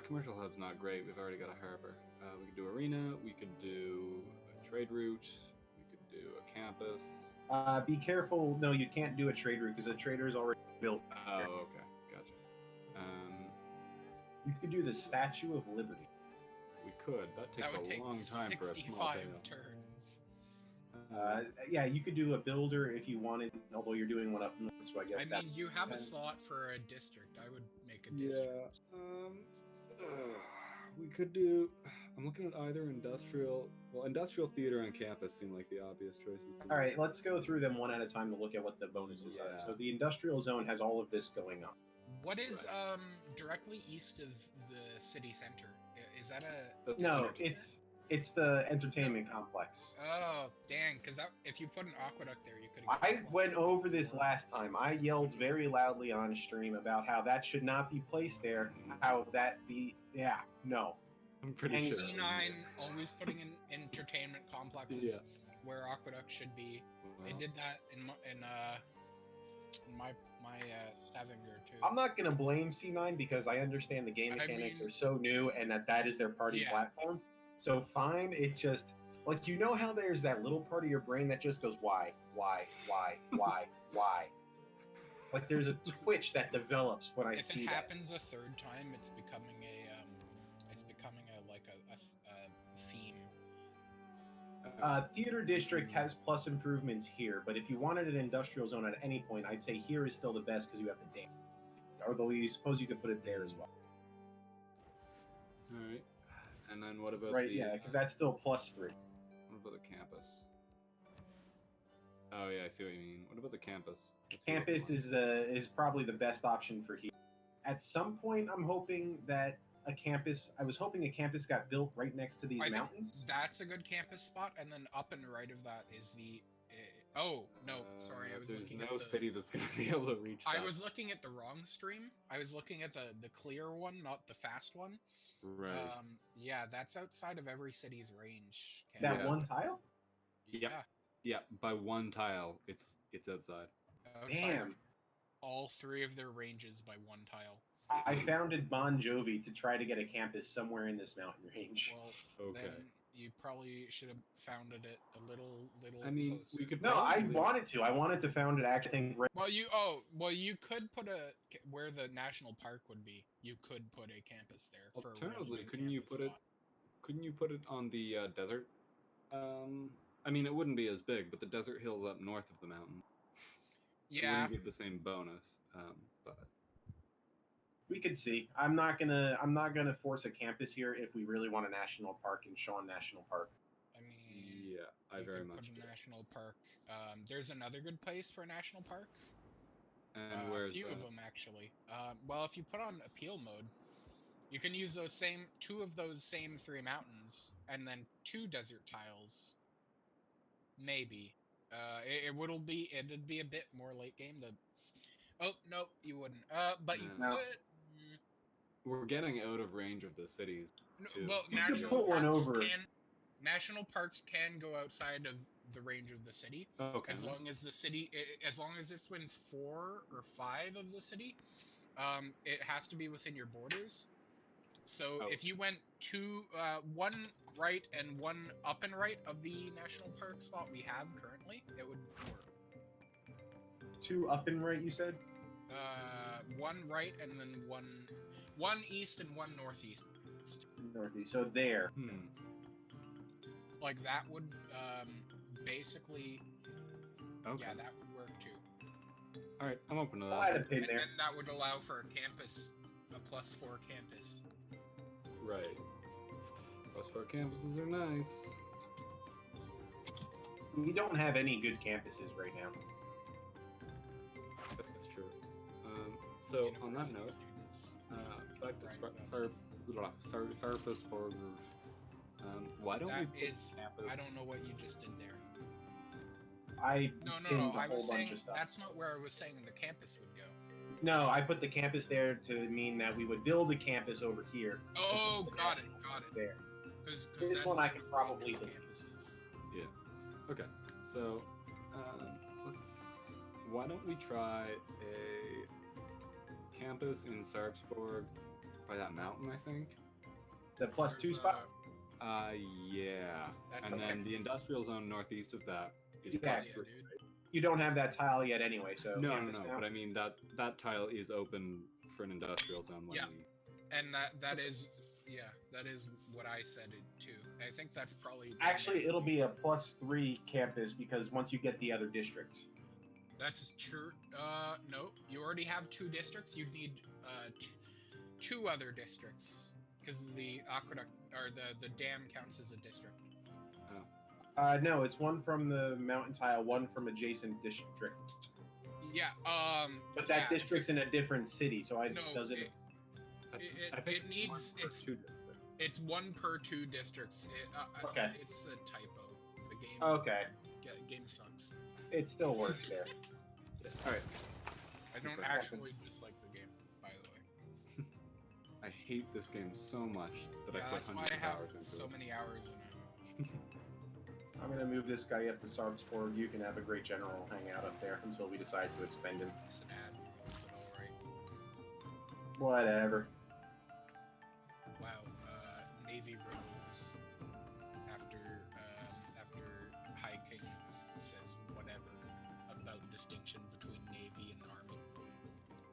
[SPEAKER 5] Commercial hub's not great. We've already got a harbor. We could do arena. We could do a trade route. We could do a campus.
[SPEAKER 1] Be careful. No, you can't do a trade route because a trader is already built.
[SPEAKER 5] Oh, okay, gotcha.
[SPEAKER 1] You could do the Statue of Liberty.
[SPEAKER 5] We could. That takes
[SPEAKER 2] would
[SPEAKER 5] a
[SPEAKER 2] take
[SPEAKER 5] long time for a small
[SPEAKER 2] 65
[SPEAKER 5] payout.
[SPEAKER 2] turns.
[SPEAKER 1] Yeah, you could do a builder if you wanted, although you're doing one up north, so I guess
[SPEAKER 2] I mean, you have a slot for a district. I would make a
[SPEAKER 5] Yeah.
[SPEAKER 2] district.
[SPEAKER 5] We could do. I'm looking at either industrial. Well, industrial theater and campus seem like the obvious choices. To
[SPEAKER 1] All right, let's go through them one at a time to look at what the bonuses are.
[SPEAKER 5] Yeah.
[SPEAKER 1] So the industrial zone has all of this going on.
[SPEAKER 2] What is directly east of the city center? Is that a?
[SPEAKER 5] That's
[SPEAKER 1] No,
[SPEAKER 5] center.
[SPEAKER 1] it's the entertainment complex.
[SPEAKER 2] Oh, dang! Because if you put an aqueduct there, you could.
[SPEAKER 1] I went over this last time. I yelled very loudly on stream about how that should not be placed there. How that the no.
[SPEAKER 5] I'm pretty sure.
[SPEAKER 2] C9 always putting in entertainment complexes where aqueduct should be. They did that in my Stavanger too.
[SPEAKER 1] I'm not gonna blame C9 because I understand the game mechanics are so new and that is their party platform. So fine, it just like how there's that little part of your brain that just goes why. Like there's a twitch that develops when I see that.
[SPEAKER 2] If it happens a third time, it's becoming a theme.
[SPEAKER 1] Theater district has plus improvements here, but if you wanted an industrial zone at any point, I'd say here is still the best because you have the dam. Although you suppose you could put it there as well.
[SPEAKER 5] All right. And then what about
[SPEAKER 1] because that's still +3.
[SPEAKER 5] What about the campus? Oh yeah, I see what you mean. What about the campus?
[SPEAKER 1] Campus is probably the best option for here. At some point, I'm hoping that I was hoping a campus got built right next to these mountains.
[SPEAKER 2] That's a good campus spot, and then up and right of that is the. Oh no, sorry, I was looking at
[SPEAKER 5] There's no city that's gonna be able to reach that.
[SPEAKER 2] I was looking at the wrong stream. I was looking at the clear one, not the fast one.
[SPEAKER 5] Right.
[SPEAKER 2] Yeah, that's outside of every city's range.
[SPEAKER 1] That one tile?
[SPEAKER 5] Yeah, by one tile, it's outside.
[SPEAKER 1] Damn.
[SPEAKER 2] All 3 of their ranges by one tile.
[SPEAKER 1] I founded Bon Jovi to try to get a campus somewhere in this mountain range.
[SPEAKER 2] Well, then you probably should have founded it a little.
[SPEAKER 5] I mean,
[SPEAKER 2] closer.
[SPEAKER 5] we could.
[SPEAKER 1] No, I wanted to. I wanted to found it actually.
[SPEAKER 2] Well, you could put where the national park would be. You could put a campus there.
[SPEAKER 5] Alternatively, couldn't you put it on the desert? I mean, it wouldn't be as big, but the desert hills up north of the mountain.
[SPEAKER 2] Yeah.
[SPEAKER 5] It wouldn't give the same bonus, but.
[SPEAKER 1] We could see. I'm not gonna force a campus here if we really want a national park in Shawn National Park.
[SPEAKER 2] I mean,
[SPEAKER 5] yeah, I very much
[SPEAKER 2] put a national park. There's another good place for a national park.
[SPEAKER 5] And where's
[SPEAKER 2] a few of them actually. Well, if you put on appeal mode, you can use those 2 of those same 3 mountains and then 2 desert tiles. Maybe. It'd be a bit more late game. Oh no, you wouldn't. But you could.
[SPEAKER 5] We're getting out of range of the cities. Too.
[SPEAKER 2] Well, national parks can go outside of the range of the city.
[SPEAKER 5] Okay.
[SPEAKER 2] As long as it's within 4 or 5 of the city, it has to be within your borders. So if you went right and one up and right of the national park spot we have currently, it would work.
[SPEAKER 1] 2 up and right, you said?
[SPEAKER 2] One right and then one east and one northeast.
[SPEAKER 1] Northeast. So there.
[SPEAKER 2] Like that would basically,
[SPEAKER 5] Okay.
[SPEAKER 2] yeah, that would work too.
[SPEAKER 5] All right, I'm open to
[SPEAKER 1] I'll add a
[SPEAKER 5] that.
[SPEAKER 1] pin
[SPEAKER 2] And
[SPEAKER 1] there.
[SPEAKER 2] then that would allow for a campus, a +4 campus.
[SPEAKER 5] Right. +4 campuses are nice.
[SPEAKER 1] We don't have any good campuses right now.
[SPEAKER 5] That's true. So on that
[SPEAKER 2] University
[SPEAKER 5] note,
[SPEAKER 2] students.
[SPEAKER 5] back to
[SPEAKER 2] Right,
[SPEAKER 5] Sarpsborg. Why don't we
[SPEAKER 2] That
[SPEAKER 5] put
[SPEAKER 2] is,
[SPEAKER 5] campus?
[SPEAKER 2] I don't know what you just did there.
[SPEAKER 1] I
[SPEAKER 2] No,
[SPEAKER 1] pinned
[SPEAKER 2] no,
[SPEAKER 1] a
[SPEAKER 2] I
[SPEAKER 1] whole
[SPEAKER 2] was
[SPEAKER 1] bunch
[SPEAKER 2] saying
[SPEAKER 1] of stuff.
[SPEAKER 2] that's not where I was saying the campus would go.
[SPEAKER 1] No, I put the campus there to mean that we would build a campus over here.
[SPEAKER 2] Oh, got it.
[SPEAKER 1] There.
[SPEAKER 2] Because
[SPEAKER 1] This one I can probably delete.
[SPEAKER 2] campuses.
[SPEAKER 5] Yeah. Okay. So, why don't we try a campus in Sarpsborg by that mountain? I think.
[SPEAKER 1] The +2
[SPEAKER 2] There's,
[SPEAKER 1] spot.
[SPEAKER 5] Yeah.
[SPEAKER 2] That's
[SPEAKER 5] And
[SPEAKER 2] okay.
[SPEAKER 5] then the industrial zone northeast of that is
[SPEAKER 1] Yeah.
[SPEAKER 5] +3.
[SPEAKER 2] Yeah, dude.
[SPEAKER 1] You don't have that tile yet anyway, so
[SPEAKER 5] No,
[SPEAKER 1] campus now.
[SPEAKER 5] but I mean that tile is open for an industrial zone when
[SPEAKER 2] Yeah.
[SPEAKER 5] we.
[SPEAKER 2] And that is, yeah, that is what I said it too. I think that's probably
[SPEAKER 1] Actually, it'll be a +3 campus because once you get the other districts.
[SPEAKER 2] That's true. No, you already have 2 districts. You need two other districts because the aqueduct or the dam counts as a district.
[SPEAKER 1] No, it's one from the mountain tile, one from adjacent district.
[SPEAKER 2] Yeah.
[SPEAKER 1] But that
[SPEAKER 2] yeah,
[SPEAKER 1] district's in a different city, so
[SPEAKER 2] No,
[SPEAKER 1] doesn't.
[SPEAKER 5] I think
[SPEAKER 2] it needs it's 1 per 2 districts.
[SPEAKER 1] Okay.
[SPEAKER 2] It's a typo. The game.
[SPEAKER 1] Okay,
[SPEAKER 2] Game sucks.
[SPEAKER 1] it still works there.
[SPEAKER 5] All right.
[SPEAKER 2] I don't
[SPEAKER 5] Okay.
[SPEAKER 2] actually dislike the game, by the way.
[SPEAKER 5] I hate this game so much that I
[SPEAKER 2] Yeah,
[SPEAKER 5] put
[SPEAKER 2] that's why
[SPEAKER 5] hundreds
[SPEAKER 2] I
[SPEAKER 5] of
[SPEAKER 2] have
[SPEAKER 5] hours into
[SPEAKER 2] so
[SPEAKER 5] it.
[SPEAKER 2] many hours in it.
[SPEAKER 1] I'm gonna move this guy up to Sarpsborg. You can have a great general hang out up there until we decide to expend him.
[SPEAKER 2] It's an ad. Is it all right?
[SPEAKER 1] Whatever.
[SPEAKER 2] Wow. Navy removes after High King says whatever about distinction between Navy and Army.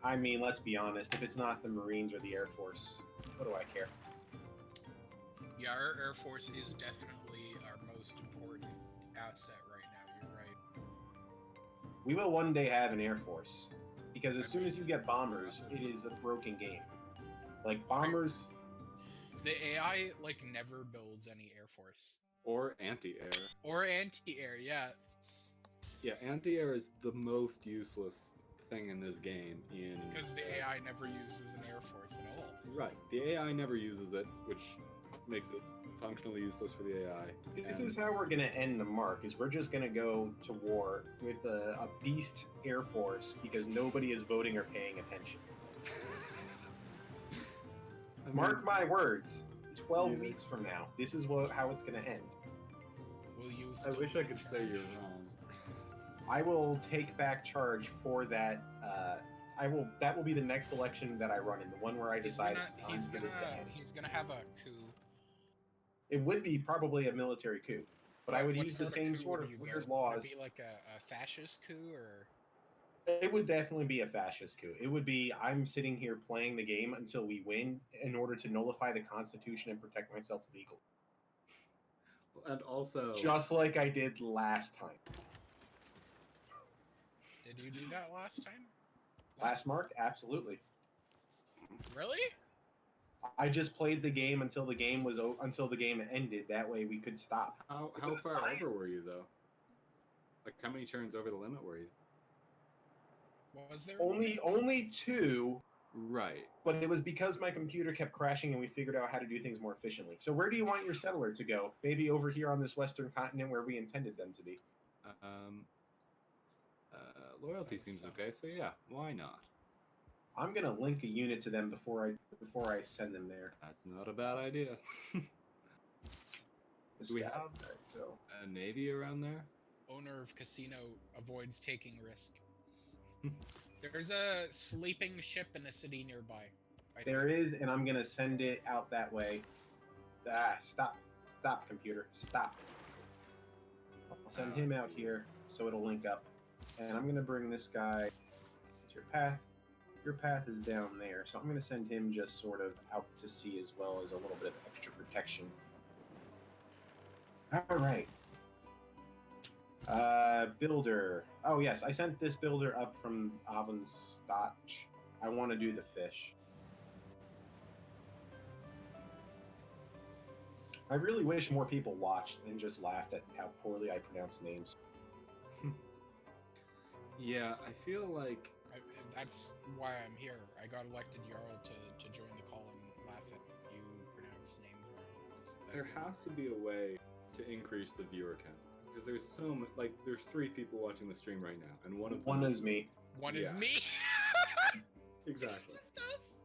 [SPEAKER 1] I mean, let's be honest. If it's not the Marines or the Air Force, what do I care?
[SPEAKER 2] Yeah, our Air Force is definitely our most important asset right now. You're right.
[SPEAKER 1] We will one day have an Air Force. Because as soon as you get bombers, it is a broken game. Like, bombers...
[SPEAKER 2] The AI like never builds any Air Force
[SPEAKER 5] Or anti-air.
[SPEAKER 2] or anti-air. Yeah.
[SPEAKER 5] Yeah, anti-air is the most useless thing in this game.
[SPEAKER 2] Because the AI never uses an Air Force at all.
[SPEAKER 5] Right. The AI never uses it, which makes it functionally useless for the AI.
[SPEAKER 1] This
[SPEAKER 5] and-
[SPEAKER 1] is how we're going to end the mark, is we're just going to go to war with a beast Air Force because nobody is voting or paying attention.
[SPEAKER 5] I mean,
[SPEAKER 1] Mark my words. 12
[SPEAKER 5] Yeah.
[SPEAKER 1] weeks from now, this is how it's going to end.
[SPEAKER 2] Will you?
[SPEAKER 5] I
[SPEAKER 2] Still
[SPEAKER 5] wish
[SPEAKER 2] be
[SPEAKER 5] I
[SPEAKER 2] in
[SPEAKER 5] could say
[SPEAKER 2] charge?
[SPEAKER 5] you're wrong.
[SPEAKER 1] I will take back charge for that. That will be the next election that I run in, the one where I decide it's time for this to end.
[SPEAKER 2] He's gonna have a coup.
[SPEAKER 1] It would be probably a military coup, but I would
[SPEAKER 2] What
[SPEAKER 1] use the
[SPEAKER 2] sort
[SPEAKER 1] same
[SPEAKER 2] coup
[SPEAKER 1] sort
[SPEAKER 2] would
[SPEAKER 1] of
[SPEAKER 2] you
[SPEAKER 1] weird
[SPEAKER 2] go?
[SPEAKER 1] laws.
[SPEAKER 2] Would it be like a fascist coup or?
[SPEAKER 1] It would definitely be a fascist coup. It would be I'm sitting here playing the game until we win in order to nullify the Constitution and protect myself legally.
[SPEAKER 5] And also,
[SPEAKER 1] Just like I did last time.
[SPEAKER 2] Did you do that last time?
[SPEAKER 1] Last mark? Absolutely.
[SPEAKER 2] Really?
[SPEAKER 1] I just played the game until the game was until the game ended. That way we could stop.
[SPEAKER 5] how
[SPEAKER 1] was
[SPEAKER 5] far
[SPEAKER 1] fine.
[SPEAKER 5] over were you though? Like how many turns over the limit were you?
[SPEAKER 2] Was there
[SPEAKER 1] Only 2,
[SPEAKER 5] Right.
[SPEAKER 1] but it was because my computer kept crashing and we figured out how to do things more efficiently. So where do you want your settler to go? Maybe over here on this western continent where we intended them to be.
[SPEAKER 5] Loyalty seems okay, so yeah, why not?
[SPEAKER 1] I'm gonna link a unit to them before I send them there.
[SPEAKER 5] That's not a bad idea.
[SPEAKER 1] This
[SPEAKER 5] Do we
[SPEAKER 1] guy.
[SPEAKER 5] have
[SPEAKER 1] Alright, so
[SPEAKER 5] a navy around there?
[SPEAKER 2] Owner of casino avoids taking risk. There's a sleeping ship in a city nearby.
[SPEAKER 1] there is, and I'm gonna send it out that way. Stop Stop, computer. Stop. I'll send him out here so it'll link up. And I'm going to bring this guy to your path. Your path is down there, so I'm going to send him just sort of out to sea as well as a little bit of extra protection. All right. Builder. Oh, yes, I sent this builder up from Avonstach. I want to do the fish. I really wish more people watched and just laughed at how poorly I pronounce names.
[SPEAKER 5] Yeah, I feel like
[SPEAKER 2] that's why I'm here. I got elected Jarl to join the call and laugh at you pronounce names wrong.
[SPEAKER 5] there has to be a way to increase the viewer count. Because there's there's 3 people watching the stream right now, and one of them
[SPEAKER 1] is me.
[SPEAKER 2] One is me.
[SPEAKER 5] Exactly.
[SPEAKER 2] It's just us.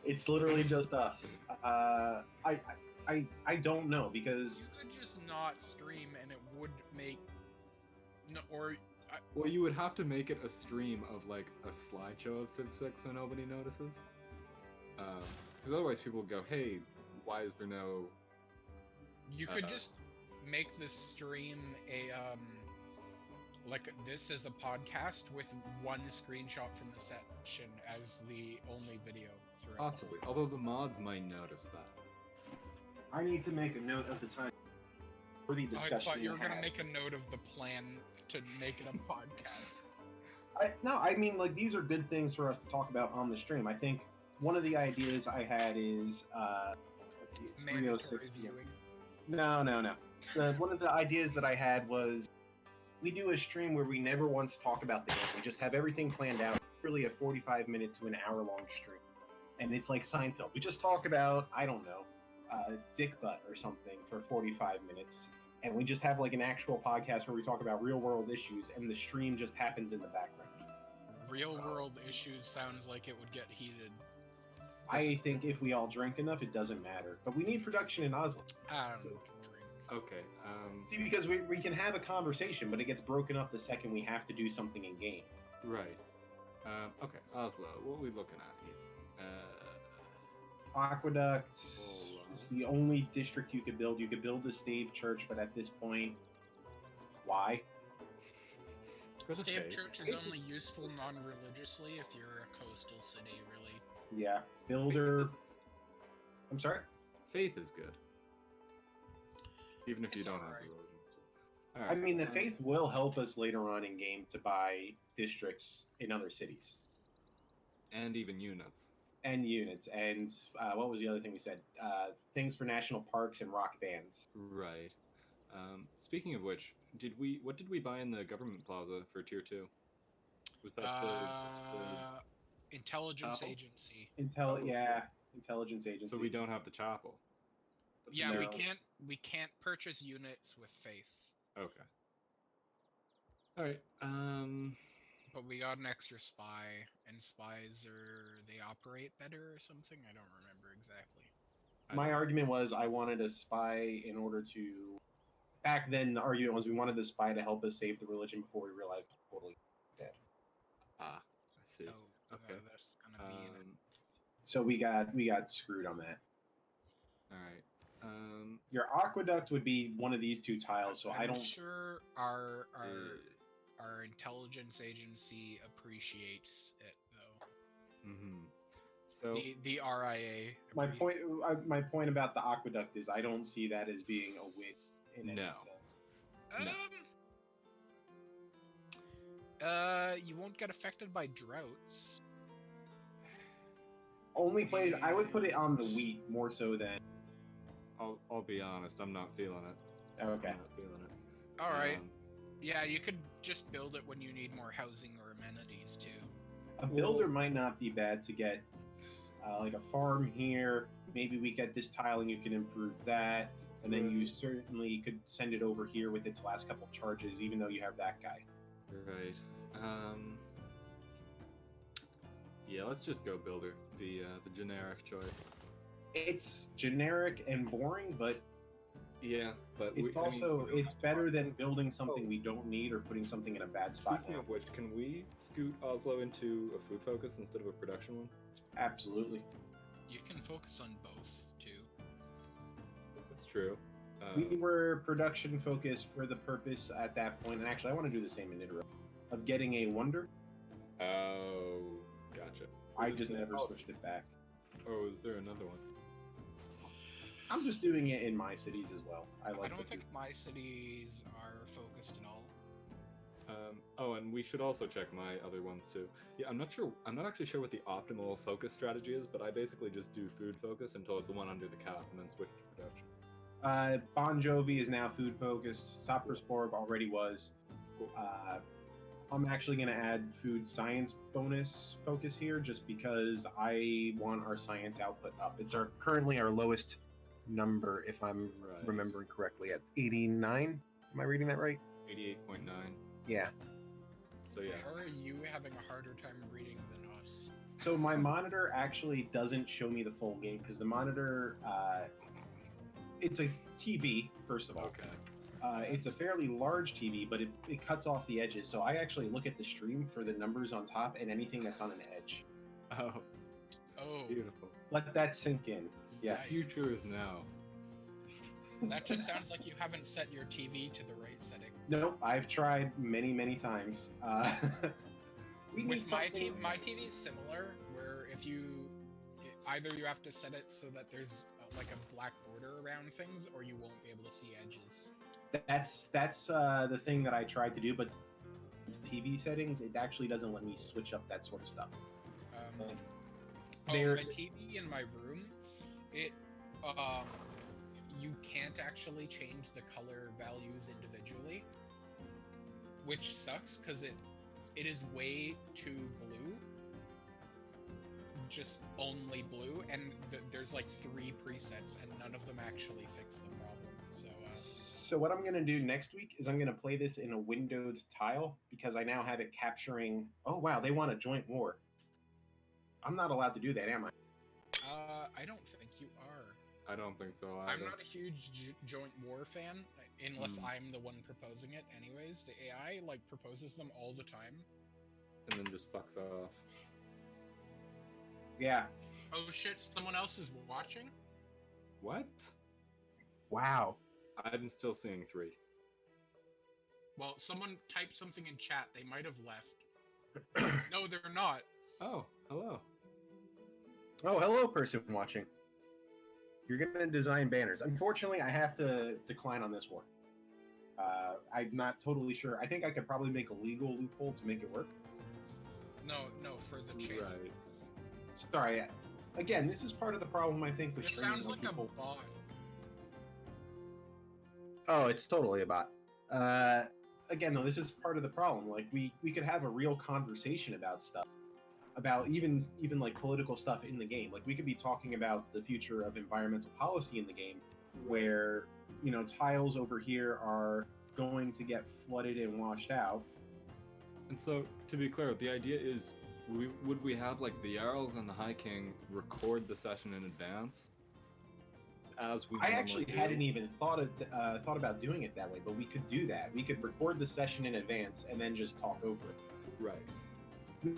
[SPEAKER 1] It's literally just us. I don't know because
[SPEAKER 2] You could just not stream and it would make
[SPEAKER 5] well, you would have to make it a stream of like a slideshow of Civ 6 so nobody notices. Because otherwise people would go, "Hey, why is there no?"
[SPEAKER 2] You could just make the stream a like this is a podcast with one screenshot from the session as the only video throughout.
[SPEAKER 5] Possibly, although the mods might notice that.
[SPEAKER 1] I need to make a note of the time for the discussion.
[SPEAKER 2] I thought you were gonna make a note of the plan to make it a podcast.
[SPEAKER 1] No, I mean, like, these are good things for us to talk about on the stream. I think one of the ideas I had is, let's see, it's 3:06 p.m.
[SPEAKER 2] viewing.
[SPEAKER 1] No. One of the ideas that I had was we do a stream where we never once talk about the game. We just have everything planned out, really a 45-minute to an hour-long stream. And it's like Seinfeld. We just talk about, I don't know, dick butt or something for 45 minutes. And we just have like an actual podcast where we talk about real-world issues, and the stream just happens in the background.
[SPEAKER 2] Real-world issues sounds like it would get heated.
[SPEAKER 1] I think if we all drink enough, it doesn't matter. But we need production in Oslo.
[SPEAKER 2] I don't drink.
[SPEAKER 5] Okay.
[SPEAKER 1] See, because we can have a conversation, but it gets broken up the second we have to do something in game.
[SPEAKER 5] Right. Okay, Oslo. What are we looking at here?
[SPEAKER 1] Aqueduct is the only district you could build. You could build the Stave Church, but at this point, why?
[SPEAKER 2] Stave Church is only useful non-religiously if you're a coastal city, really.
[SPEAKER 1] Yeah. Builder... I'm sorry?
[SPEAKER 5] Faith is good. Even if you
[SPEAKER 2] It's
[SPEAKER 5] don't have
[SPEAKER 2] alright.
[SPEAKER 5] the religion still. Alright,
[SPEAKER 1] I mean, the faith will help us later on in game to buy districts in other cities.
[SPEAKER 5] And even units.
[SPEAKER 1] And units. And what was the other thing we said? Things for national parks and rock bands.
[SPEAKER 5] Right. Speaking of which, what did we buy in the government plaza for tier 2? Was that the
[SPEAKER 2] Intelligence
[SPEAKER 5] chapel?
[SPEAKER 2] agency.
[SPEAKER 1] Intelligence agency.
[SPEAKER 5] So we don't have the chapel. That's
[SPEAKER 2] Yeah,
[SPEAKER 1] No.
[SPEAKER 2] we can't purchase units with faith.
[SPEAKER 5] Okay. Alright,
[SPEAKER 2] But we got an extra spy, and spies they operate better or something? I don't remember exactly.
[SPEAKER 1] My argument was I wanted a spy in order to... Back then, the argument was we wanted the spy to help us save the religion before we realized we were totally dead.
[SPEAKER 5] I see.
[SPEAKER 2] So
[SPEAKER 5] Okay.
[SPEAKER 2] that's gonna be in it.
[SPEAKER 1] So we got screwed on that.
[SPEAKER 5] Alright.
[SPEAKER 1] Your aqueduct would be one of these 2 tiles, so I
[SPEAKER 2] I'm
[SPEAKER 1] don't...
[SPEAKER 2] sure our intelligence agency appreciates it though.
[SPEAKER 5] So
[SPEAKER 2] The RIA.
[SPEAKER 1] My point about the aqueduct is I don't see that as being a win in any
[SPEAKER 5] No.
[SPEAKER 1] sense.
[SPEAKER 2] You won't get affected by droughts.
[SPEAKER 1] Only place I would put it on the wheat more so than...
[SPEAKER 5] I'll be honest, I'm not feeling it.
[SPEAKER 1] Okay.
[SPEAKER 5] I'm not feeling it.
[SPEAKER 2] All right. Yeah, you could just build it when you need more housing or amenities too.
[SPEAKER 1] A builder might not be bad to get, like a farm here. Maybe we get this tile and you can improve that. And then you certainly could send it over here with its last couple charges, even though you have that guy.
[SPEAKER 5] Right. Yeah, let's just go builder. The generic choice.
[SPEAKER 1] It's generic and boring, but
[SPEAKER 5] Yeah, but
[SPEAKER 1] it's it's better than building something we don't need or putting something in a bad spot.
[SPEAKER 5] Speaking of which, can we scoot Oslo into a food focus instead of a production one?
[SPEAKER 1] Absolutely.
[SPEAKER 2] You can focus on both too.
[SPEAKER 5] true.
[SPEAKER 1] We were production focused for the purpose at that point, and actually, I want to do the same in Nidro, of getting a wonder.
[SPEAKER 5] Oh, gotcha.
[SPEAKER 1] I just never switched it back.
[SPEAKER 5] Oh, is there another one?
[SPEAKER 1] I'm just doing it in my cities as well. I
[SPEAKER 2] don't think my cities are focused at all.
[SPEAKER 5] Oh, and we should also check my other ones too. Yeah, I'm not sure. I'm not actually sure what the optimal focus strategy is, but I basically just do food focus until it's the one under the cap, and then switch to production.
[SPEAKER 1] Bon Jovi is now food focused. Saprosporg already was. I'm actually going to add food science bonus focus here, just because I want our science output up. It's currently our lowest number, if I'm remembering correctly, at 89. Am I reading that right?
[SPEAKER 5] 88.9.
[SPEAKER 1] Yeah.
[SPEAKER 5] So yeah.
[SPEAKER 2] How are you having a harder time reading than us?
[SPEAKER 1] So my monitor actually doesn't show me the full game because the monitor, it's a TV, first of all.
[SPEAKER 5] Okay.
[SPEAKER 1] It's a fairly large TV, but it cuts off the edges. So I actually look at the stream for the numbers on top and anything that's on an edge.
[SPEAKER 5] Oh.
[SPEAKER 2] Oh.
[SPEAKER 5] Beautiful.
[SPEAKER 1] Let that sink in. Yes.
[SPEAKER 2] Nice.
[SPEAKER 5] Future is now.
[SPEAKER 2] That just sounds like you haven't set your TV to the right setting.
[SPEAKER 1] Nope, I've tried many, many times.
[SPEAKER 2] With my TV is similar, where if you either you have to set it so that there's like a black border around things, or you won't be able to see edges.
[SPEAKER 1] That's the thing that I tried to do, but TV settings, it actually doesn't let me switch up that sort of stuff.
[SPEAKER 2] My TV in my room, it you can't actually change the color values individually, which sucks because it is way too blue, just only blue, and there's like 3 presets and none of them actually fix the problem.
[SPEAKER 1] So what I'm going to do next week is I'm going to play this in a windowed tile because I now have it capturing. Oh wow, they want a joint war. I'm not allowed to do that, am I?
[SPEAKER 2] I don't think you are.
[SPEAKER 5] I don't think so either.
[SPEAKER 2] I'm not a huge joint war fan, unless I'm the one proposing it anyways. The AI, like, proposes them all the time.
[SPEAKER 5] And then just fucks off.
[SPEAKER 1] Yeah.
[SPEAKER 2] Oh shit, someone else is watching?
[SPEAKER 5] What?
[SPEAKER 1] Wow.
[SPEAKER 5] I'm still seeing 3.
[SPEAKER 2] Well, someone typed something in chat. They might have left. No, they're not.
[SPEAKER 5] Oh, hello.
[SPEAKER 1] Oh, hello, person watching. You're going to design banners. Unfortunately, I have to decline on this one. I'm not totally sure. I think I could probably make a legal loophole to make it work.
[SPEAKER 2] No, for the channel.
[SPEAKER 5] Right.
[SPEAKER 1] Sorry. Again, this is part of the problem, I think, with
[SPEAKER 2] It
[SPEAKER 1] streaming.
[SPEAKER 2] sounds like
[SPEAKER 1] people...
[SPEAKER 2] a bot.
[SPEAKER 1] Oh, it's totally a bot. Again, though, this is part of the problem. Like, we could have a real conversation about stuff. About even like political stuff in the game. Like, we could be talking about the future of environmental policy in the game, where, you know, tiles over here are going to get flooded and washed out. And
[SPEAKER 5] so, to be clear, the idea is, would we have like the Jarls and the High King record the session in advance? As we
[SPEAKER 1] I actually hadn't even thought about doing it that way, but we could do that. We could record the session in advance and then just talk over it.
[SPEAKER 5] Right.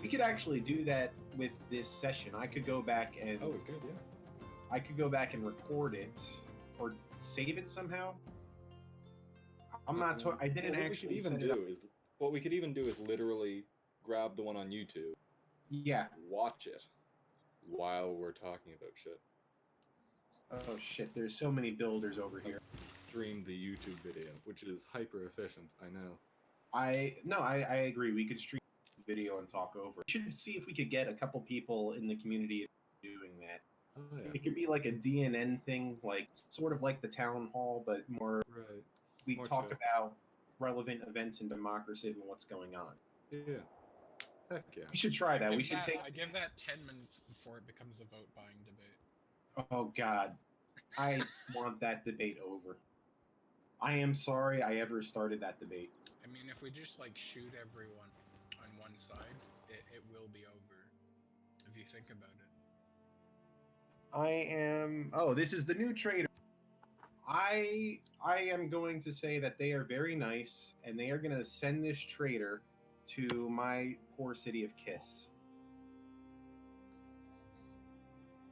[SPEAKER 1] We could actually do that with this session. I could go back and...
[SPEAKER 5] Oh, it's good, yeah.
[SPEAKER 1] I could go back and record it, or save it somehow. I'm not... I didn't actually set it up.
[SPEAKER 5] What we could even do is literally grab the one on YouTube.
[SPEAKER 1] Yeah.
[SPEAKER 5] Watch it while we're talking about shit.
[SPEAKER 1] Oh shit, there's so many builders over here.
[SPEAKER 5] Stream the YouTube video, which is hyper efficient, I know.
[SPEAKER 1] I agree. We could stream video and talk over. We should see if we could get a couple people in the community doing that.
[SPEAKER 5] Oh, yeah.
[SPEAKER 1] It could be like a DNN thing, like sort of like the town hall, but more.
[SPEAKER 5] Right.
[SPEAKER 1] We
[SPEAKER 5] More
[SPEAKER 1] talk
[SPEAKER 5] chill.
[SPEAKER 1] about relevant events in Democraciv and what's going on.
[SPEAKER 5] Yeah. Heck yeah.
[SPEAKER 1] We should try that. We should
[SPEAKER 2] I give that 10 minutes before it becomes a vote buying debate.
[SPEAKER 1] Oh God, I want that debate over. I am sorry I ever started that debate.
[SPEAKER 2] I mean, if we just like shoot everyone on one side, it will be over. If you think about it.
[SPEAKER 1] I am. Oh, this is the new trader. I am going to say that they are very nice, and they are going to send this trader to my poor city of Kiss.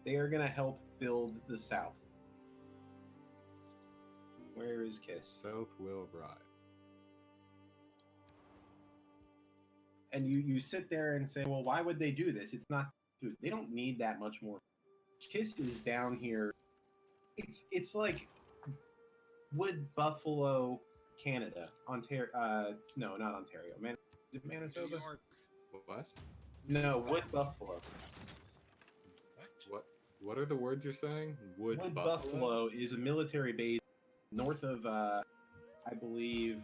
[SPEAKER 1] They are going to help build the South. Where is Kiss?
[SPEAKER 5] South will ride.
[SPEAKER 1] And you sit there and say, well, why would they do this? It's not food. They don't need that much more. Kiss is down here. It's like Wood Buffalo, Canada, Ontario. No, not Ontario. Is it
[SPEAKER 2] New
[SPEAKER 1] Manitoba?
[SPEAKER 2] York.
[SPEAKER 5] What?
[SPEAKER 1] No, Wood Buffalo.
[SPEAKER 2] What?
[SPEAKER 5] What are the words you're saying? Wood
[SPEAKER 1] Buffalo is a military base north of, I believe,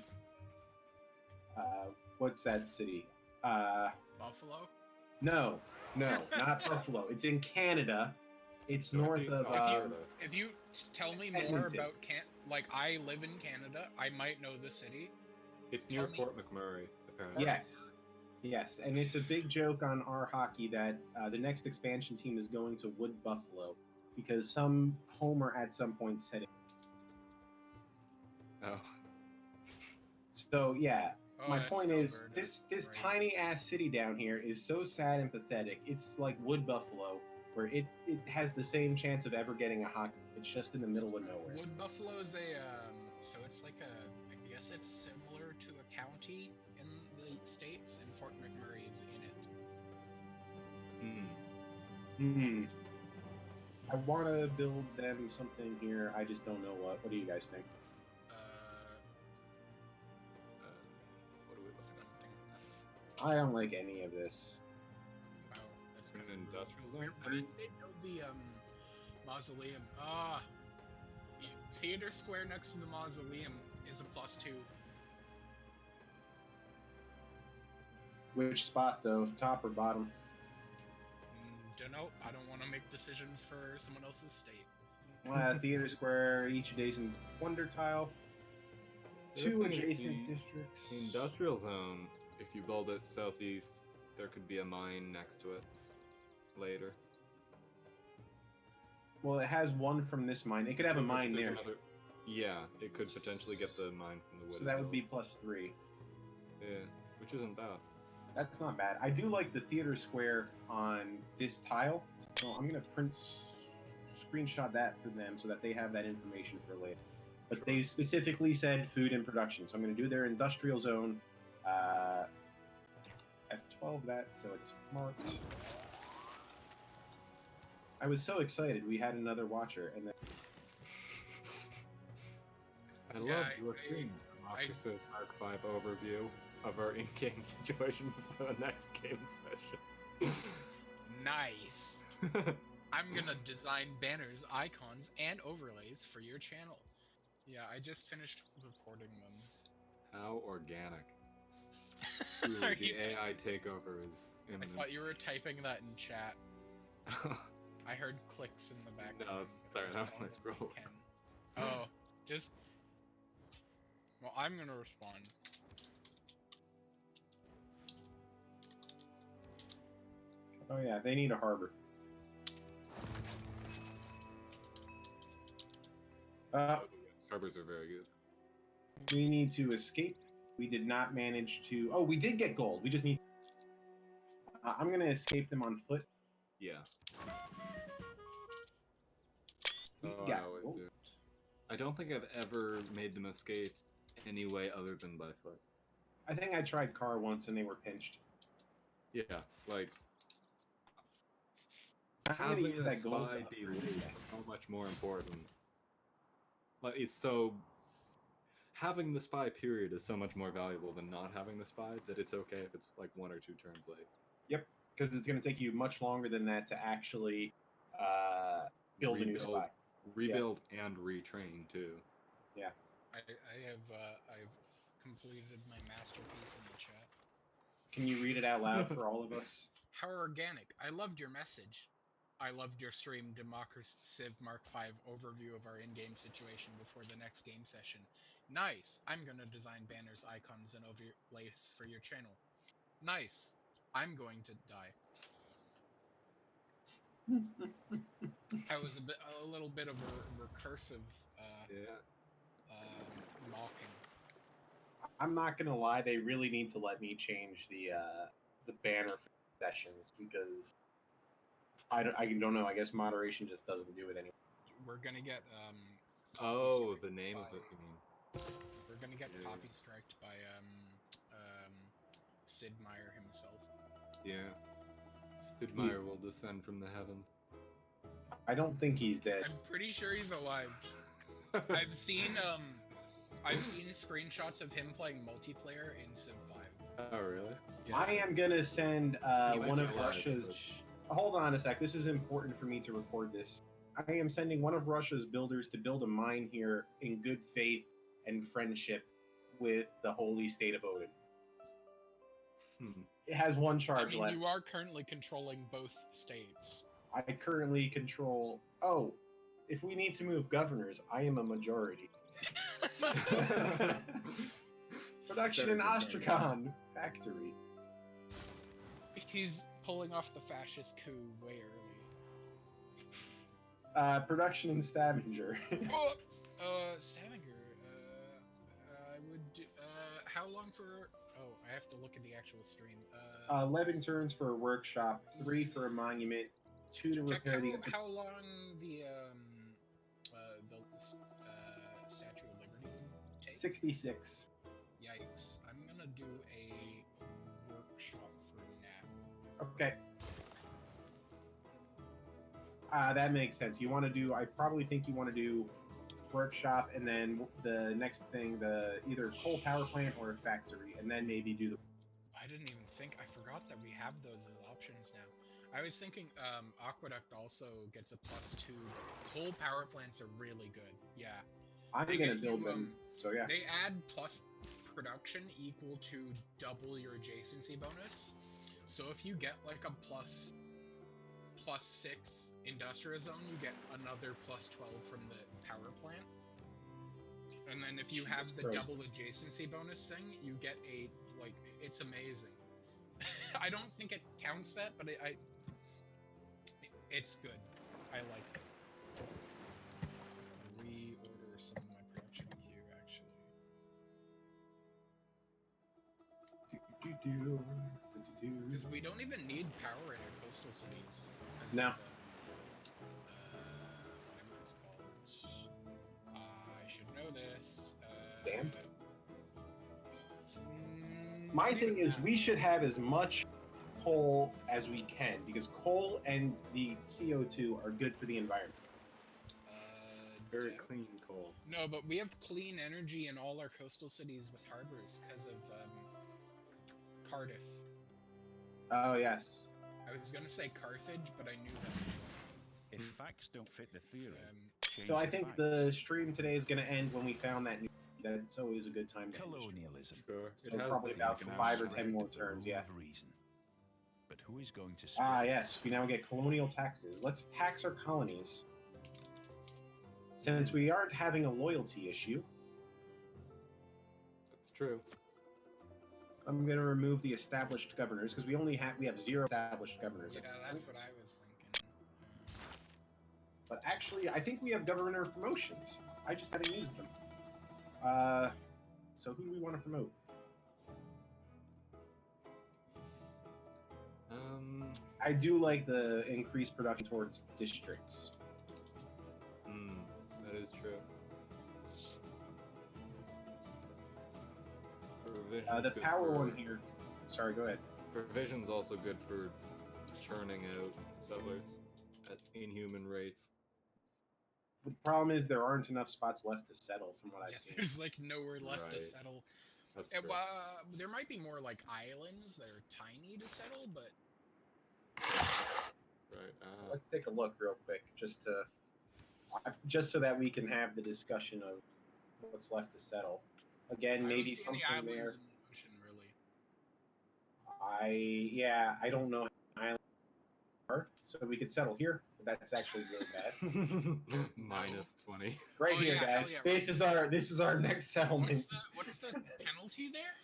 [SPEAKER 1] what's that city?
[SPEAKER 2] Buffalo?
[SPEAKER 1] No, not Buffalo. It's in Canada. It's north
[SPEAKER 5] Northeast
[SPEAKER 1] of.
[SPEAKER 5] Alberta.
[SPEAKER 2] If you tell me more
[SPEAKER 1] Edmonton.
[SPEAKER 2] about like I live in Canada, I might know the city.
[SPEAKER 5] It's near
[SPEAKER 2] Tell me-
[SPEAKER 5] Fort McMurray, apparently.
[SPEAKER 1] Yes, and it's a big joke on our hockey that the next expansion team is going to Wood Buffalo because some homer at some point said it.
[SPEAKER 5] Oh.
[SPEAKER 1] So yeah,
[SPEAKER 2] Oh,
[SPEAKER 1] my
[SPEAKER 2] that's
[SPEAKER 1] point
[SPEAKER 2] in
[SPEAKER 1] is
[SPEAKER 2] Alberta,
[SPEAKER 1] this
[SPEAKER 2] right.
[SPEAKER 1] tiny ass city down here is so sad and pathetic. It's like Wood Buffalo, where it has the same chance of ever getting a hockey. It's just in the middle of nowhere.
[SPEAKER 2] Wood Buffalo is a so it's like I guess it's similar to a county in the States, and Fort McMurray is in it.
[SPEAKER 1] I want to build them something here. I just don't know what. What do you guys think?
[SPEAKER 5] What do we look
[SPEAKER 2] Something.
[SPEAKER 1] I don't like any of this.
[SPEAKER 2] Wow, that's
[SPEAKER 5] at?
[SPEAKER 2] kind
[SPEAKER 5] An industrial zone?
[SPEAKER 2] Where did they build the mausoleum? Theater Square next to the mausoleum is a +2.
[SPEAKER 1] Which spot though? Top or bottom?
[SPEAKER 2] Dunno. I don't want to make decisions for someone else's state.
[SPEAKER 1] Theater Square, each adjacent wonder tile.
[SPEAKER 5] The other
[SPEAKER 1] Two
[SPEAKER 5] thing is
[SPEAKER 1] adjacent
[SPEAKER 5] the
[SPEAKER 1] districts.
[SPEAKER 5] industrial zone, if you build it southeast, there could be a mine next to it later.
[SPEAKER 1] Well, it has one from this mine. It could have a mine
[SPEAKER 5] There's
[SPEAKER 1] there.
[SPEAKER 5] another- Yeah, it could potentially get the mine from the wood.
[SPEAKER 1] So that would be +3.
[SPEAKER 5] Yeah, which isn't bad.
[SPEAKER 1] That's not bad. I do like the theater square on this tile. So I'm going to screenshot that for them so that they have that information for later. But
[SPEAKER 5] Sure.
[SPEAKER 1] they specifically said food and production. So I'm going to do their industrial zone. F12 that, so it's marked. I was so excited we had another watcher, and then
[SPEAKER 5] I
[SPEAKER 2] Yeah,
[SPEAKER 5] love
[SPEAKER 2] I-
[SPEAKER 5] your
[SPEAKER 2] I-
[SPEAKER 5] stream. Democraciv Mark 5 overview of our in-game situation before the next game session.
[SPEAKER 2] Nice. I'm gonna design banners, icons, and overlays for your channel. Yeah, I just finished recording them.
[SPEAKER 5] How organic.
[SPEAKER 2] Are
[SPEAKER 5] Truly, the
[SPEAKER 2] you-
[SPEAKER 5] AI takeover is
[SPEAKER 2] I
[SPEAKER 5] imminent.
[SPEAKER 2] thought you were typing that in chat. I heard clicks in the background.
[SPEAKER 5] No, sorry,
[SPEAKER 2] That's
[SPEAKER 5] that was
[SPEAKER 2] all
[SPEAKER 5] my
[SPEAKER 2] that
[SPEAKER 5] scroll.
[SPEAKER 2] Ken. Oh, just. Well, I'm gonna respond.
[SPEAKER 1] oh yeah, they need a harbor.
[SPEAKER 5] Harbors are very good.
[SPEAKER 1] We need to escape. We did not manage to. Oh, we did get gold. We just need. I'm gonna escape them on foot.
[SPEAKER 5] Yeah.
[SPEAKER 1] We
[SPEAKER 5] So I
[SPEAKER 1] got
[SPEAKER 5] always
[SPEAKER 1] gold.
[SPEAKER 5] do. I don't think I've ever made them escape any way other than by foot.
[SPEAKER 1] I think I tried car once and they were pinched.
[SPEAKER 5] Yeah, like
[SPEAKER 1] I'm gonna
[SPEAKER 5] having
[SPEAKER 1] use
[SPEAKER 5] the
[SPEAKER 1] that gold.
[SPEAKER 5] spy
[SPEAKER 1] to
[SPEAKER 5] be
[SPEAKER 1] upgrade
[SPEAKER 5] loose
[SPEAKER 1] that.
[SPEAKER 5] is so much more important. Like it's so having the spy period is so much more valuable than not having the spy that it's okay if it's like 1 or 2 turns late.
[SPEAKER 1] Yep, because it's gonna take you much longer than that to actually build a new spy.
[SPEAKER 5] Rebuild and retrain too.
[SPEAKER 2] I've completed my masterpiece in the chat.
[SPEAKER 1] Can you read it out loud for all of us?
[SPEAKER 2] How organic. I loved your message. I loved your stream Democraciv Mark 5 overview of our in-game situation before the next game session. Nice. I'm gonna design banners, icons, and overlays for your channel. Nice. I'm going to die. That was a little bit of a recursive
[SPEAKER 5] Yeah.
[SPEAKER 2] mocking.
[SPEAKER 1] I'm not gonna lie, they really need to let me change the banner for sessions because I don't know. I guess moderation just doesn't do it anymore.
[SPEAKER 2] We're gonna get
[SPEAKER 5] Oh, the name of it, you mean?
[SPEAKER 2] We're gonna get
[SPEAKER 5] Yeah.
[SPEAKER 2] copy striked by Sid Meier himself.
[SPEAKER 5] Yeah. Sid Meier will descend from the heavens.
[SPEAKER 1] I don't think he's dead.
[SPEAKER 2] I'm pretty sure he's alive. I've seen screenshots of him playing multiplayer in Civ 5.
[SPEAKER 5] Oh, really?
[SPEAKER 1] I am gonna send
[SPEAKER 5] He
[SPEAKER 1] one
[SPEAKER 5] might
[SPEAKER 1] of
[SPEAKER 5] be alive,
[SPEAKER 1] Russia's. Hold on a sec. This is important for me to record this. I am sending one of Russia's builders to build a mine here in good faith and friendship with the holy state of Odin. It has one charge left.
[SPEAKER 2] You are currently controlling both states.
[SPEAKER 1] I currently control. Oh, if we need to move governors, I am a majority. Production in Astrakhan factory.
[SPEAKER 2] He's pulling off the fascist coup way early.
[SPEAKER 1] Production in Stavanger.
[SPEAKER 2] Stavanger. I would do. How long for? Oh, I have to look at the actual stream.
[SPEAKER 1] 11 turns for a workshop, 3 for a monument, 2 to repair the.
[SPEAKER 2] How long the Statue of Liberty would take?
[SPEAKER 1] 66.
[SPEAKER 2] Yikes! I'm gonna do a workshop for now.
[SPEAKER 1] Okay. That makes sense. You want to do? I probably think you want to do workshop, and then the next thing, the either coal power plant or a factory, and then maybe do the.
[SPEAKER 2] I didn't even think. I forgot that we have those as options now. I was thinking Aqueduct also gets a +2. Coal power plants are really good. Yeah.
[SPEAKER 1] I'm gonna build them. So yeah.
[SPEAKER 2] They add plus production equal to double your adjacency bonus. So if you get like a +6 industrial zone, you get another +12 from the power plant. And then if you have the double adjacency bonus thing, you get a, like, it's amazing. I don't think it counts that, but it's good. I like it. Reorder some of my production here, actually. Because we don't even need power in our coastal cities.
[SPEAKER 1] No.
[SPEAKER 2] Whatever it's called. I should know this.
[SPEAKER 1] Damn. My thing is, we should have as much coal as we can, because coal and the CO2 are good for the environment.
[SPEAKER 5] Very clean coal.
[SPEAKER 2] No, but we have clean energy in all our coastal cities with harbors because of Cardiff.
[SPEAKER 1] Oh, yes.
[SPEAKER 2] I was going to say Carthage, but I knew that.
[SPEAKER 3] If facts don't fit the theory,
[SPEAKER 1] So I think the stream today is going to end when we found that new. That's always a good time to end the stream.
[SPEAKER 3] colonialism.
[SPEAKER 5] Sure.
[SPEAKER 1] So probably about 5 or 10 more turns, yeah.
[SPEAKER 3] Reason. But who is going to
[SPEAKER 1] Yes, we now get colonial taxes. Let's tax our colonies. Since we aren't having a loyalty issue,
[SPEAKER 5] That's true.
[SPEAKER 1] I'm going to remove the established governors, because we have 0 established governors.
[SPEAKER 2] Yeah, that's what I was thinking.
[SPEAKER 1] But actually, I think we have governor promotions. I just haven't used them. So who do we want to promote? I do like the increased production towards districts.
[SPEAKER 5] That is true. Provision's
[SPEAKER 1] The
[SPEAKER 5] good
[SPEAKER 1] power
[SPEAKER 5] for-
[SPEAKER 1] one here. Sorry, go ahead.
[SPEAKER 5] Provision's also good for churning out settlers at inhuman rates.
[SPEAKER 1] The problem is there aren't enough spots left to settle, from what I've seen.
[SPEAKER 2] There's like nowhere left to
[SPEAKER 5] Right.
[SPEAKER 2] settle.
[SPEAKER 5] That's true.
[SPEAKER 2] There might be more like islands that are tiny to settle, but
[SPEAKER 5] Right.
[SPEAKER 1] Let's take a look real quick, just so that we can have the discussion of what's left to settle. Again,
[SPEAKER 2] I
[SPEAKER 1] maybe
[SPEAKER 2] don't see
[SPEAKER 1] something
[SPEAKER 2] any islands
[SPEAKER 1] there.
[SPEAKER 2] in the ocean, really.
[SPEAKER 1] I don't know how islands are, so we could settle here. But that's actually really bad.
[SPEAKER 5] Minus 20.
[SPEAKER 1] Right
[SPEAKER 2] Oh,
[SPEAKER 1] here,
[SPEAKER 2] yeah, hell
[SPEAKER 1] guys.
[SPEAKER 2] yeah.
[SPEAKER 1] This is our next settlement.
[SPEAKER 2] What's the penalty there?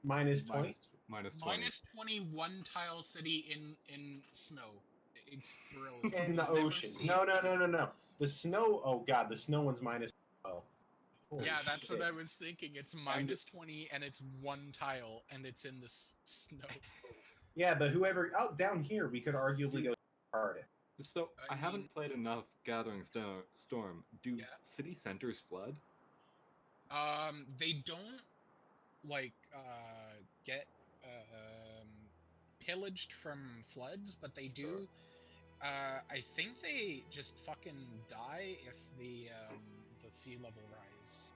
[SPEAKER 1] Minus 20.
[SPEAKER 5] Minus 20.
[SPEAKER 2] Minus 21 tile city in snow. It's brilliant.
[SPEAKER 1] In the
[SPEAKER 2] You'll never
[SPEAKER 1] ocean.
[SPEAKER 2] see
[SPEAKER 1] No,
[SPEAKER 2] it.
[SPEAKER 1] no, no, no, no. The snow. Oh god, the snow one's minus. Oh. Holy
[SPEAKER 2] Yeah, that's
[SPEAKER 1] shit.
[SPEAKER 2] what I was thinking. It's minus 20 and it's 1 tile and it's in the snow.
[SPEAKER 1] Yeah, but whoever out down here, we could arguably go Cardiff.
[SPEAKER 5] So I
[SPEAKER 2] I
[SPEAKER 5] haven't
[SPEAKER 2] mean-
[SPEAKER 5] played enough Gathering Storm. Do
[SPEAKER 2] Yeah.
[SPEAKER 5] city centers flood?
[SPEAKER 2] They don't like get pillaged from floods, but they do. I think they just fucking die if the sea level rise.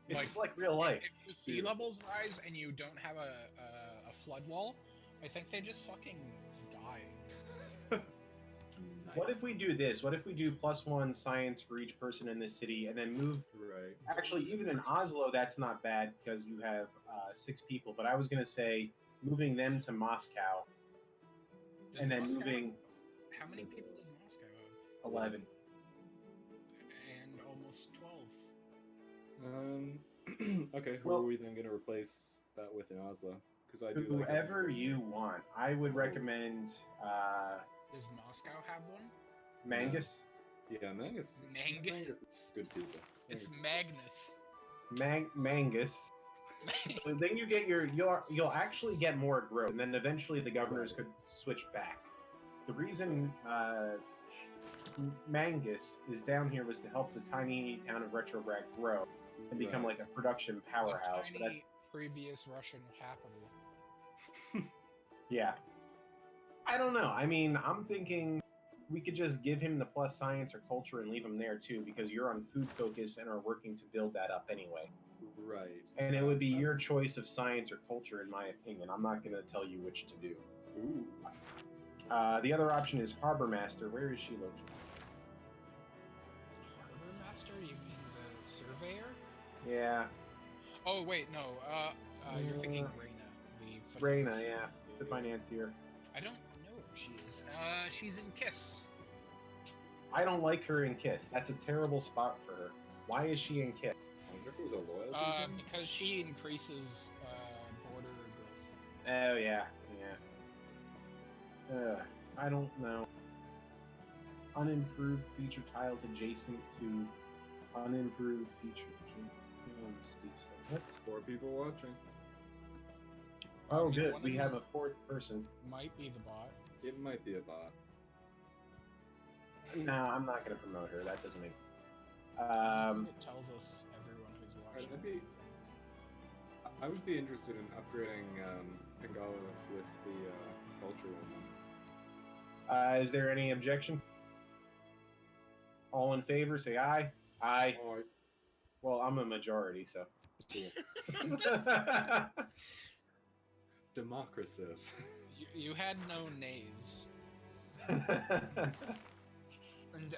[SPEAKER 1] It's like real life.
[SPEAKER 2] If the sea levels rise and you don't have a flood wall, I think they just fucking die.
[SPEAKER 5] Nice.
[SPEAKER 1] What if we do this? What if we do +1 science for each person in this city, and then move?
[SPEAKER 5] Right.
[SPEAKER 1] Actually, even in Oslo, that's not bad because you have 6 people. But I was gonna say moving them to Moscow,
[SPEAKER 2] Does
[SPEAKER 1] and then
[SPEAKER 2] Moscow-
[SPEAKER 1] moving
[SPEAKER 2] How many people does Moscow have?
[SPEAKER 1] 11.
[SPEAKER 2] And almost 12.
[SPEAKER 5] Okay, who
[SPEAKER 1] Well-
[SPEAKER 5] are we then going to replace that with in Oslo? Because I do like
[SPEAKER 1] Whoever you want. I would recommend
[SPEAKER 2] Does Moscow have one?
[SPEAKER 1] Mangus.
[SPEAKER 5] Yeah, Mangus.
[SPEAKER 2] Mangus.
[SPEAKER 5] is good people.
[SPEAKER 2] It's
[SPEAKER 5] Mangus-
[SPEAKER 2] Magnus.
[SPEAKER 1] Mangus. So then you get you'll actually get more growth, and then eventually the governors could switch back. The reason Mangus is down here was to help the tiny town of Retrograd grow and become
[SPEAKER 5] Right.
[SPEAKER 1] like a production powerhouse.
[SPEAKER 2] The
[SPEAKER 1] But that,
[SPEAKER 2] tiny previous Russian capital.
[SPEAKER 1] yeah, I don't know. I mean, I'm thinking we could just give him the plus science or culture and leave him there too, because you're on food focus and are working to build that up anyway.
[SPEAKER 5] Right.
[SPEAKER 1] And it would be your choice of science or culture, in my opinion. I'm not going to tell you which to do.
[SPEAKER 5] Ooh.
[SPEAKER 1] The other option is Harbor Master. Where is she located?
[SPEAKER 2] Harbor Master? You mean the surveyor?
[SPEAKER 1] Yeah,
[SPEAKER 2] Oh wait, no. You're thinking
[SPEAKER 1] Uh,
[SPEAKER 2] Reyna. The
[SPEAKER 1] Reyna,
[SPEAKER 2] financier.
[SPEAKER 1] yeah, the financier.
[SPEAKER 2] I don't know where she is. She's in Kiss.
[SPEAKER 1] I don't like her in Kiss. That's a terrible spot for her. Why is she in Kiss?
[SPEAKER 5] I wonder if it was a loyalty thing?
[SPEAKER 2] Because she increases border growth.
[SPEAKER 1] Oh yeah, yeah. I don't know. Unimproved feature tiles adjacent to unimproved feature. Let's see. So let's.
[SPEAKER 5] 4 people watching.
[SPEAKER 1] Oh,
[SPEAKER 2] I mean,
[SPEAKER 1] good.
[SPEAKER 2] one
[SPEAKER 1] We
[SPEAKER 2] of
[SPEAKER 1] have
[SPEAKER 2] them
[SPEAKER 1] a 4th person.
[SPEAKER 2] might be the bot.
[SPEAKER 5] It might be a bot.
[SPEAKER 1] No, I'm not going to promote her. That doesn't make.
[SPEAKER 2] I think it tells us everyone who's watching.
[SPEAKER 5] that'd be- I would be interested in upgrading Pingala with the culture one.
[SPEAKER 1] Is there any objection? All in favor, say aye. Aye.
[SPEAKER 5] Oh,
[SPEAKER 1] Well, I'm a majority, so.
[SPEAKER 5] cool. Democraciv.
[SPEAKER 2] You had no nays, and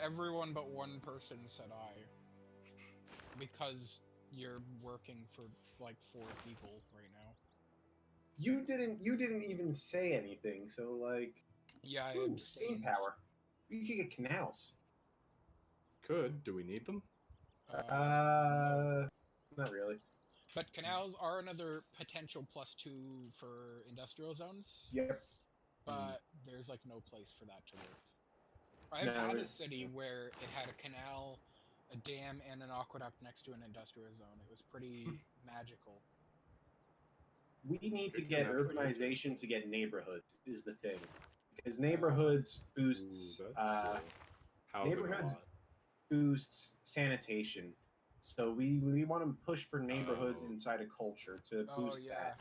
[SPEAKER 2] everyone but one person said aye. Because you're working for like 4 people right now.
[SPEAKER 1] You didn't even say anything, so like.
[SPEAKER 2] Yeah, I
[SPEAKER 1] Ooh, steam
[SPEAKER 2] abstained.
[SPEAKER 1] power. You could get canals.
[SPEAKER 5] Could. Do we need them?
[SPEAKER 1] Not really.
[SPEAKER 2] But canals are another potential +2 for industrial zones.
[SPEAKER 1] Yep.
[SPEAKER 2] But there's like no place for that to work. I've
[SPEAKER 1] No,
[SPEAKER 2] had a
[SPEAKER 1] there's-
[SPEAKER 2] city where it had a canal, a dam, and an aqueduct next to an industrial zone. It was pretty magical.
[SPEAKER 1] We need to
[SPEAKER 5] Good
[SPEAKER 1] get
[SPEAKER 5] canal
[SPEAKER 1] urbanization to get neighborhoods is the thing, because neighborhoods boosts
[SPEAKER 5] Ooh, that's cool. Housing a
[SPEAKER 1] neighborhoods-
[SPEAKER 5] lot.
[SPEAKER 1] boosts sanitation. So we want to push for neighborhoods
[SPEAKER 5] Oh.
[SPEAKER 1] inside a culture to
[SPEAKER 2] Oh
[SPEAKER 1] boost
[SPEAKER 2] yeah.
[SPEAKER 1] that.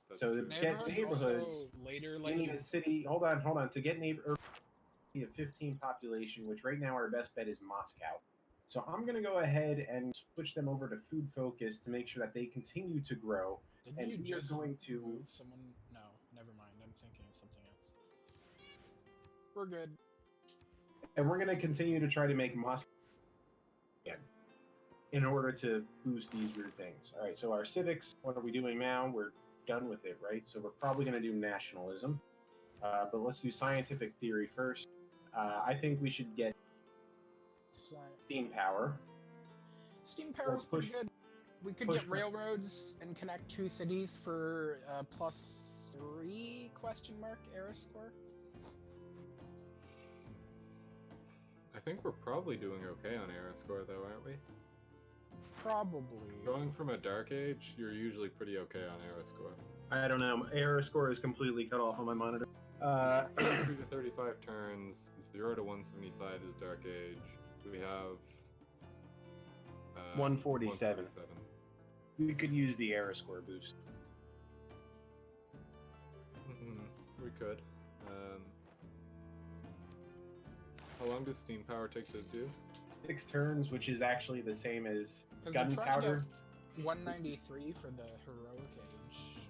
[SPEAKER 5] That's
[SPEAKER 1] So
[SPEAKER 5] true.
[SPEAKER 1] to get neighborhoods,
[SPEAKER 2] also later
[SPEAKER 1] you need a city. Hold on. To get a 15 population, which right now our best bet is Moscow. So I'm gonna go ahead and switch them over to food focus to make sure that they continue to grow.
[SPEAKER 2] Didn't
[SPEAKER 1] and
[SPEAKER 2] you
[SPEAKER 1] we are
[SPEAKER 2] just
[SPEAKER 1] going to-
[SPEAKER 2] remove someone? No, never mind. I'm thinking of something else. We're good.
[SPEAKER 1] And we're gonna continue to try to make Moscow again in order to boost these weird things. All right. So our civics, what are we doing now? We're done with it, right? So we're probably gonna do nationalism, but let's do scientific theory first. I think we should get steam power.
[SPEAKER 2] Steam power is pretty
[SPEAKER 1] push-
[SPEAKER 2] good. We could
[SPEAKER 1] push
[SPEAKER 2] get
[SPEAKER 1] for-
[SPEAKER 2] railroads and connect 2 cities for +3 question mark era score.
[SPEAKER 5] I think we're probably doing okay on era score though, aren't we?
[SPEAKER 2] Probably.
[SPEAKER 5] Going from a dark age, you're usually pretty okay on era score.
[SPEAKER 1] I don't know. Error score is completely cut off on my monitor.
[SPEAKER 5] 33 to 35 turns, 0 to 175 is Dark Age. We have
[SPEAKER 1] 147. We could use the era score boost.
[SPEAKER 5] We could. How long does steam power take to do?
[SPEAKER 1] 6 turns, which is actually the same as
[SPEAKER 6] 'Cause we're trying to
[SPEAKER 1] gunpowder.
[SPEAKER 6] get 193 for the heroic age.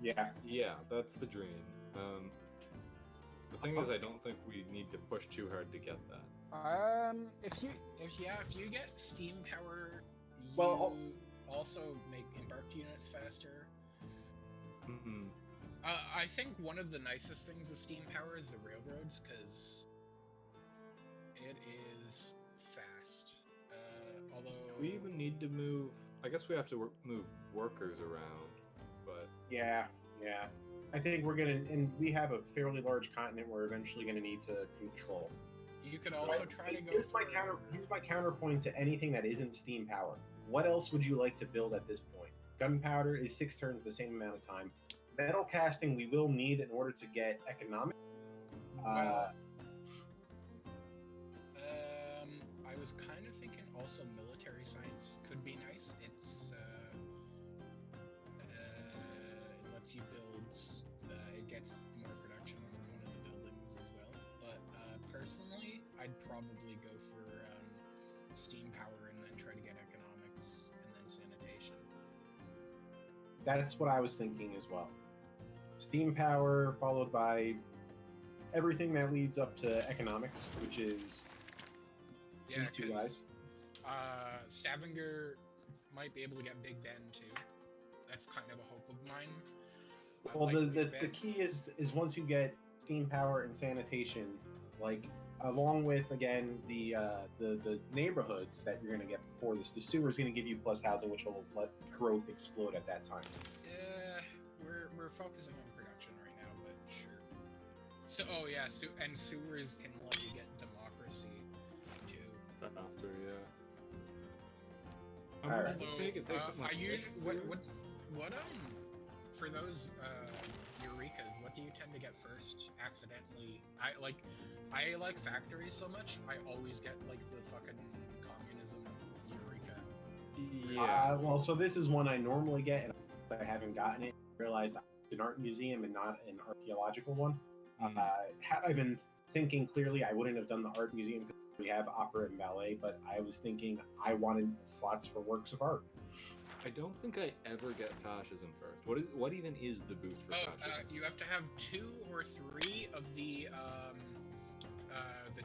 [SPEAKER 1] Yeah.
[SPEAKER 5] Yeah, that's the dream. The thing is, I don't think we need to push too hard to get that.
[SPEAKER 6] If you get steam power, you
[SPEAKER 1] Well,
[SPEAKER 6] also make embarked units faster.
[SPEAKER 5] Mm-hmm.
[SPEAKER 6] I think one of the nicest things of steam power is the railroads, because it is fast. Although
[SPEAKER 5] We even need to move. I guess we have to move workers around, but
[SPEAKER 1] Yeah. I think we're gonna, and we have a fairly large continent we're eventually gonna need to control.
[SPEAKER 6] you could also try to go
[SPEAKER 1] Here's
[SPEAKER 6] for
[SPEAKER 1] my counterpoint to anything that isn't steam power. What else would you like to build at this point? Gunpowder is 6 turns, the same amount of time. Metal casting we will need in order to get economic.
[SPEAKER 6] Well, I was kind of thinking also military science could be nice. It lets you build. It gets more production from one of the buildings as well. But personally, I'd probably go for steam power and then try to get economics and then sanitation.
[SPEAKER 1] That's what I was thinking as well. Steam power followed by everything that leads up to economics, which is
[SPEAKER 6] Yeah,
[SPEAKER 1] these two guys.
[SPEAKER 6] Stavanger might be able to get Big Ben too. That's kind of a hope of mine. I
[SPEAKER 1] Well,
[SPEAKER 6] like
[SPEAKER 1] the
[SPEAKER 6] Big Ben.
[SPEAKER 1] key is once you get steam power and sanitation, like along with again the neighborhoods that you're gonna get before this, the sewer is gonna give you plus housing, which will let growth explode at that time.
[SPEAKER 6] Yeah, we're focusing on production right now, but sure. So and sewers can let you get democracy too.
[SPEAKER 5] faster, yeah. How
[SPEAKER 1] Alright.
[SPEAKER 5] much does it take? It takes something
[SPEAKER 6] I
[SPEAKER 5] like
[SPEAKER 6] usually
[SPEAKER 5] 6
[SPEAKER 6] what for those Eurekas, what do you tend to get first accidentally? I like factories so much. I always get like the fucking communism Eureka.
[SPEAKER 5] Yeah.
[SPEAKER 1] Well, so this is one I normally get, and I haven't gotten it. I realized it's an art museum and not an archaeological one. Had I been thinking clearly, I wouldn't have done the art museum because we have opera and ballet. But I was thinking I wanted slots for works of art.
[SPEAKER 5] I don't think I ever get fascism first. What even is the boost for fascism?
[SPEAKER 6] You have to have 2 or 3 of the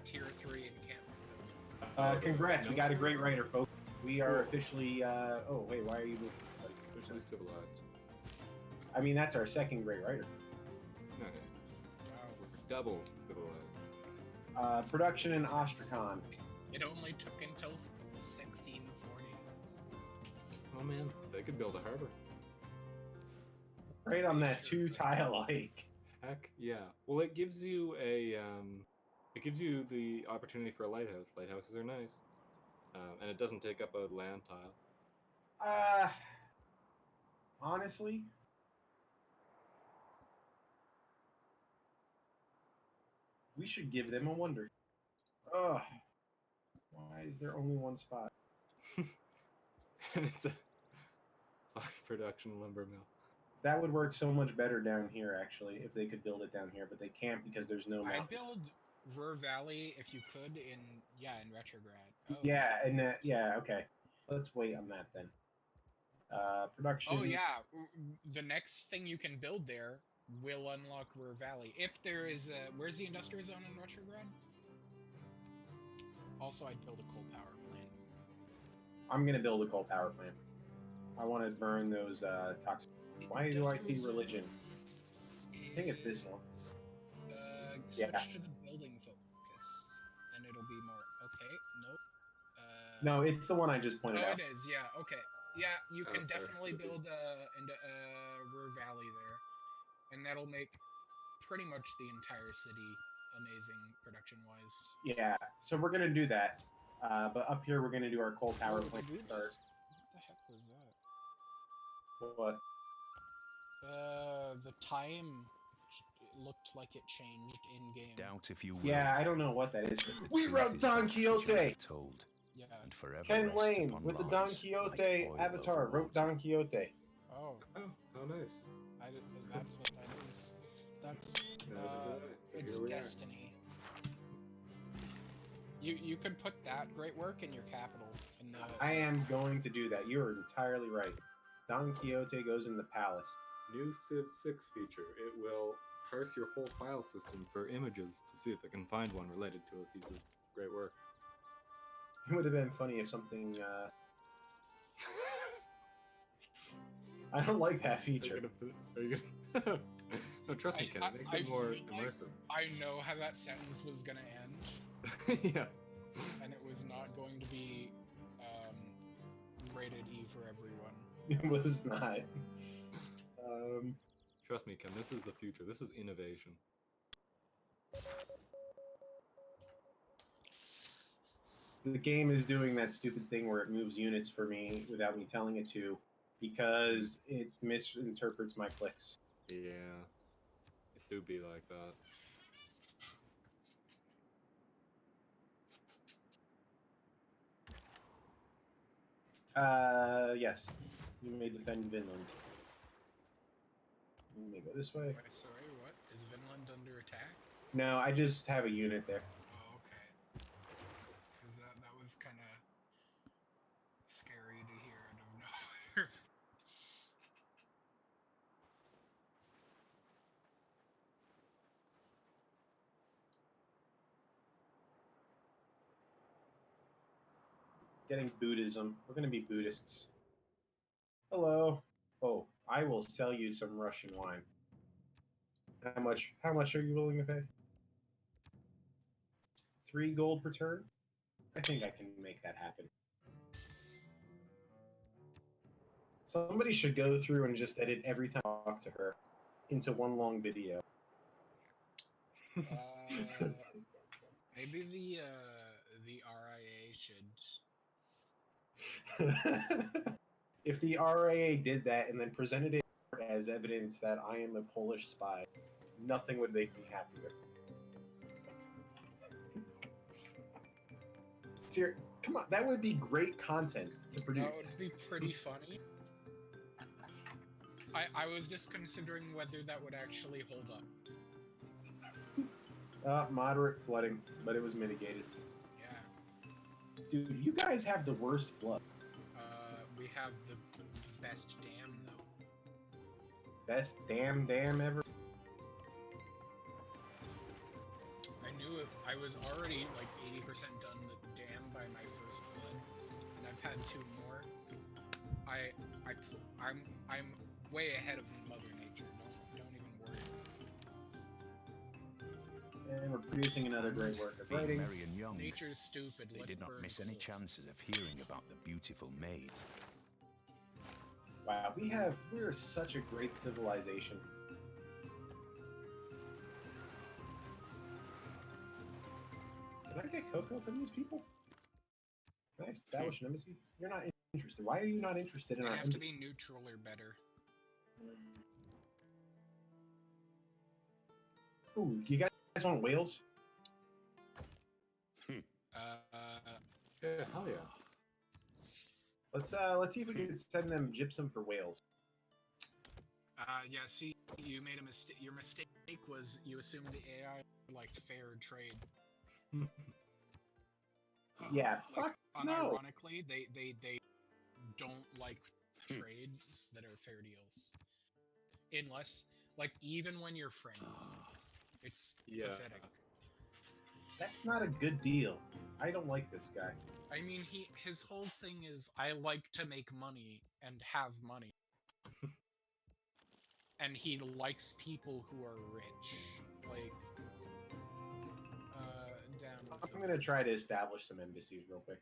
[SPEAKER 6] tier 3 encampment.
[SPEAKER 1] Congrats, we got a great writer, folks. We are officially. Oh wait, why are you?
[SPEAKER 5] Officially civilized.
[SPEAKER 1] I mean, that's our second great writer.
[SPEAKER 5] Nice.
[SPEAKER 6] Wow.
[SPEAKER 5] We're double civilized.
[SPEAKER 1] Production in Astrakhan.
[SPEAKER 6] It only took until 1640.
[SPEAKER 5] Oh man, they could build a harbor.
[SPEAKER 1] Right on that 2-tile lake.
[SPEAKER 5] Heck yeah. Well, it gives you the opportunity for a lighthouse. Lighthouses are nice. And it doesn't take up a land tile.
[SPEAKER 1] Honestly, we should give them a wonder. Ugh. Why is there only one spot?
[SPEAKER 5] And it's a 5 production lumber mill.
[SPEAKER 1] That would work so much better down here, actually, if they could build it down here, but they can't because there's no mountain.
[SPEAKER 6] I'd build Ruhr Valley if you could in Retrograd. Oh.
[SPEAKER 1] Yeah, and okay. Let's wait on that then. Production.
[SPEAKER 6] Oh yeah, the next thing you can build there will unlock Ruhr Valley. If there is where's the industrial zone in Retrograd? Also, I'd build a coal power plant.
[SPEAKER 1] I'm gonna build a coal power plant. I want to burn those toxic. Why do I see religion? I think it's this one.
[SPEAKER 6] Switch to the building focus, and it'll be more. Okay, nope.
[SPEAKER 1] No, it's the one I just pointed out.
[SPEAKER 6] It is. Yeah. Okay. Yeah, you can
[SPEAKER 5] sorry.
[SPEAKER 6] definitely build Ruhr Valley there, and that'll make pretty much the entire city amazing production-wise.
[SPEAKER 1] Yeah, so we're gonna do that. But up here, we're gonna do our coal power
[SPEAKER 6] Whoa,
[SPEAKER 1] plant.
[SPEAKER 6] did we
[SPEAKER 1] Start.
[SPEAKER 6] just... What the heck was that?
[SPEAKER 1] What?
[SPEAKER 6] The time looked like it changed in game.
[SPEAKER 3] Doubt if you will.
[SPEAKER 1] Yeah, I don't know what that is.
[SPEAKER 3] The
[SPEAKER 1] We
[SPEAKER 3] truth
[SPEAKER 1] wrote
[SPEAKER 3] is
[SPEAKER 1] Don
[SPEAKER 3] that which I
[SPEAKER 1] Quixote!
[SPEAKER 3] have told,
[SPEAKER 6] Yeah.
[SPEAKER 3] and forever
[SPEAKER 1] Ken
[SPEAKER 3] rests
[SPEAKER 1] Lane
[SPEAKER 3] upon
[SPEAKER 1] with the Don
[SPEAKER 3] lies
[SPEAKER 1] Quixote
[SPEAKER 3] like oil
[SPEAKER 1] avatar
[SPEAKER 3] over
[SPEAKER 1] wrote
[SPEAKER 3] water.
[SPEAKER 1] Don Quixote.
[SPEAKER 6] Oh,
[SPEAKER 5] Oh, how nice.
[SPEAKER 6] that's what that is. That's it's
[SPEAKER 5] Here we are.
[SPEAKER 6] destiny. You could put that great work in your capital in the.
[SPEAKER 1] I am going to do that. You are entirely right. Don Quixote goes in the palace.
[SPEAKER 5] New Civ 6 feature. It will parse your whole file system for images to see if it can find one related to a piece of great work.
[SPEAKER 1] It would have been funny if something. I don't like that feature.
[SPEAKER 5] Are you gonna... No, trust me, Ken. It makes it more
[SPEAKER 6] feel like
[SPEAKER 5] immersive.
[SPEAKER 6] I know how that sentence was gonna end,
[SPEAKER 5] Yeah.
[SPEAKER 6] and it was not going to be rated E for everyone.
[SPEAKER 1] It was not.
[SPEAKER 5] Trust me, Ken. This is the future. This is innovation.
[SPEAKER 1] The game is doing that stupid thing where it moves units for me without me telling it to, because it misinterprets my clicks.
[SPEAKER 5] Yeah. It do be like that.
[SPEAKER 1] Yes. You may defend Vinland. You may go this way.
[SPEAKER 6] Wait, sorry, what? Is Vinland under attack?
[SPEAKER 1] No, I just have a unit there.
[SPEAKER 6] Oh, okay. Because that was kind of scary to hear out of nowhere.
[SPEAKER 1] Getting Buddhism. We're gonna be Buddhists. Hello. Oh, I will sell you some Russian wine. How much? How much are you willing to pay? 3 gold per turn? I think I can make that happen. Somebody should go through and just edit every time I talk to her into one long video.
[SPEAKER 6] Maybe the RIA should.
[SPEAKER 1] If the RIA did that and then presented it as evidence that I am a Polish spy, nothing would make me happier. Serious, come on, that would be great content to produce.
[SPEAKER 6] That would be pretty funny. I was just considering whether that would actually hold up.
[SPEAKER 1] Moderate flooding, but it was mitigated.
[SPEAKER 6] Yeah.
[SPEAKER 1] Dude, you guys have the worst flood.
[SPEAKER 6] We have the best dam though.
[SPEAKER 1] Best dam ever.
[SPEAKER 6] I knew it. I was already like 80% done the dam by my first flood, and I've had 2 more. I'm way ahead of Mother Nature. Don't even worry.
[SPEAKER 1] And we're producing another great work of
[SPEAKER 3] Being
[SPEAKER 1] writing.
[SPEAKER 3] merry and young,
[SPEAKER 6] Nature's stupid.
[SPEAKER 3] they
[SPEAKER 6] Let's
[SPEAKER 3] did not
[SPEAKER 6] burn
[SPEAKER 3] miss any
[SPEAKER 6] fools.
[SPEAKER 3] chances of hearing about the beautiful maid.
[SPEAKER 1] Wow, we're such a great civilization. Can I get cocoa from these people? Can I establish an embassy? You're not interested. Why are you not interested in
[SPEAKER 6] They
[SPEAKER 1] our
[SPEAKER 6] have to
[SPEAKER 1] embassy?
[SPEAKER 6] be neutral or better.
[SPEAKER 1] Ooh, you guys want Wales?
[SPEAKER 5] Yeah, hell yeah.
[SPEAKER 1] Let's see if we can send them gypsum for Wales.
[SPEAKER 6] Yeah. See, you made a mistake. Your mistake was you assumed the AI liked fair trade.
[SPEAKER 1] Yeah,
[SPEAKER 6] Like,
[SPEAKER 1] fuck no.
[SPEAKER 6] unironically, they don't like trades that are fair deals. Unless, like, even when you're friends, it's pathetic.
[SPEAKER 1] That's not a good deal. I don't like this guy.
[SPEAKER 6] I mean, his whole thing is, I like to make money and have money. And he likes people who are rich. Like, down with
[SPEAKER 1] I'm gonna try to establish some embassies real quick.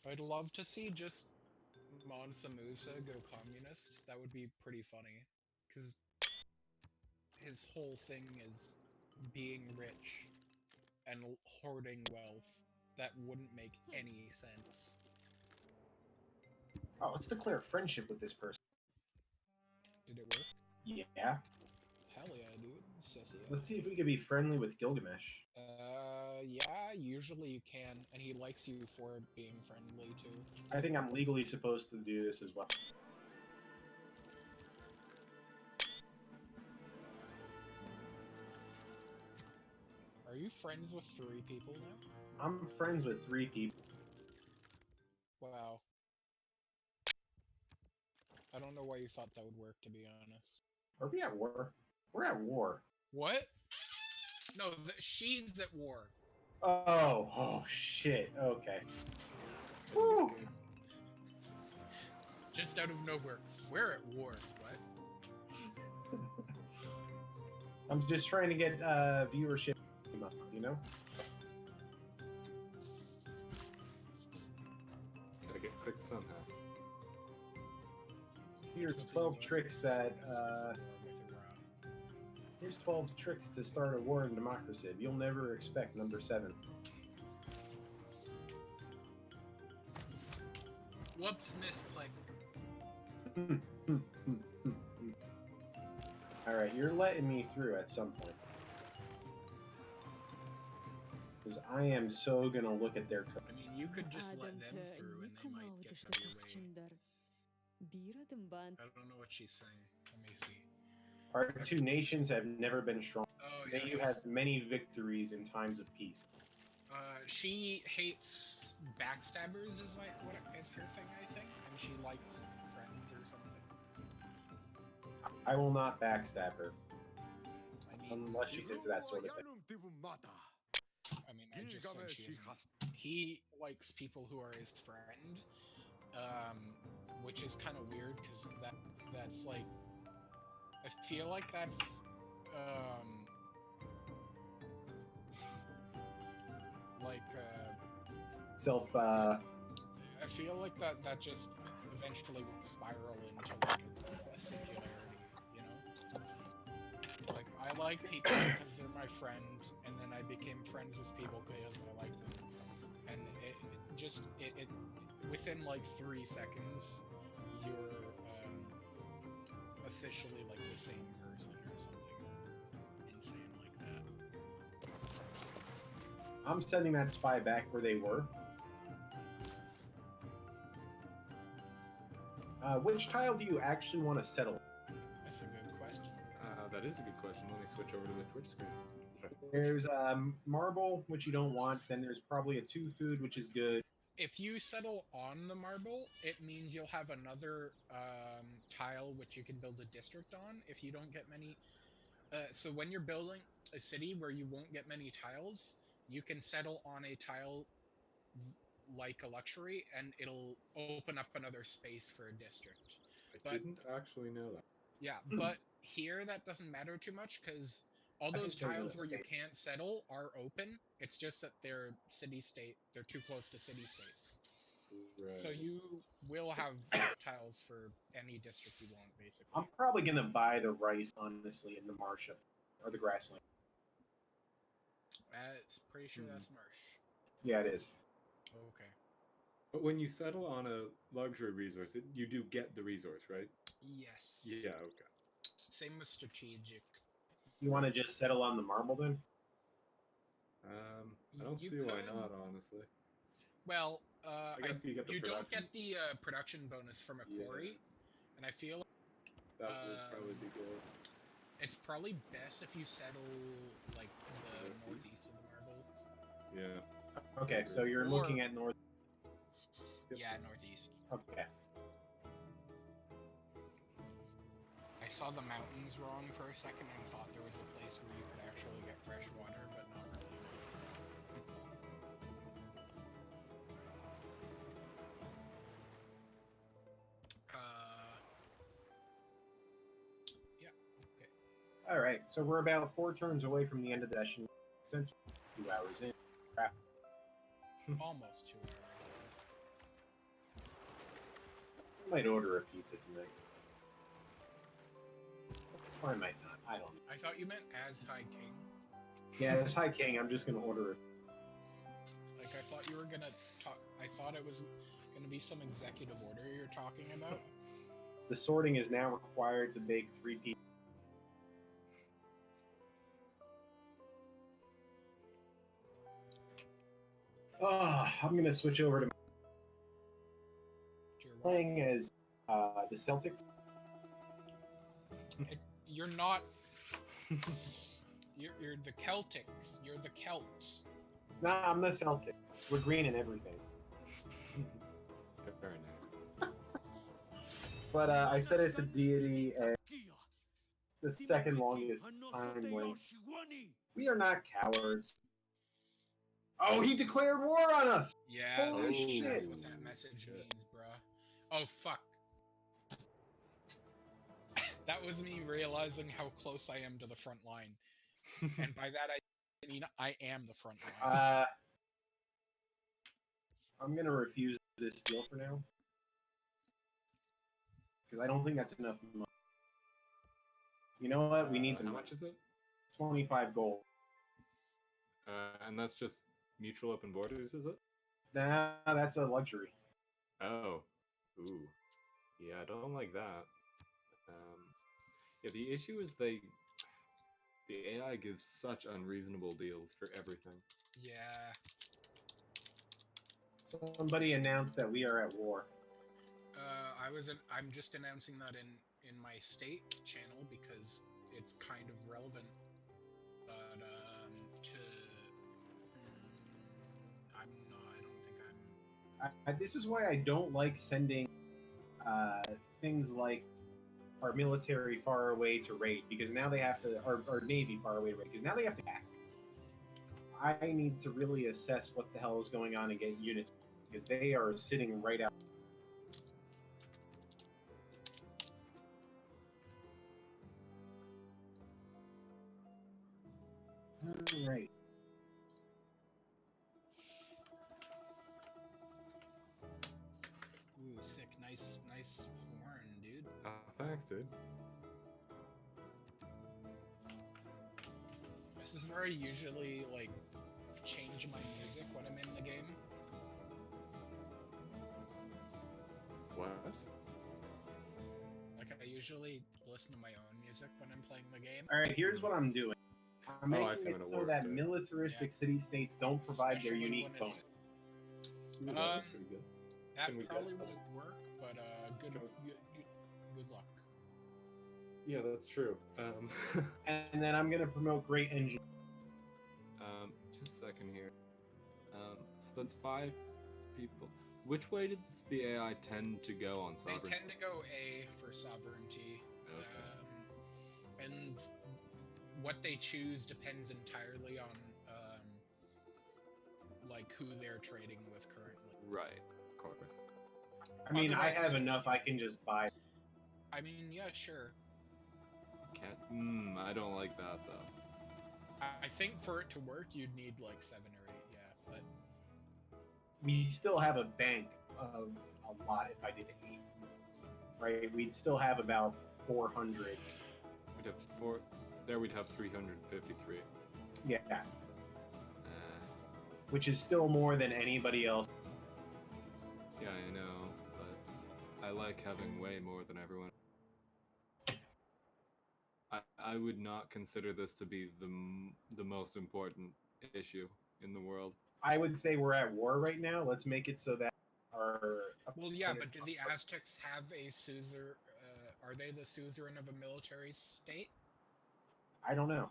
[SPEAKER 6] I'd love to see just Mansa Musa go communist. That would be pretty funny. Because his whole thing is being rich and hoarding wealth that wouldn't make any sense.
[SPEAKER 1] Oh, let's declare friendship with this person.
[SPEAKER 6] Did it work?
[SPEAKER 1] Yeah.
[SPEAKER 6] Hell yeah, dude. Sissy.
[SPEAKER 1] Let's see if we could be friendly with Gilgamesh.
[SPEAKER 6] Yeah, usually you can, and he likes you for being friendly too.
[SPEAKER 1] I think I'm legally supposed to do this as well.
[SPEAKER 6] Are you friends with 3 people now?
[SPEAKER 1] I'm friends with 3 people.
[SPEAKER 6] Wow. I don't know why you thought that would work, to be honest.
[SPEAKER 1] Are we at war? We're at war.
[SPEAKER 6] What? No, she's at war.
[SPEAKER 1] Oh shit. Okay.
[SPEAKER 5] In
[SPEAKER 1] Woo!
[SPEAKER 5] this game.
[SPEAKER 6] Just out of nowhere. We're at war. What?
[SPEAKER 1] I'm just trying to get viewership up, you know?
[SPEAKER 5] Gotta get clicked somehow.
[SPEAKER 1] Here's 12 tricks that here's 12 tricks to start a war in Democraciv. You'll never expect number 7.
[SPEAKER 6] Whoops, misclick.
[SPEAKER 1] Alright, you're letting me through at some point. Because I am so gonna look at their code.
[SPEAKER 6] I mean, you could just let them through and they might get out of your way. I don't know what she's saying. Let me see.
[SPEAKER 1] Our 2 nations have never been strong.
[SPEAKER 6] Oh,
[SPEAKER 1] May you have many victories in times of peace.
[SPEAKER 6] She hates backstabbers is like what is her thing, I think, and she likes friends or something.
[SPEAKER 1] I will not backstab her.
[SPEAKER 6] I mean,
[SPEAKER 1] Unless she's into that sort of thing.
[SPEAKER 6] I just said she isn't. He likes people who are his friend, which is kind of weird because that's like, I feel like that's
[SPEAKER 1] Self,
[SPEAKER 6] I feel like that just eventually will spiral into like a singularity, you know? Like, I like people because they're my friend, and then I became friends with people because I like them. And it within like 3 seconds, you're officially like the same person or something insane like that.
[SPEAKER 1] I'm sending that spy back where they were. Which tile do you actually want to settle?
[SPEAKER 6] That's a good question.
[SPEAKER 5] That is a good question. Let me switch over to the Twitch screen.
[SPEAKER 1] There's marble, which you don't want. Then there's probably a 2 food, which is good.
[SPEAKER 6] If you settle on the marble, it means you'll have another tile which you can build a district on if you don't get many. So when you're building a city where you won't get many tiles, you can settle on a tile like a luxury, and it'll open up another space for a district.
[SPEAKER 5] I didn't actually know that.
[SPEAKER 6] Yeah, but here that doesn't matter too much because all those tiles where you can't settle are open. It's just that they're city-state. They're too close to city-states.
[SPEAKER 5] Right.
[SPEAKER 6] So you will have tiles for any district you want, basically.
[SPEAKER 1] I'm probably gonna buy the rice, honestly, in the marsh or the grassland.
[SPEAKER 6] Pretty sure that's marsh.
[SPEAKER 1] Yeah, it is.
[SPEAKER 6] Okay.
[SPEAKER 5] But when you settle on a luxury resource, you do get the resource, right?
[SPEAKER 6] Yes.
[SPEAKER 5] Yeah, okay.
[SPEAKER 6] Same with strategic.
[SPEAKER 1] You want to just settle on the marble then?
[SPEAKER 5] I don't see why not, honestly.
[SPEAKER 6] Well,
[SPEAKER 5] I guess you get the
[SPEAKER 6] don't get the production bonus from a quarry, and I feel
[SPEAKER 5] that would probably be good.
[SPEAKER 6] It's probably best if you settle like the northeast of the marble.
[SPEAKER 5] Yeah.
[SPEAKER 1] Okay, so you're looking at north.
[SPEAKER 6] Yep. Yeah, northeast.
[SPEAKER 1] Okay.
[SPEAKER 6] I saw the mountains wrong for a second and thought there was a place where you could actually get fresh water, but not really. Yeah, okay.
[SPEAKER 1] Alright, so we're about 4 turns away from the end of the session. Since 2 hours in. Crap.
[SPEAKER 6] Almost 2 hours.
[SPEAKER 1] I might order a pizza tonight. Or I might not. I don't know.
[SPEAKER 6] I thought you meant as High King.
[SPEAKER 1] Yeah, as High King, I'm just gonna order it.
[SPEAKER 6] Like, I thought you were gonna talk. I thought it was gonna be some executive order you're talking about.
[SPEAKER 1] The sorting is now required to bake 3 pizzas. I'm gonna switch over to
[SPEAKER 6] You're what?
[SPEAKER 1] playing as the Celtics.
[SPEAKER 6] You're not. You're the Celtics. You're the Celts.
[SPEAKER 1] Nah, I'm the Celtic. We're green and everything.
[SPEAKER 5] Fair enough.
[SPEAKER 1] But I set it to deity and the second longest time length. We are not cowards. Oh, he declared war on us!
[SPEAKER 6] Yeah,
[SPEAKER 1] Holy
[SPEAKER 6] that's
[SPEAKER 1] shit.
[SPEAKER 6] what that message means, bruh. Oh fuck. That was me realizing how close I am to the front line. And by that I mean I am the front line.
[SPEAKER 1] I'm gonna refuse this deal for now. Because I don't think that's enough money. You know what? We need the
[SPEAKER 5] How
[SPEAKER 1] money.
[SPEAKER 5] much is it?
[SPEAKER 1] 25 gold.
[SPEAKER 5] And that's just mutual open borders, is it?
[SPEAKER 1] Nah, that's a luxury.
[SPEAKER 5] Oh. Ooh. Yeah, I don't like that. Yeah, the issue is the AI gives such unreasonable deals for everything.
[SPEAKER 6] Yeah.
[SPEAKER 1] Somebody announced that we are at war.
[SPEAKER 6] I'm just announcing that in my state channel because it's kind of relevant. But I don't think I'm.
[SPEAKER 1] This is why I don't like sending things like our military far away to raid, because now they have to, or navy far away to raid, because now they have to act. I need to really assess what the hell is going on and get units, because they are sitting right out. All right.
[SPEAKER 6] Ooh, sick, nice horn, dude.
[SPEAKER 5] Thanks, dude.
[SPEAKER 6] This is where I usually like change my music when I'm in the game.
[SPEAKER 5] What?
[SPEAKER 6] Like I usually listen to my own music when I'm playing the game.
[SPEAKER 1] All right, here's what I'm doing. I'm
[SPEAKER 5] I
[SPEAKER 1] making
[SPEAKER 5] see
[SPEAKER 1] it
[SPEAKER 5] when it
[SPEAKER 1] so
[SPEAKER 5] works,
[SPEAKER 1] that
[SPEAKER 5] dude.
[SPEAKER 1] militaristic
[SPEAKER 6] Yeah.
[SPEAKER 1] city-states don't provide their
[SPEAKER 6] Especially
[SPEAKER 1] unique
[SPEAKER 6] when
[SPEAKER 1] bonus.
[SPEAKER 5] Ooh, that's pretty good.
[SPEAKER 6] That
[SPEAKER 5] Can we get
[SPEAKER 6] probably
[SPEAKER 5] that?
[SPEAKER 6] won't work, but good luck.
[SPEAKER 5] Yeah, that's true.
[SPEAKER 1] And then I'm gonna promote great engine.
[SPEAKER 5] Just a second here. So that's 5 people. Which way does the AI tend to go on sovereignty?
[SPEAKER 6] They tend to go A for sovereignty.
[SPEAKER 5] Okay.
[SPEAKER 6] And what they choose depends entirely on like who they're trading with currently.
[SPEAKER 5] Right, of course.
[SPEAKER 1] I mean, I
[SPEAKER 6] Otherwise,
[SPEAKER 1] have enough. I can just buy.
[SPEAKER 6] I mean, yeah, sure.
[SPEAKER 5] Can't. I don't like that though.
[SPEAKER 6] I think for it to work, you'd need like 7 or 8, yeah. But
[SPEAKER 1] We still have a bank of a lot. If I did 8, right? We'd still have about 400.
[SPEAKER 5] We'd have 4. There we'd have 353.
[SPEAKER 1] Yeah, which is still more than anybody else.
[SPEAKER 5] Yeah, I know, but I like having way more than everyone. I would not consider this to be the most important issue in the world.
[SPEAKER 1] I would say we're at war right now. Let's make it so that our
[SPEAKER 6] well, yeah, but do the Aztecs have a suzerain? Are they the suzerain of a military state?
[SPEAKER 1] I don't know.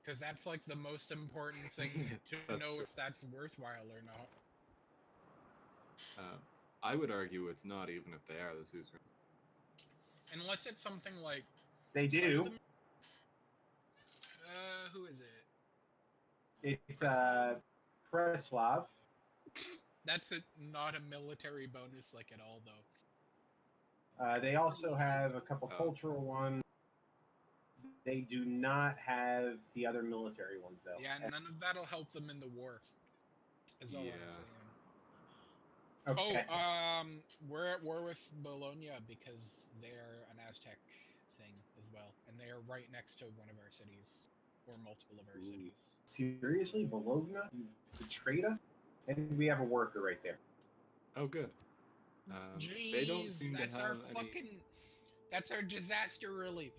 [SPEAKER 6] Because that's like the most important thing to know
[SPEAKER 5] true.
[SPEAKER 6] if that's worthwhile or not.
[SPEAKER 5] I would argue it's not, even if they are the suzerain.
[SPEAKER 6] Unless it's something like
[SPEAKER 1] They do.
[SPEAKER 6] Who is it?
[SPEAKER 1] It's Preslav.
[SPEAKER 6] That's not a military bonus like at all, though.
[SPEAKER 1] They also have a couple cultural ones. They do not have the other military ones, though.
[SPEAKER 6] Yeah, none of that'll help them in the war. Is all I'm saying.
[SPEAKER 1] Okay.
[SPEAKER 6] Oh, we're at war with Bologna because they're an Aztec thing as well, and they are right next to one of our cities, or multiple of our cities.
[SPEAKER 1] Seriously, Bologna? You betrayed us? And we have a worker right there.
[SPEAKER 5] Oh, good.
[SPEAKER 6] Jeez,
[SPEAKER 5] they don't seem to have
[SPEAKER 6] That's our disaster relief.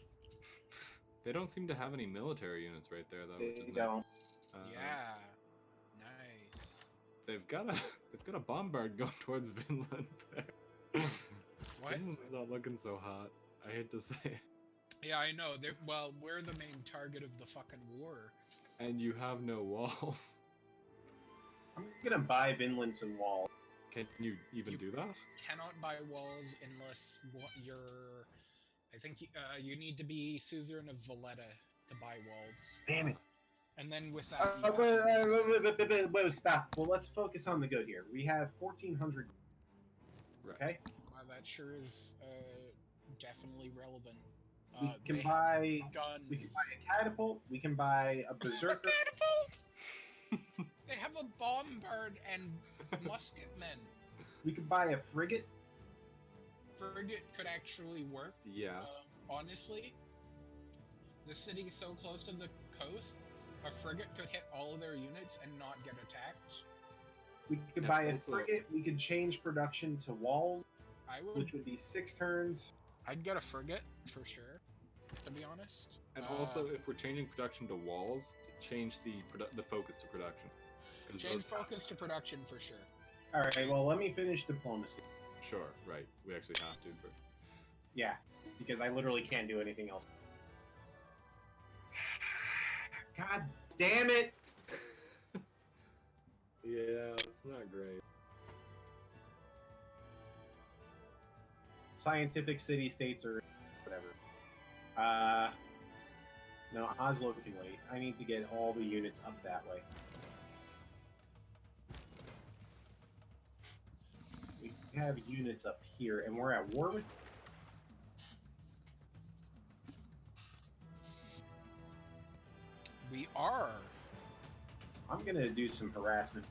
[SPEAKER 5] They don't seem to have any military units right there, though.
[SPEAKER 1] They
[SPEAKER 5] which is
[SPEAKER 1] don't.
[SPEAKER 5] Nice.
[SPEAKER 6] Yeah. Nice.
[SPEAKER 5] they've got a bombard going towards Vinland there.
[SPEAKER 6] What?
[SPEAKER 5] Vinland's not looking so hot. I hate to say it.
[SPEAKER 6] Yeah, I know. Well, we're the main target of the fucking war.
[SPEAKER 5] And you have no walls.
[SPEAKER 1] I'm gonna buy Vinland some walls.
[SPEAKER 5] Can you even do that?
[SPEAKER 6] Cannot buy walls unless you're. I think you need to be suzerain of Valletta to buy walls.
[SPEAKER 1] Damn it.
[SPEAKER 6] And then with that, you have to-
[SPEAKER 1] Wait, stop. Well, let's focus on the good here. We have 1,400.
[SPEAKER 5] Right.
[SPEAKER 1] Okay.
[SPEAKER 6] Wow, that sure is definitely relevant.
[SPEAKER 1] We can
[SPEAKER 6] they
[SPEAKER 1] buy.
[SPEAKER 6] have guns.
[SPEAKER 1] We can buy a catapult. We can buy a berserker.
[SPEAKER 6] Catapult! They have a bombard and musketmen.
[SPEAKER 1] We could buy a frigate.
[SPEAKER 6] Frigate could actually work.
[SPEAKER 5] Yeah.
[SPEAKER 6] Honestly, the city's so close to the coast, a frigate could hit all of their units and not get attacked.
[SPEAKER 1] We could
[SPEAKER 5] And
[SPEAKER 1] buy a
[SPEAKER 5] also-
[SPEAKER 1] frigate. We could change production to walls,
[SPEAKER 6] I would.
[SPEAKER 1] which would be 6 turns.
[SPEAKER 6] I'd get a frigate for sure. To be honest.
[SPEAKER 5] And also, if we're changing production to walls, change the focus to production. 'Cause
[SPEAKER 6] Change
[SPEAKER 5] those-
[SPEAKER 6] focus to production for sure.
[SPEAKER 1] All right. Well, let me finish diplomacy.
[SPEAKER 5] Sure, right. We actually have to. But...
[SPEAKER 1] Yeah, because I literally can't do anything else. God damn it!
[SPEAKER 5] Yeah, it's not great.
[SPEAKER 1] Scientific city states or whatever. No, Oslo can wait. I need to get all the units up that way. We have units up here, and we're at war with.
[SPEAKER 6] We are.
[SPEAKER 1] I'm gonna do some harassment,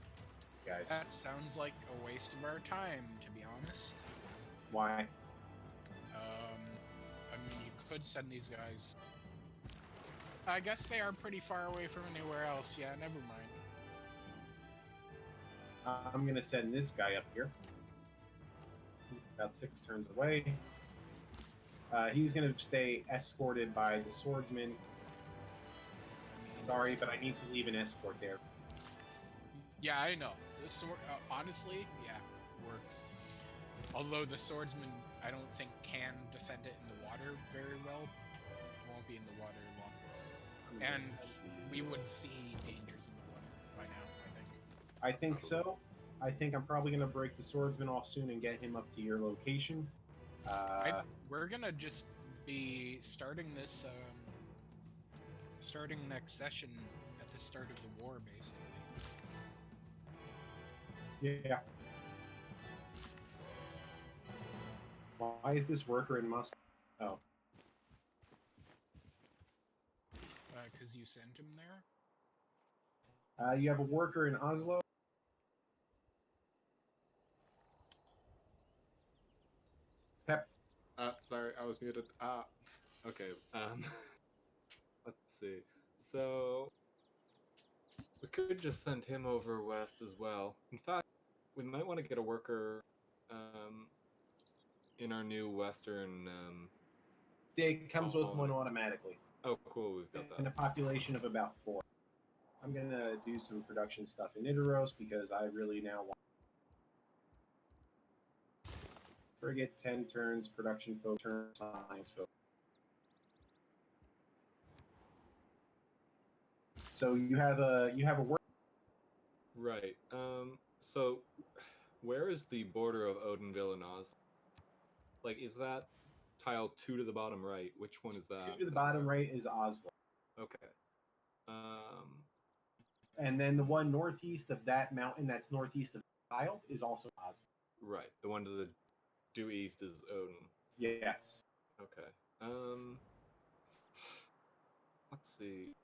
[SPEAKER 1] guys.
[SPEAKER 6] That sounds like a waste of our time, to be honest.
[SPEAKER 1] Why?
[SPEAKER 6] I mean, you could send these guys. I guess they are pretty far away from anywhere else. Yeah, never mind.
[SPEAKER 1] I'm gonna send this guy up here. He's about 6 turns away. He's gonna stay escorted by the swordsman.
[SPEAKER 6] I mean,
[SPEAKER 1] Sorry, but I need to leave an escort there.
[SPEAKER 6] Yeah, I know. The sword, honestly, yeah, works. Although the swordsman, I don't think can defend it in the water very well. Won't be in the water long. And we would see dangers in the water by now, I think.
[SPEAKER 1] I think so. I think I'm probably gonna break the swordsman off soon and get him up to your location.
[SPEAKER 6] We're gonna just be starting this, starting next session at the start of the war, basically.
[SPEAKER 1] Yeah. Why is this worker in Moscow? Oh,
[SPEAKER 6] Because you sent him there?
[SPEAKER 1] you have a worker in Oslo. Pep.
[SPEAKER 5] Sorry, I was muted. Okay. Let's see. So we could just send him over west as well. In fact, we might want to get a worker in our new western.
[SPEAKER 1] It comes with
[SPEAKER 5] Oh.
[SPEAKER 1] one automatically,
[SPEAKER 5] Oh, cool. We've got
[SPEAKER 1] and a
[SPEAKER 5] that.
[SPEAKER 1] population of about 4. I'm gonna do some production stuff in Idaros because I really now want. Frigate 10 turns, production focus turn, science focus. So you have a work.
[SPEAKER 5] Right. So where is the border of Odenville and Oz? Like, is that tile 2 to the bottom right? Which one is that?
[SPEAKER 1] 2 to the
[SPEAKER 5] That's
[SPEAKER 1] bottom
[SPEAKER 5] our-
[SPEAKER 1] right is Oslo.
[SPEAKER 5] Okay.
[SPEAKER 1] And then the one northeast of that mountain that's northeast of the tile is also Oslo.
[SPEAKER 5] Right. The one to the due east is Odin.
[SPEAKER 1] Yes.
[SPEAKER 5] Okay. Let's see.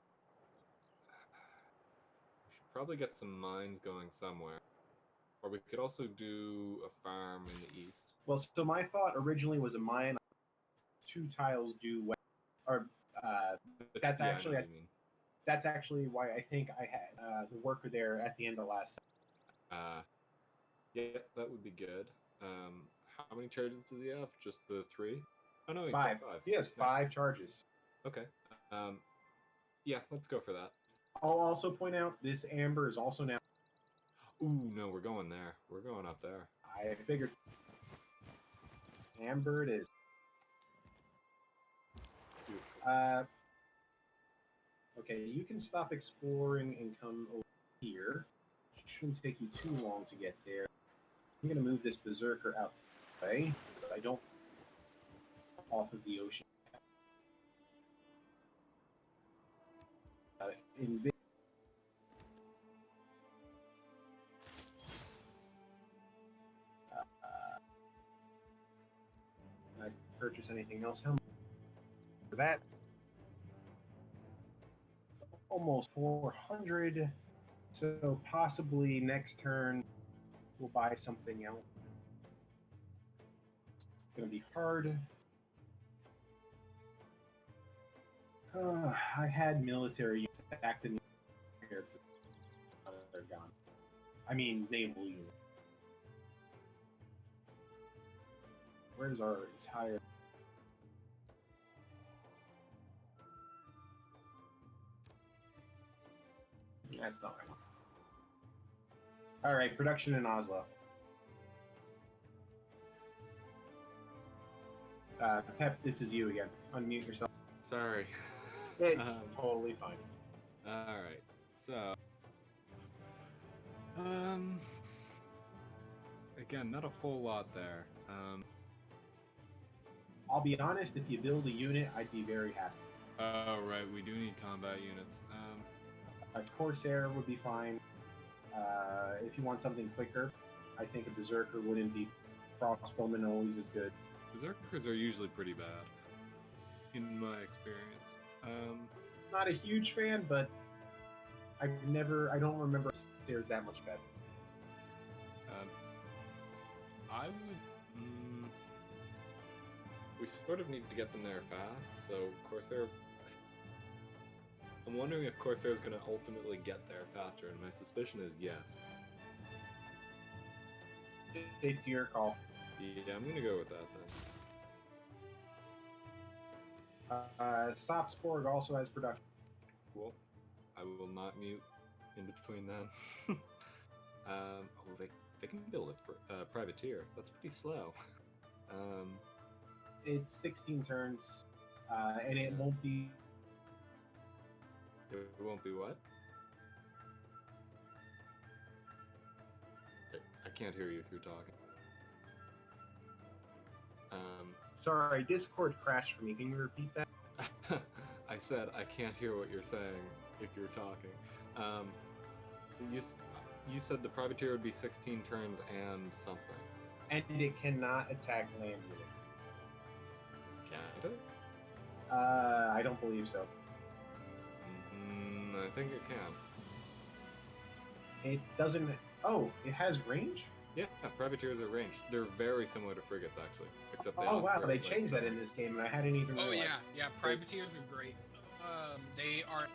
[SPEAKER 5] We should probably get some mines going somewhere. Or we could also do a farm in the east.
[SPEAKER 1] Well, so my thought originally was a mine 2 tiles due west. Or
[SPEAKER 5] But
[SPEAKER 1] That's
[SPEAKER 5] yeah, I know
[SPEAKER 1] actually
[SPEAKER 5] what
[SPEAKER 1] a-
[SPEAKER 5] you mean.
[SPEAKER 1] that's actually why I think I had the worker there at the end of last.
[SPEAKER 5] Yeah, that would be good. How many charges does he have? Just the 3? Oh no, he's
[SPEAKER 1] 5.
[SPEAKER 5] got 5.
[SPEAKER 1] He has
[SPEAKER 5] Yeah.
[SPEAKER 1] 5 charges.
[SPEAKER 5] Okay. Yeah, let's go for that.
[SPEAKER 1] I'll also point out this amber is also now.
[SPEAKER 5] Ooh, no, we're going there. We're going up there.
[SPEAKER 1] I figured. Amber it is.
[SPEAKER 5] Beautiful.
[SPEAKER 1] Okay, you can stop exploring and come over here. It shouldn't take you too long to get there. I'm gonna move this berserker out the way, so I don't off of the ocean. In I purchase anything else? How much for that? Almost 400. So possibly next turn we'll buy something else. It's gonna be hard. I had military units back in prepared for they're gone. I mean naval units. Where's our entire? That's not right. All right, production in Oslo. Pep, this is you again. Unmute yourself.
[SPEAKER 5] Sorry.
[SPEAKER 1] It's totally fine.
[SPEAKER 5] Alright. So again, not a whole lot there.
[SPEAKER 1] I'll be honest, if you build a unit, I'd be very happy.
[SPEAKER 5] Oh right, we do need combat units.
[SPEAKER 1] A Corsair would be fine. If you want something quicker, I think a Berserker wouldn't be. Crossbowman always is good.
[SPEAKER 5] Berserkers are usually pretty bad, in my experience.
[SPEAKER 1] Not a huge fan, but I don't remember Corsairs that much better.
[SPEAKER 5] I would. We sort of need to get them there fast, so Corsair. I'm wondering if Corsair is going to ultimately get there faster, and my suspicion is yes.
[SPEAKER 1] It's your call.
[SPEAKER 5] Yeah, I'm going to go with that then.
[SPEAKER 1] Sopsborg also has production.
[SPEAKER 5] Cool. I will not mute in between them. Oh, they can build a privateer. That's pretty slow.
[SPEAKER 1] It's 16 turns, and it won't be.
[SPEAKER 5] It won't be what? I can't hear you if you're talking.
[SPEAKER 1] Sorry, Discord crashed for me. Can you repeat that?
[SPEAKER 5] I said I can't hear what you're saying if you're talking. So you said the privateer would be 16 turns and something.
[SPEAKER 1] And it cannot attack land units.
[SPEAKER 5] Can't it?
[SPEAKER 1] I don't believe so.
[SPEAKER 5] I think it can.
[SPEAKER 1] It doesn't. Oh, it has range?
[SPEAKER 5] Yeah, privateers are ranged. They're very similar to frigates, actually, except they
[SPEAKER 1] Oh wow,
[SPEAKER 5] operate
[SPEAKER 1] they
[SPEAKER 5] like
[SPEAKER 1] changed that in this game, and I hadn't even realized.
[SPEAKER 6] Oh yeah, privateers are great. They are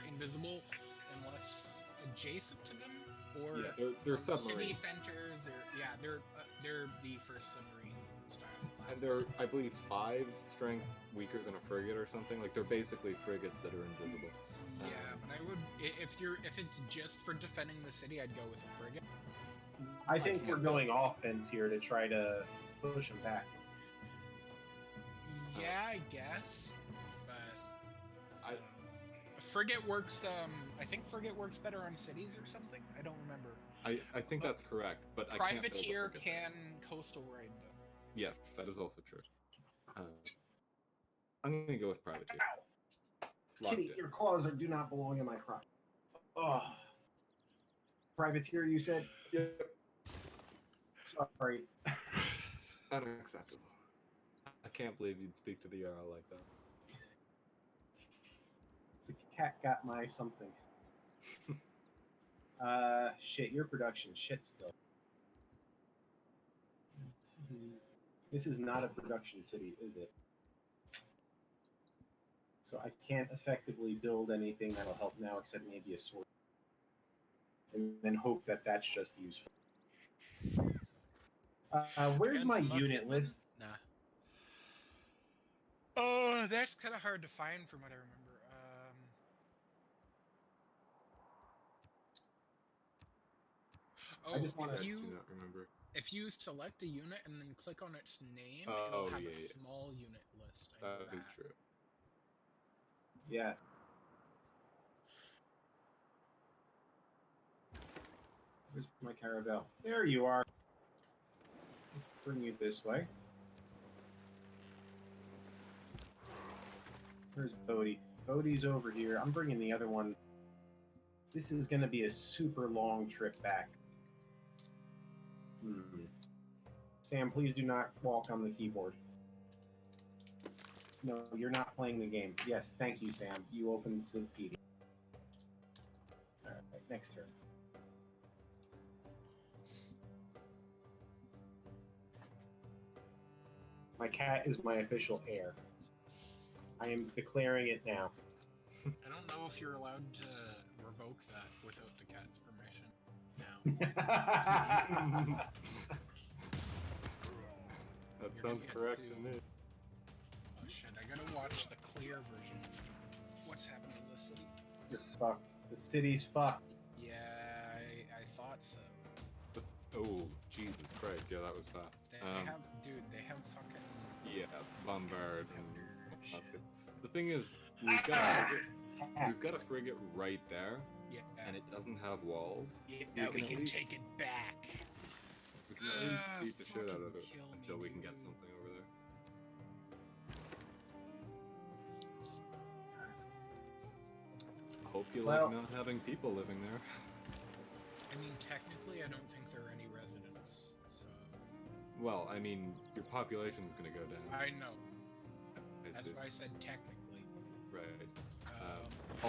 [SPEAKER 6] invisible unless adjacent to them, or
[SPEAKER 5] yeah, they're
[SPEAKER 6] city
[SPEAKER 5] submarines.
[SPEAKER 6] centers, or they're the first submarine style class.
[SPEAKER 5] And they're, I believe, 5 strength weaker than a frigate or something. Like they're basically frigates that are invisible.
[SPEAKER 6] Yeah, but I would if it's just for defending the city, I'd go with a frigate.
[SPEAKER 1] I think we're going offense here to try to push them back.
[SPEAKER 6] Yeah, I guess, but
[SPEAKER 5] I
[SPEAKER 6] a frigate works. I think frigate works better on cities or something. I don't remember.
[SPEAKER 5] I think that's correct, but I can't build a
[SPEAKER 6] Privateer
[SPEAKER 5] frigate.
[SPEAKER 6] can coastal raid though.
[SPEAKER 5] Yes, that is also true. I'm gonna go with privateer.
[SPEAKER 1] Ow!
[SPEAKER 5] Locked
[SPEAKER 1] Kitty,
[SPEAKER 5] in.
[SPEAKER 1] your claws do not belong in my crotch. Oh. Privateer, you said?
[SPEAKER 5] Yep.
[SPEAKER 1] Sorry.
[SPEAKER 5] Unacceptable. I can't believe you'd speak to the Jarl like that.
[SPEAKER 1] The cat got my something. Shit, your production. Shit still. This is not a production city, is it? So I can't effectively build anything that'll help now except maybe a sword. And then hope that that's just useful. Where's
[SPEAKER 6] Against
[SPEAKER 1] my
[SPEAKER 6] musketmen?
[SPEAKER 1] unit list?
[SPEAKER 6] Nah. Oh, that's kind of hard to find from what I remember. Oh,
[SPEAKER 1] I just wanna-
[SPEAKER 5] I
[SPEAKER 6] if
[SPEAKER 5] do
[SPEAKER 6] you
[SPEAKER 5] not remember.
[SPEAKER 6] if you select a unit and then click on its name,
[SPEAKER 5] Oh,
[SPEAKER 6] it'll have
[SPEAKER 5] yeah,
[SPEAKER 6] a
[SPEAKER 5] yeah.
[SPEAKER 6] small unit list. I know
[SPEAKER 5] That is true.
[SPEAKER 1] Yes. Where's my caravel? There you are. Let's bring you this way. Where's Bodhi? Bodhi's over here. I'm bringing the other one. This is going to be a super long trip back. Sam, please do not walk on the keyboard. No, you're not playing the game. Yes, thank you, Sam. You opened Civipedia. Alright, next turn. My cat is my official heir. I am declaring it now.
[SPEAKER 6] I don't know if you're allowed to revoke that without the cat's permission. Now.
[SPEAKER 5] That
[SPEAKER 6] You're gonna
[SPEAKER 5] sounds
[SPEAKER 6] get
[SPEAKER 5] correct to
[SPEAKER 6] sued.
[SPEAKER 5] me.
[SPEAKER 6] Oh shit, I gotta watch the clear version. What's happened to the city?
[SPEAKER 1] You're fucked. The city's fucked.
[SPEAKER 6] Yeah, I thought so.
[SPEAKER 5] Oh, Jesus Christ! Yeah, that was fast.
[SPEAKER 6] They have, dude, they have fucking.
[SPEAKER 5] Yeah, bombard.
[SPEAKER 6] Shit.
[SPEAKER 5] That's good. The thing is, we've got a frigate right there,
[SPEAKER 6] Yeah,
[SPEAKER 5] and it doesn't have walls.
[SPEAKER 6] yeah, we
[SPEAKER 5] at
[SPEAKER 6] can
[SPEAKER 5] least-
[SPEAKER 6] take it back.
[SPEAKER 5] We can at least beat the shit out of
[SPEAKER 6] Fucking
[SPEAKER 5] it
[SPEAKER 6] kill me,
[SPEAKER 5] until we can get
[SPEAKER 6] dude.
[SPEAKER 5] something over there. Hope you
[SPEAKER 1] Well-
[SPEAKER 5] like not having people living there.
[SPEAKER 6] I mean, technically, I don't think there are any residents, so.
[SPEAKER 5] Well, I mean, your population's gonna go down.
[SPEAKER 6] I know.
[SPEAKER 5] I
[SPEAKER 6] That's
[SPEAKER 5] see.
[SPEAKER 6] why I said technically.
[SPEAKER 5] Right.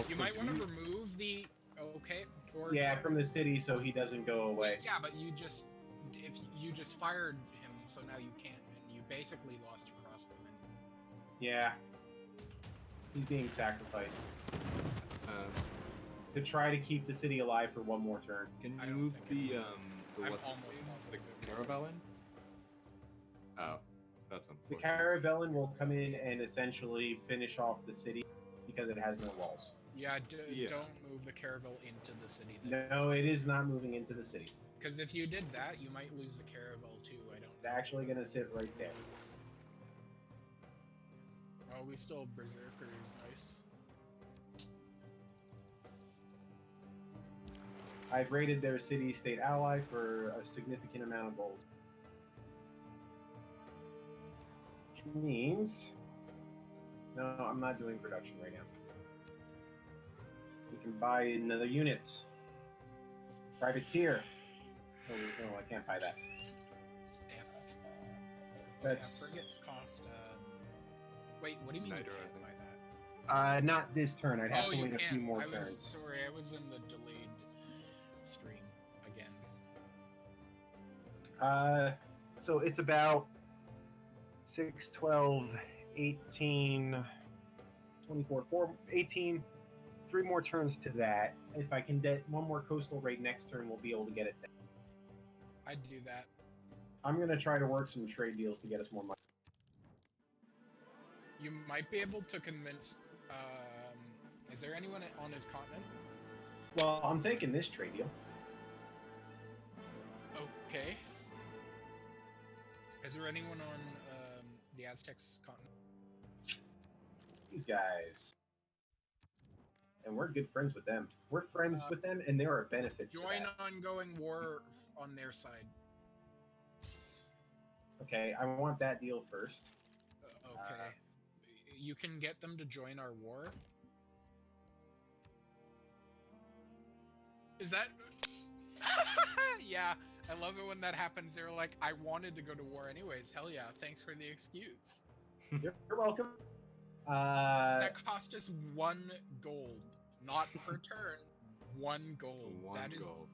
[SPEAKER 6] You might want to remove the. Okay. Or
[SPEAKER 1] Yeah, from the city so he doesn't go away.
[SPEAKER 6] Yeah, but you just fired him, so now you can't, and you basically lost your crossbowman.
[SPEAKER 1] Yeah. He's being sacrificed
[SPEAKER 5] Uh,
[SPEAKER 1] to try to keep the city alive for one more turn.
[SPEAKER 5] can
[SPEAKER 6] I
[SPEAKER 5] you
[SPEAKER 6] don't
[SPEAKER 5] move
[SPEAKER 6] think
[SPEAKER 5] the
[SPEAKER 6] I'm
[SPEAKER 5] what's
[SPEAKER 6] almost
[SPEAKER 5] the
[SPEAKER 6] positive it will.
[SPEAKER 5] caravel in? Oh, that's
[SPEAKER 1] The
[SPEAKER 5] unfortunate.
[SPEAKER 1] Caravellan will come in and essentially finish off the city because it has no walls.
[SPEAKER 6] Yeah,
[SPEAKER 5] Yeah.
[SPEAKER 6] don't move the caravel into the city then.
[SPEAKER 1] No, it is not moving into the city.
[SPEAKER 6] Because if you did that, you might lose the caravel too. I don't.
[SPEAKER 1] It's actually going to sit right there.
[SPEAKER 6] Oh, we still have berserkers. Nice.
[SPEAKER 1] I've raided their city-state ally for a significant amount of gold. Which means... No, I'm not doing production right now. We can buy another unit. Privateer. Oh, no, I can't buy that.
[SPEAKER 6] F.
[SPEAKER 1] That's-
[SPEAKER 6] Yeah, frigates cost. Wait, what do you mean you
[SPEAKER 5] Niter, I
[SPEAKER 6] can't
[SPEAKER 5] think.
[SPEAKER 6] buy that?
[SPEAKER 1] Not this turn. I'd have to
[SPEAKER 6] you
[SPEAKER 1] wait a
[SPEAKER 6] can't.
[SPEAKER 1] few more
[SPEAKER 6] I was
[SPEAKER 1] turns.
[SPEAKER 6] sorry. I was in the delayed stream again.
[SPEAKER 1] So it's about 6, 12, 18, 24, 18, 3 more turns to that. If I can get one more coastal raid next turn, we'll be able to get it.
[SPEAKER 6] I'd do that.
[SPEAKER 1] I'm going to try to work some trade deals to get us more money.
[SPEAKER 6] You might be able to convince. Is there anyone on his continent?
[SPEAKER 1] Well, I'm taking this trade deal.
[SPEAKER 6] Okay. Is there anyone on the Aztecs continent?
[SPEAKER 1] These guys. And we're good friends with them. We're friends with them, and there are benefits to
[SPEAKER 6] Join
[SPEAKER 1] that.
[SPEAKER 6] ongoing war on their side.
[SPEAKER 1] Okay, I want that deal first.
[SPEAKER 6] Okay. You can get them to join our war. Is that? Yeah, I love it when that happens. They're like, I wanted to go to war anyways. Hell yeah, thanks for the excuse.
[SPEAKER 1] You're welcome.
[SPEAKER 6] That cost us 1 gold, not per turn. 1 gold.
[SPEAKER 5] One
[SPEAKER 6] That is
[SPEAKER 5] gold.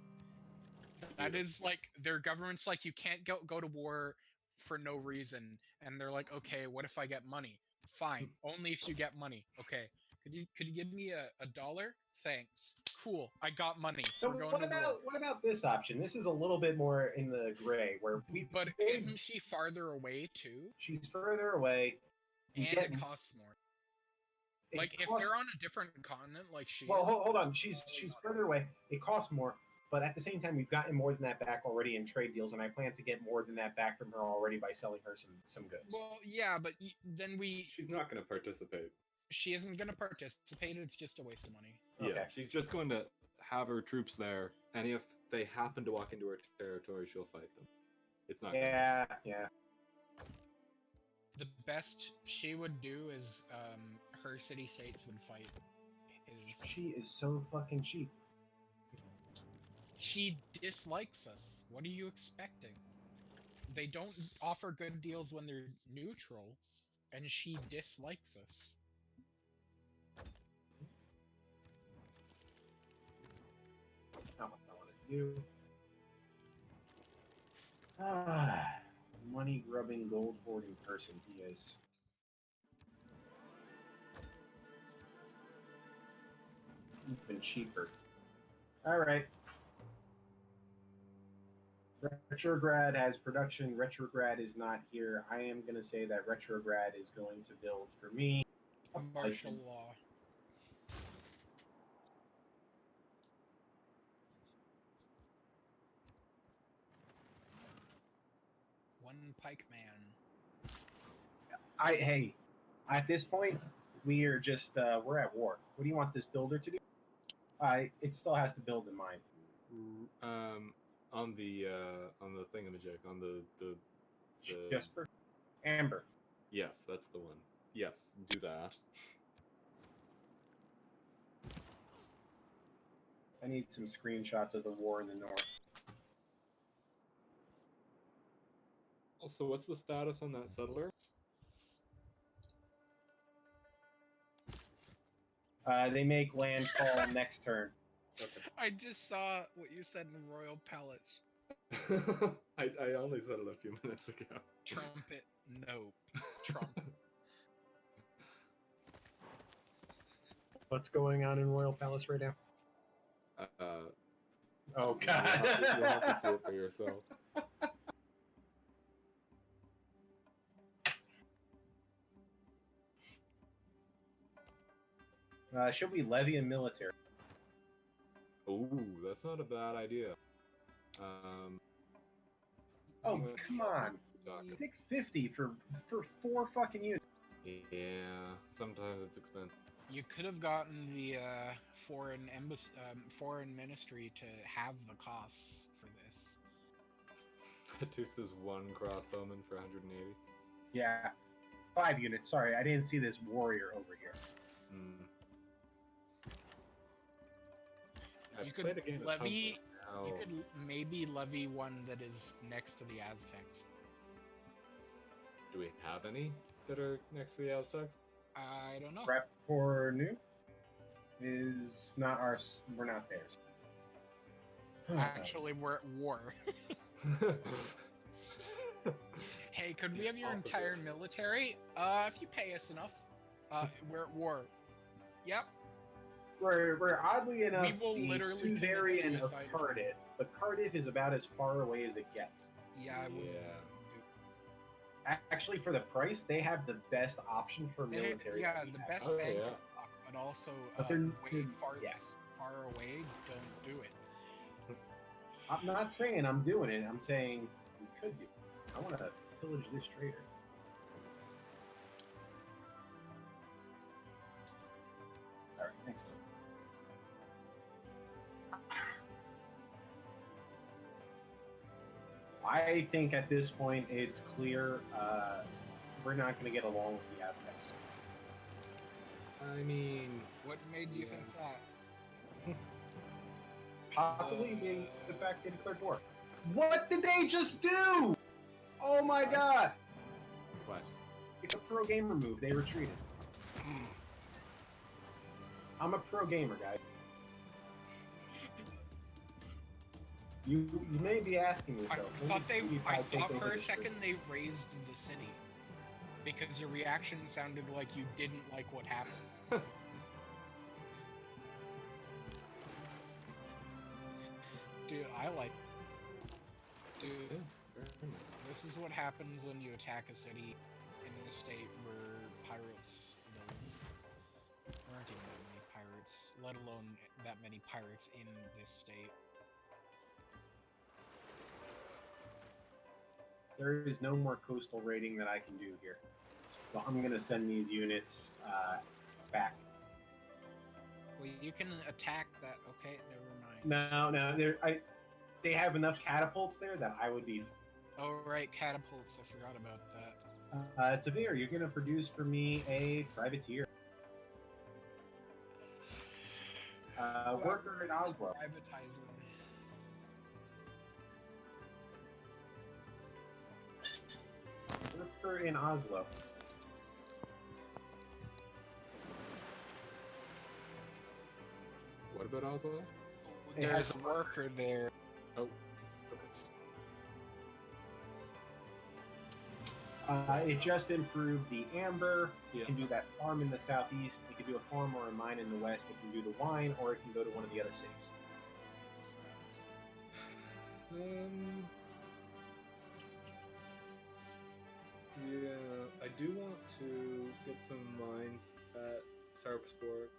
[SPEAKER 6] that is like their government's like you can't go to war for no reason, and they're like, okay, what if I get money? Fine, only if you get money. Okay, could you give me a dollar? Thanks. Cool, I got money.
[SPEAKER 1] So
[SPEAKER 6] We're going
[SPEAKER 1] what
[SPEAKER 6] to war.
[SPEAKER 1] about this option? This is a little bit more in the gray, where we.
[SPEAKER 6] But isn't she farther away too?
[SPEAKER 1] She's further away. You
[SPEAKER 6] And
[SPEAKER 1] get-
[SPEAKER 6] it costs more.
[SPEAKER 1] it
[SPEAKER 6] Like if
[SPEAKER 1] costs-
[SPEAKER 6] they're on a different continent, like she
[SPEAKER 1] Well,
[SPEAKER 6] is.
[SPEAKER 1] hold on. She's further away. It costs more, But at the same time, we've gotten more than that back already in trade deals, and I plan to get more than that back from her already by selling her some goods.
[SPEAKER 6] Well, yeah, but then
[SPEAKER 5] She's not going to participate.
[SPEAKER 6] she isn't going to participate. It's just a waste of money.
[SPEAKER 1] Okay.
[SPEAKER 5] Yeah, she's just going to have her troops there, and if they happen to walk into her territory, she'll fight them. It's not.
[SPEAKER 1] Yeah.
[SPEAKER 6] The best she would do is her city states would fight.
[SPEAKER 1] She is so fucking cheap.
[SPEAKER 6] She dislikes us. What are you expecting? They don't offer good deals when they're neutral, and she dislikes us.
[SPEAKER 1] Not what I want to do. Ah, money grubbing, gold hoarding person he is. Even cheaper. All right. Retrograd has production. Retrograd is not here. I am going to say that Retrograd is going to build for me.
[SPEAKER 6] Martial law. One pikeman.
[SPEAKER 1] Hey, at this point, we are just we're at war. What do you want this builder to do? It still has to build in mind.
[SPEAKER 5] On the thingamajig, on the
[SPEAKER 1] Jesper, Amber.
[SPEAKER 5] Yes, that's the one. Yes, do that.
[SPEAKER 1] I need some screenshots of the war in the north.
[SPEAKER 5] Also, what's the status on that settler?
[SPEAKER 1] They make landfall next turn.
[SPEAKER 5] Okay.
[SPEAKER 6] I just saw what you said in Royal Palace.
[SPEAKER 5] I only said it a few minutes ago.
[SPEAKER 6] Trumpet, nope. Trump.
[SPEAKER 1] What's going on in Royal Palace right now? Oh
[SPEAKER 5] You'll have
[SPEAKER 1] God!
[SPEAKER 5] you'll have to see it for yourself.
[SPEAKER 1] Should we levy a military?
[SPEAKER 5] Ooh, that's not a bad idea.
[SPEAKER 1] Oh
[SPEAKER 5] Which-
[SPEAKER 1] come on!
[SPEAKER 5] Doctor.
[SPEAKER 1] 650 for 4 fucking units.
[SPEAKER 5] Yeah, sometimes it's expensive.
[SPEAKER 6] You could have gotten the foreign ministry to have the costs for this.
[SPEAKER 5] Hatus's one crossbowman for 180.
[SPEAKER 1] Yeah, 5 units. Sorry, I didn't see this warrior over here.
[SPEAKER 6] You could levy. You could maybe levy one that is next to the Aztecs.
[SPEAKER 5] Do we have any that are next to the Aztecs?
[SPEAKER 6] I don't know.
[SPEAKER 1] Rep for new is not ours. We're not theirs.
[SPEAKER 6] Actually, we're at war. Hey, could we have your entire military? If you pay us enough. We're at war. Yep.
[SPEAKER 1] We're oddly enough
[SPEAKER 6] We will
[SPEAKER 1] the
[SPEAKER 6] literally commit
[SPEAKER 1] suzerain of
[SPEAKER 6] suicide.
[SPEAKER 1] Cardiff, but Cardiff is about as far away as it gets.
[SPEAKER 6] Yeah, I would.
[SPEAKER 1] Actually, for the price, they have the best option for military.
[SPEAKER 6] Yeah,
[SPEAKER 1] that we
[SPEAKER 6] the
[SPEAKER 1] have.
[SPEAKER 6] best
[SPEAKER 5] Oh,
[SPEAKER 6] bang
[SPEAKER 5] yeah.
[SPEAKER 6] for buck, but also
[SPEAKER 1] But they're-
[SPEAKER 6] way
[SPEAKER 1] yeah.
[SPEAKER 6] far away. Don't do it.
[SPEAKER 1] I'm not saying I'm doing it. I'm saying we could do it. I want to pillage this trader. All right, next one. I think at this point it's clear we're not going to get along with the Aztecs.
[SPEAKER 5] I mean,
[SPEAKER 6] What made you
[SPEAKER 5] Yeah.
[SPEAKER 6] think that?
[SPEAKER 1] Possibly the fact they declared war. What did they just do? Oh my god!
[SPEAKER 5] what?
[SPEAKER 1] It's a pro gamer move. They retreated. I'm a pro gamer, guy. You may be asking
[SPEAKER 6] I
[SPEAKER 1] yourself.
[SPEAKER 6] thought I
[SPEAKER 1] take
[SPEAKER 6] thought
[SPEAKER 1] over
[SPEAKER 6] for a
[SPEAKER 1] this
[SPEAKER 6] second they raised the city. Because your reaction sounded like you didn't like what happened. Dude, I like. Dude,
[SPEAKER 5] Yeah, very nice.
[SPEAKER 6] this is what happens when you attack a city in a state where pirates live. There aren't even that many pirates, let alone that many pirates in this state.
[SPEAKER 1] there is no more coastal raiding that I can do here. So I'm gonna send these units back.
[SPEAKER 6] Well, you can attack that. Okay, never mind.
[SPEAKER 1] No, they have enough catapults there that I would be.
[SPEAKER 6] Oh right, catapults. I forgot about that.
[SPEAKER 1] Tavir, you're gonna produce for me a privateer. Worker in Oslo.
[SPEAKER 6] Privatizing.
[SPEAKER 1] Worker in Oslo.
[SPEAKER 5] What about Oslo?
[SPEAKER 6] There's a worker there.
[SPEAKER 5] Oh.
[SPEAKER 1] It just improved the amber.
[SPEAKER 5] Yeah.
[SPEAKER 1] It can do that farm in the southeast. It can do a farm or a mine in the west. It can do the wine, or it can go to one of the other cities.
[SPEAKER 5] Yeah, I do want to get some mines at Sarpsborg.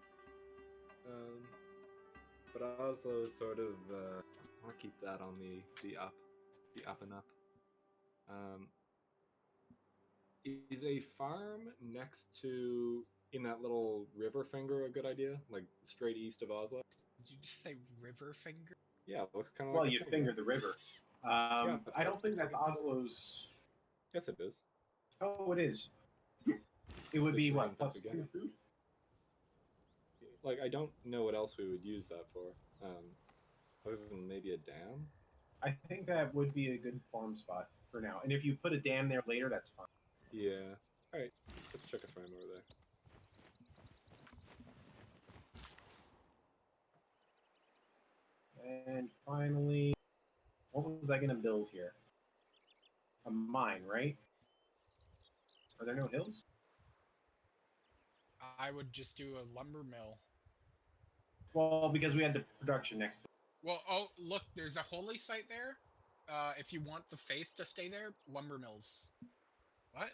[SPEAKER 5] But Oslo is sort of I want to keep that on the up and up. Is a farm next to in that little river finger a good idea? Like straight east of Oslo?
[SPEAKER 6] Did you just say river finger?
[SPEAKER 5] Yeah, it looks kind of
[SPEAKER 1] Well,
[SPEAKER 5] like
[SPEAKER 1] you finger the river. I don't think that's Oslo's.
[SPEAKER 5] Yes, it is.
[SPEAKER 1] Oh, it is. It would be what, plus
[SPEAKER 5] Again.
[SPEAKER 1] 2 food?
[SPEAKER 5] Like, I don't know what else we would use that for. Other than maybe a dam?
[SPEAKER 1] I think that would be a good farm spot for now. And if you put a dam there later, that's fine.
[SPEAKER 5] Yeah. Alright, let's check a farm over there.
[SPEAKER 1] And finally, what was I going to build here? A mine, right? Are there no hills?
[SPEAKER 6] I would just do a lumber mill.
[SPEAKER 1] Well, because we had the production next to it.
[SPEAKER 6] Well, oh, look, there's a holy site there. If you want the faith to stay there, lumber mills. What?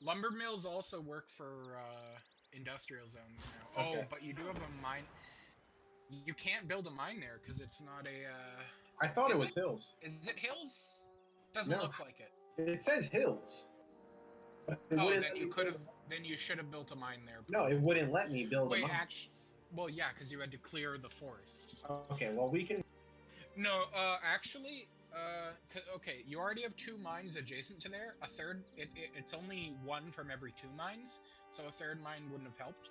[SPEAKER 6] Lumber mills also work for industrial zones now.
[SPEAKER 1] Okay.
[SPEAKER 6] Oh, but you do have a mine. You can't build a mine there because it's not a.
[SPEAKER 1] I thought it
[SPEAKER 6] Is
[SPEAKER 1] was hills.
[SPEAKER 6] Is it hills? Doesn't
[SPEAKER 1] No.
[SPEAKER 6] look like it.
[SPEAKER 1] It says hills. But it
[SPEAKER 6] Oh,
[SPEAKER 1] wouldn't
[SPEAKER 6] then
[SPEAKER 1] let
[SPEAKER 6] you
[SPEAKER 1] me
[SPEAKER 6] could have.
[SPEAKER 1] build-
[SPEAKER 6] Then you should have built a mine there.
[SPEAKER 1] No, it wouldn't let me build a
[SPEAKER 6] Wait,
[SPEAKER 1] mine.
[SPEAKER 6] well, yeah, because you had to clear the forest.
[SPEAKER 1] Okay, well, we can...
[SPEAKER 6] No, actually, okay, you already have 2 mines adjacent to there. A third, it's only 1 from every 2 mines, so a third mine wouldn't have helped.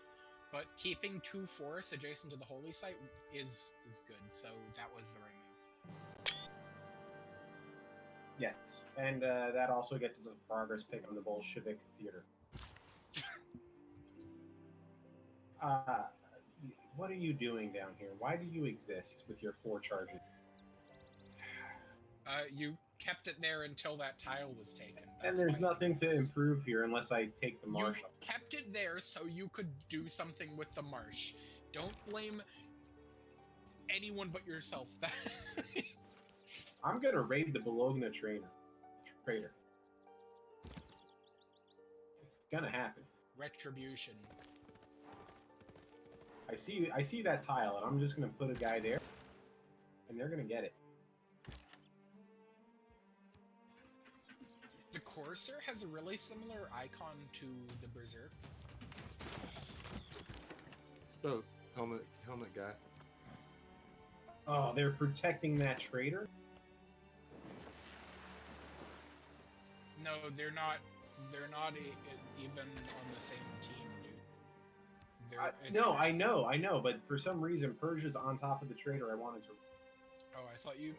[SPEAKER 6] But keeping 2 forests adjacent to the holy site is good, so that was the right move.
[SPEAKER 1] Yes, and that also gets us a progress pick on the Bolshevik theater. What are you doing down here? Why do you exist with your 4 charges?
[SPEAKER 6] You kept it there until that tile was taken.
[SPEAKER 1] And there's nothing to improve here unless I take the marsh.
[SPEAKER 6] You kept it there so you could do something with the marsh. Don't blame anyone but yourself.
[SPEAKER 1] I'm gonna raid the Bologna trader. It's gonna happen.
[SPEAKER 6] Retribution.
[SPEAKER 1] I see that tile, and I'm just gonna put a guy there, and they're gonna get it.
[SPEAKER 6] The Courser has a really similar icon to the Berserk.
[SPEAKER 5] Suppose. Helmet guy.
[SPEAKER 1] Oh, they're protecting that trader?
[SPEAKER 6] No, they're not. They're not even on the same team, dude.
[SPEAKER 1] No, I know, but for some reason Persia's on top of the trader. I wanted to.
[SPEAKER 6] Oh, I thought you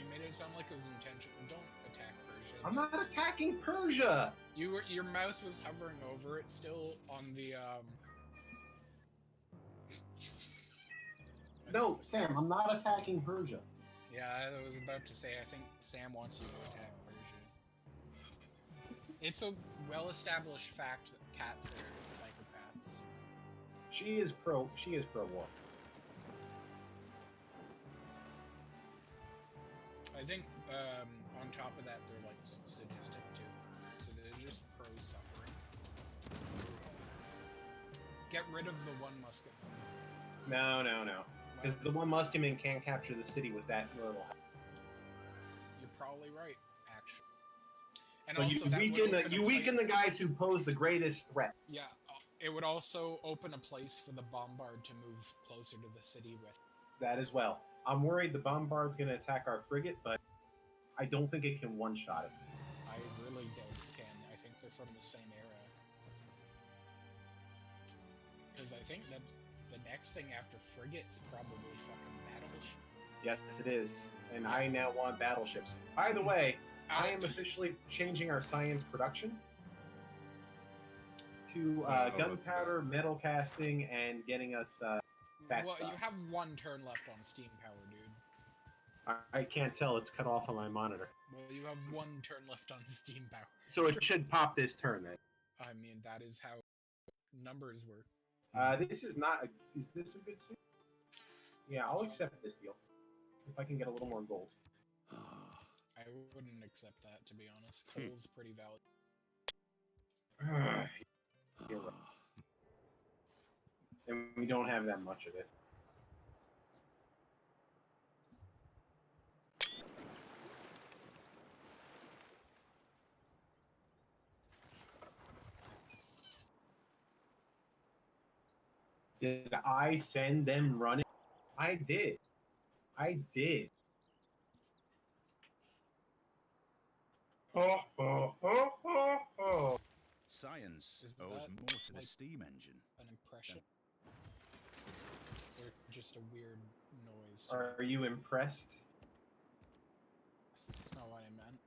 [SPEAKER 6] made it sound like it was intentional. Don't attack Persia.
[SPEAKER 1] I'm not attacking Persia.
[SPEAKER 6] Your mouse was hovering over it, still on the
[SPEAKER 1] No, Sam, I'm not attacking Persia.
[SPEAKER 6] Yeah, I was about to say. I think Sam wants you to attack Persia. It's a well-established fact that cats are psychopaths.
[SPEAKER 1] She is pro war.
[SPEAKER 6] I think on top of that, they're like sadistic too. So they're just pro-suffering. Get rid of the 1 musketman.
[SPEAKER 1] No. Because the 1 musketman can't capture the city with that little.
[SPEAKER 6] You're probably right, actually. And
[SPEAKER 1] So
[SPEAKER 6] also
[SPEAKER 1] you
[SPEAKER 6] that would
[SPEAKER 1] weaken
[SPEAKER 6] open a
[SPEAKER 1] you weaken the guys who pose the greatest threat.
[SPEAKER 6] Yeah, it would also open a place for the bombard to move closer to the city with.
[SPEAKER 1] That as well. I'm worried the bombard's going to attack our frigate, but I don't think it can one-shot it.
[SPEAKER 6] I really doubt it can. I think they're from the same era. Because I think that the next thing after frigate's probably fucking battleship.
[SPEAKER 1] Yes, it is. And I now want battleships. By the way, I am officially changing our science production to gunpowder, metal casting, and getting us that
[SPEAKER 6] Well,
[SPEAKER 1] stuff.
[SPEAKER 6] you have 1 turn left on steam power, dude.
[SPEAKER 1] I can't tell. It's cut off on my monitor.
[SPEAKER 6] Well, you have 1 turn left on steam power.
[SPEAKER 1] So it should pop this turn then.
[SPEAKER 6] I mean, that is how numbers work.
[SPEAKER 1] This is not. Is this a good suit? Yeah, I'll accept this deal if I can get a little more gold.
[SPEAKER 6] I wouldn't accept that, to be honest. Coal's pretty valid.
[SPEAKER 1] You're right. And we don't have that much of it. Did I send them running? I did. I did. Oh.
[SPEAKER 3] Science
[SPEAKER 6] Is
[SPEAKER 3] owes
[SPEAKER 6] that,
[SPEAKER 3] more to the
[SPEAKER 6] like,
[SPEAKER 3] steam engine.
[SPEAKER 6] An impression? Or just a weird noise? To
[SPEAKER 1] Are you impressed?
[SPEAKER 6] That's not what I meant.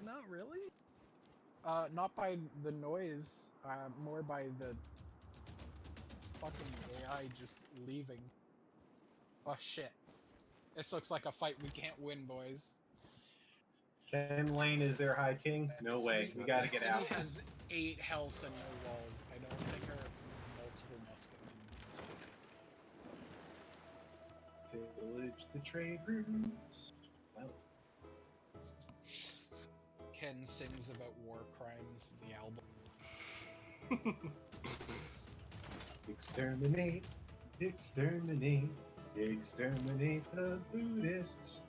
[SPEAKER 6] Not really. Not by the noise. More by the fucking AI just leaving. Oh shit! This looks like a fight we can't win, boys.
[SPEAKER 1] Ken Lane is their High King? No way. We gotta get out.
[SPEAKER 6] He has 8 health and no walls. I don't think our multiple musketmen.
[SPEAKER 1] Pillage the trade routes. Well.
[SPEAKER 6] Ken sings about war crimes, the album.
[SPEAKER 1] Exterminate, exterminate, exterminate the Buddhists.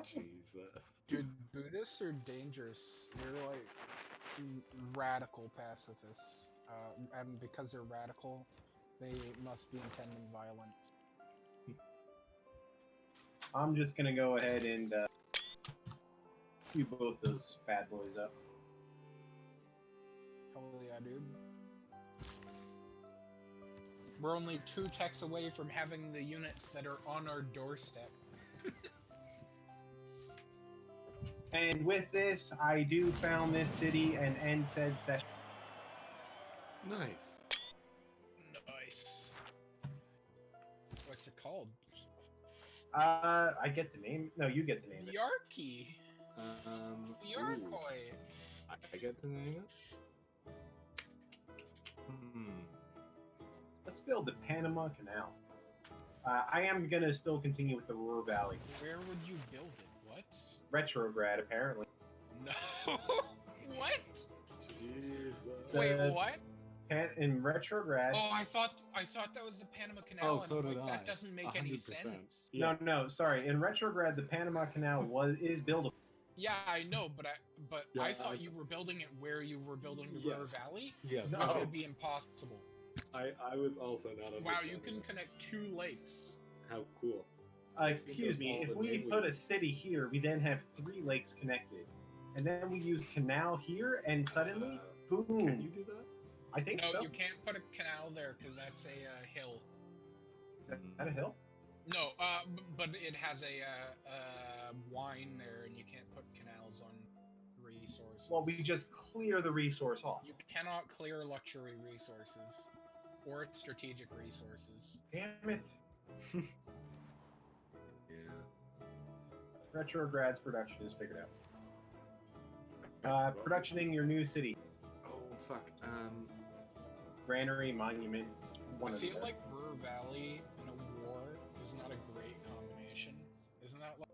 [SPEAKER 5] Jesus.
[SPEAKER 6] Dude, Buddhists are dangerous. They're like radical pacifists. And because they're radical, they must be intending violence.
[SPEAKER 1] I'm just gonna go ahead and cue both those bad boys up.
[SPEAKER 6] Hell yeah, dude. We're only 2 techs away from having the units that are on our doorstep.
[SPEAKER 1] And with this, I do found this city and end said session.
[SPEAKER 5] Nice.
[SPEAKER 6] Nice. What's it called?
[SPEAKER 1] I get the name. No, you get to name it.
[SPEAKER 6] Yarky. Yarkoi.
[SPEAKER 5] I get to name it?
[SPEAKER 1] Let's build the Panama Canal. I am gonna still continue with the Ruhr Valley.
[SPEAKER 6] Where would you build it? What?
[SPEAKER 1] Retrograd, apparently.
[SPEAKER 6] No. What?
[SPEAKER 5] Jesus.
[SPEAKER 6] Wait, what?
[SPEAKER 1] In Retrograd.
[SPEAKER 6] Oh, I thought that was the Panama Canal.
[SPEAKER 5] Oh, so
[SPEAKER 6] and I'm
[SPEAKER 5] did
[SPEAKER 6] like,
[SPEAKER 5] I.
[SPEAKER 6] that doesn't make any
[SPEAKER 5] 100%.
[SPEAKER 6] sense.
[SPEAKER 5] Yeah.
[SPEAKER 1] No, sorry. In Retrograd, the Panama Canal is buildable.
[SPEAKER 6] Yeah, I know, but
[SPEAKER 5] Yeah,
[SPEAKER 6] I thought you were building it where you were building the
[SPEAKER 5] Yes.
[SPEAKER 6] Ruhr Valley,
[SPEAKER 5] Yes.
[SPEAKER 1] No.
[SPEAKER 6] which would be impossible.
[SPEAKER 5] I was also not
[SPEAKER 6] Wow, you
[SPEAKER 5] understanding
[SPEAKER 6] can
[SPEAKER 5] it.
[SPEAKER 6] connect 2 lakes.
[SPEAKER 5] How cool.
[SPEAKER 1] Excuse me. If we put a city here, we then have 3 lakes connected, and then we use canal here, and suddenly, boom.
[SPEAKER 5] Can you do that?
[SPEAKER 1] I think
[SPEAKER 6] No,
[SPEAKER 1] so.
[SPEAKER 6] you can't put a canal there because that's a hill.
[SPEAKER 1] Is that a hill?
[SPEAKER 6] No, but it has a wine there, and you can't put canals on resources.
[SPEAKER 1] Well, we just clear the resource off.
[SPEAKER 6] You cannot clear luxury resources or strategic resources.
[SPEAKER 1] Damn it.
[SPEAKER 5] Yeah.
[SPEAKER 1] Retrograd's production is figured out. Productioning your new city.
[SPEAKER 5] Oh fuck.
[SPEAKER 1] Granary, monument.
[SPEAKER 6] I feel like Ruhr Valley in a war is not a great combination. Isn't that like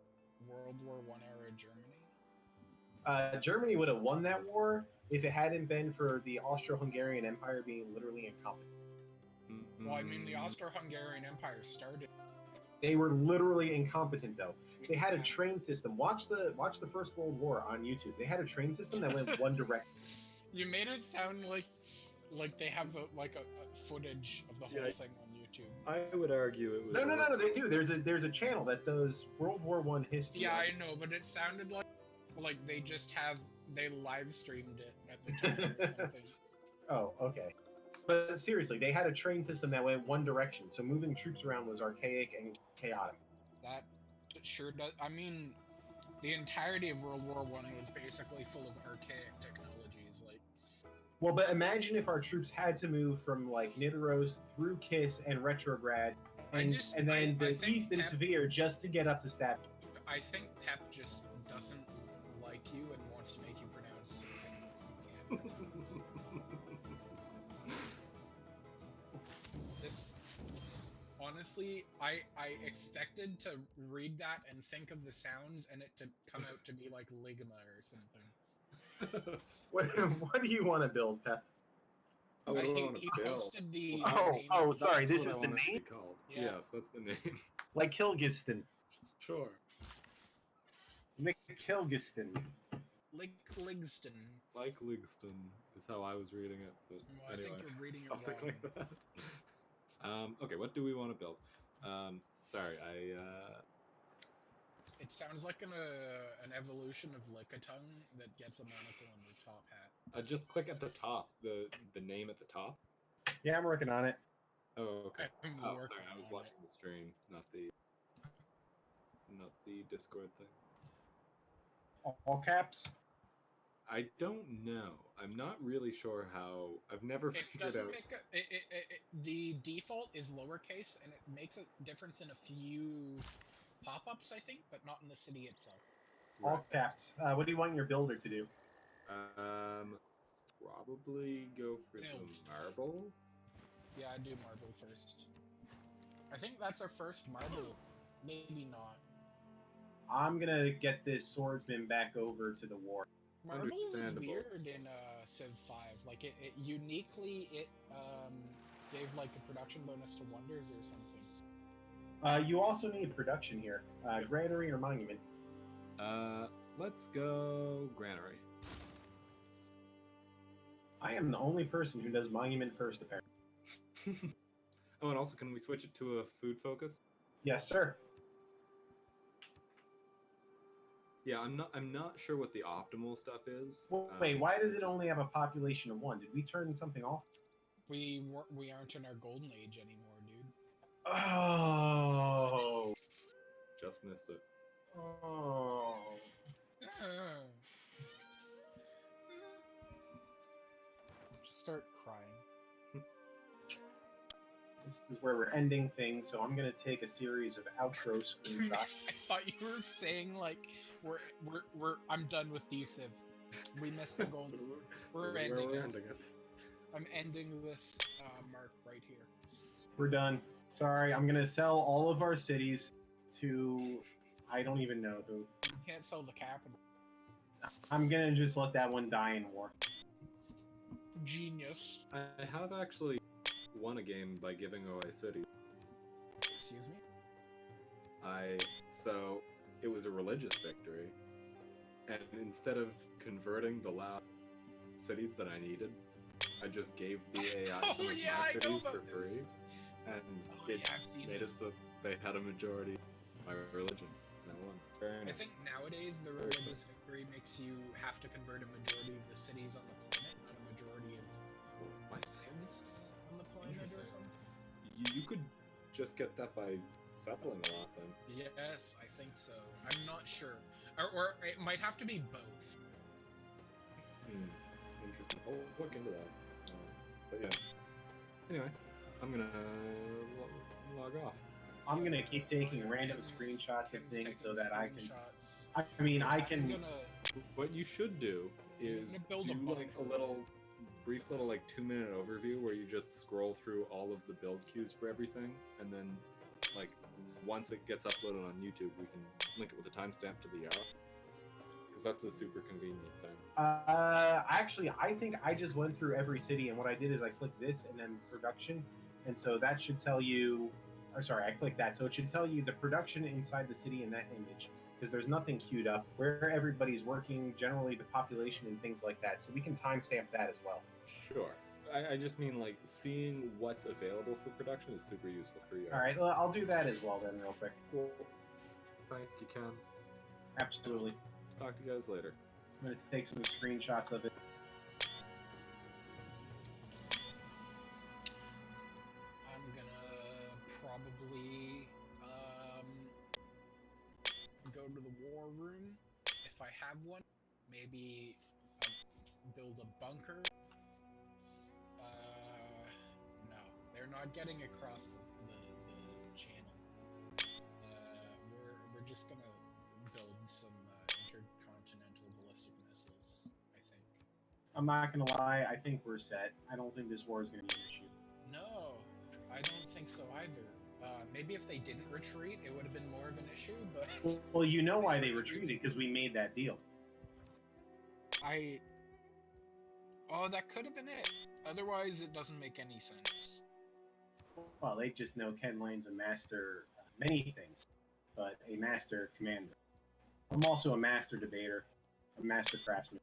[SPEAKER 6] World War I era Germany?
[SPEAKER 1] Germany would have won that war if it hadn't been for the Austro-Hungarian Empire being literally incompetent.
[SPEAKER 6] Well, I mean, the
[SPEAKER 5] Mm,
[SPEAKER 6] Austro-Hungarian Empire started.
[SPEAKER 1] They were literally incompetent, though. They had a
[SPEAKER 6] Yeah.
[SPEAKER 1] train system. Watch the First World War on YouTube. They had a train system that went one direction.
[SPEAKER 6] You made it sound like they have a footage of the whole
[SPEAKER 5] Yeah.
[SPEAKER 6] thing on YouTube.
[SPEAKER 5] I would argue it was.
[SPEAKER 1] No. They do. There's a channel that does World War One history.
[SPEAKER 6] Yeah, I know, but it sounded like they live streamed it at the time or something.
[SPEAKER 1] Oh, okay. But seriously, they had a train system that went one direction, so moving troops around was archaic and chaotic.
[SPEAKER 6] That sure does. I mean, the entirety of World War One was basically full of archaic technologies. Like,
[SPEAKER 1] Well, but imagine if our troops had to move from like Nidaros through Kiss and Retrograd, and then
[SPEAKER 6] I
[SPEAKER 1] the
[SPEAKER 6] think
[SPEAKER 1] east and
[SPEAKER 6] Pep-
[SPEAKER 1] Severe just to get up to Staff.
[SPEAKER 6] I think Pep just doesn't like you and wants to make you pronounce things you can't pronounce. This, honestly, I expected to read that and think of the sounds and it to come out to be like Ligma or something.
[SPEAKER 1] What do you want to build, Pep?
[SPEAKER 5] Oh, what do I
[SPEAKER 6] He
[SPEAKER 5] want to build?
[SPEAKER 6] posted the
[SPEAKER 1] Oh,
[SPEAKER 6] name.
[SPEAKER 1] oh, sorry,
[SPEAKER 5] That's
[SPEAKER 1] this
[SPEAKER 5] what
[SPEAKER 1] is
[SPEAKER 5] I
[SPEAKER 1] the
[SPEAKER 5] want it to
[SPEAKER 1] name?
[SPEAKER 5] be called.
[SPEAKER 6] Yeah.
[SPEAKER 5] Yes, that's the name.
[SPEAKER 1] Like Kilgiston.
[SPEAKER 5] Sure.
[SPEAKER 1] McKilgiston.
[SPEAKER 6] Ligston.
[SPEAKER 5] Like Ligston is how I was reading it, but
[SPEAKER 6] Well, I
[SPEAKER 5] anyway,
[SPEAKER 6] think you're reading it
[SPEAKER 5] something
[SPEAKER 6] wrong.
[SPEAKER 5] like that. Okay, what do we want to build? Sorry,
[SPEAKER 6] It sounds like an evolution of Lickitung that gets a monocle on the top hat.
[SPEAKER 5] just click at the top, the name at the top.
[SPEAKER 1] Yeah, I'm working on it.
[SPEAKER 5] Oh, okay.
[SPEAKER 6] I'm
[SPEAKER 5] Oh,
[SPEAKER 6] working
[SPEAKER 5] sorry, I was
[SPEAKER 6] on
[SPEAKER 5] watching the stream, not the Discord thing.
[SPEAKER 1] All caps.
[SPEAKER 5] I don't know. I'm not really sure how. I've never
[SPEAKER 6] It
[SPEAKER 5] figured
[SPEAKER 6] doesn't
[SPEAKER 5] out.
[SPEAKER 6] make the default is lowercase, and it makes a difference in a few pop-ups, I think, but not in the city itself.
[SPEAKER 1] All caps. What do you want your builder to do?
[SPEAKER 5] Probably go for
[SPEAKER 6] Build.
[SPEAKER 5] the marble.
[SPEAKER 6] Yeah, I do marble first. I think that's our first marble. Maybe not.
[SPEAKER 1] I'm gonna get this swordsman back over to the war.
[SPEAKER 6] Marble is
[SPEAKER 5] Understandable.
[SPEAKER 6] weird in Civ 5. Like it uniquely gave like a production bonus to wonders or something.
[SPEAKER 1] You also need production here. Granary or monument.
[SPEAKER 5] Let's go granary.
[SPEAKER 1] I am the only person who does monument first, apparently.
[SPEAKER 5] Oh, and also, can we switch it to a food focus?
[SPEAKER 1] Yes, sir.
[SPEAKER 5] Yeah, I'm not sure what the optimal stuff is.
[SPEAKER 1] Wait, why does it only have a population of 1? Did we turn something off?
[SPEAKER 6] We aren't in our golden age anymore, dude.
[SPEAKER 1] Oh.
[SPEAKER 5] Just missed it.
[SPEAKER 1] Oh.
[SPEAKER 6] Just start crying.
[SPEAKER 1] This is where we're ending things, so I'm gonna take a series of outro screenshots.
[SPEAKER 6] I thought you were saying like I'm done with D-Civ. We missed the goal. We're
[SPEAKER 5] This is
[SPEAKER 6] ending
[SPEAKER 5] where we're
[SPEAKER 6] it.
[SPEAKER 5] ending it.
[SPEAKER 6] I'm ending this mark right here.
[SPEAKER 1] We're done. Sorry, I'm gonna sell all of our cities to I don't even know who.
[SPEAKER 6] You can't sell the capital.
[SPEAKER 1] I'm gonna just let that one die in war.
[SPEAKER 6] Genius.
[SPEAKER 5] I have actually won a game by giving away cities.
[SPEAKER 6] Excuse me?
[SPEAKER 5] So it was a religious victory, and instead of converting the last cities that I needed, I just gave the AI some of
[SPEAKER 6] yeah,
[SPEAKER 5] my
[SPEAKER 6] I know
[SPEAKER 5] cities for
[SPEAKER 6] about
[SPEAKER 5] free,
[SPEAKER 6] this.
[SPEAKER 5] and
[SPEAKER 6] Oh,
[SPEAKER 5] it
[SPEAKER 6] yeah, I've seen
[SPEAKER 5] made
[SPEAKER 6] this.
[SPEAKER 5] it so they had a majority of my religion. And I won. Very
[SPEAKER 6] I
[SPEAKER 5] nice.
[SPEAKER 6] think nowadays the religious victory makes you have to convert a majority of the cities on the planet, not a majority of
[SPEAKER 5] What?
[SPEAKER 6] civs on the planet or
[SPEAKER 5] Interesting.
[SPEAKER 6] something.
[SPEAKER 5] You could just get that by settling a lot then.
[SPEAKER 6] Yes, I think so. I'm not sure. Or it might have to be both.
[SPEAKER 5] Interesting. I'll look into that. But yeah. Anyway, I'm gonna log off.
[SPEAKER 1] I'm gonna keep taking random screenshots of things so that I can. I mean, I can.
[SPEAKER 6] I'm gonna,
[SPEAKER 5] What you should do is
[SPEAKER 6] gonna build
[SPEAKER 5] do
[SPEAKER 6] a
[SPEAKER 5] like a little brief little like 2-minute overview where you just scroll through all of the build queues for everything, and then like once it gets uploaded on YouTube, we can link it with a timestamp to the hour, because that's a super convenient thing.
[SPEAKER 1] Actually, I think I just went through every city, and what I did is I clicked this and then production, And so that should tell you, or sorry, I clicked that. So it should tell you the production inside the city in that image, because there's nothing queued up, where everybody's working, generally the population and things like that. So we can timestamp that as well.
[SPEAKER 5] Sure. I just mean like seeing what's available for production is super useful for you.
[SPEAKER 1] All right, well, I'll do that as well then, real quick.
[SPEAKER 5] Cool. Thank you, Ken.
[SPEAKER 1] Absolutely.
[SPEAKER 5] Talk to you guys later.
[SPEAKER 1] I'm going to take some screenshots of it.
[SPEAKER 6] I'm gonna probably go to the war room if I have one. Maybe build a bunker. No, they're not getting across the channel. We're just gonna build some intercontinental ballistic missiles, I think.
[SPEAKER 1] I'm not going to lie, I think we're set. I don't think this war is going to be an issue.
[SPEAKER 6] No, I don't think so either. Maybe if they didn't retreat, it would have been more of an issue, but...
[SPEAKER 1] Well, you know why they retreated, because we made that deal.
[SPEAKER 6] Oh, that could have been it. Otherwise, it doesn't make any sense.
[SPEAKER 1] Well, they just know Ken Lane's a master many things, but a master commander. I'm also a master debater, a master craftsman.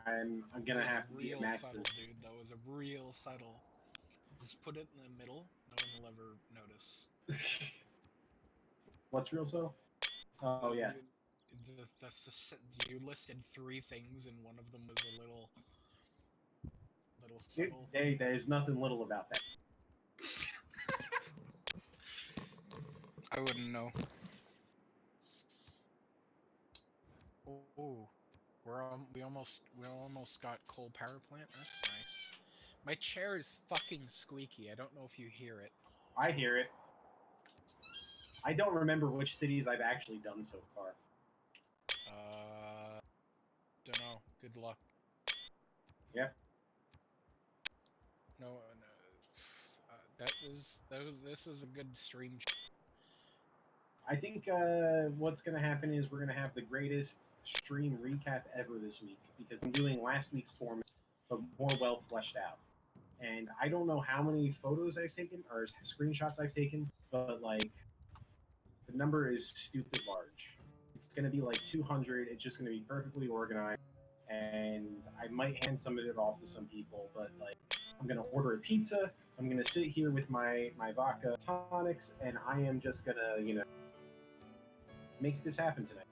[SPEAKER 1] I'm gonna have to be a master.
[SPEAKER 6] Subtle, dude. That was a real subtle. Just put it in the middle. No one will ever notice.
[SPEAKER 1] What's real subtle? Oh yeah.
[SPEAKER 6] You listed 3 things, and one of them was a little subtle.
[SPEAKER 1] Hey, there's nothing little about that.
[SPEAKER 6] I wouldn't know. Oh, we almost got coal power plant. That's nice. My chair is fucking squeaky. I don't know if you hear it.
[SPEAKER 1] I hear it. I don't remember which cities I've actually done so far.
[SPEAKER 6] Don't know. Good luck.
[SPEAKER 1] Yeah.
[SPEAKER 6] No. This was a good stream.
[SPEAKER 1] I think what's going to happen is we're going to have the greatest stream recap ever this week, because I'm doing last week's format, but more well fleshed out. And I don't know how many photos I've taken or screenshots I've taken, but like the number is stupid large. It's going to be like 200. It's just going to be perfectly organized, and I might hand some of it off to some people, but like I'm going to order a pizza. I'm going to sit here with my vodka tonics, and I am just going to, make this happen tonight.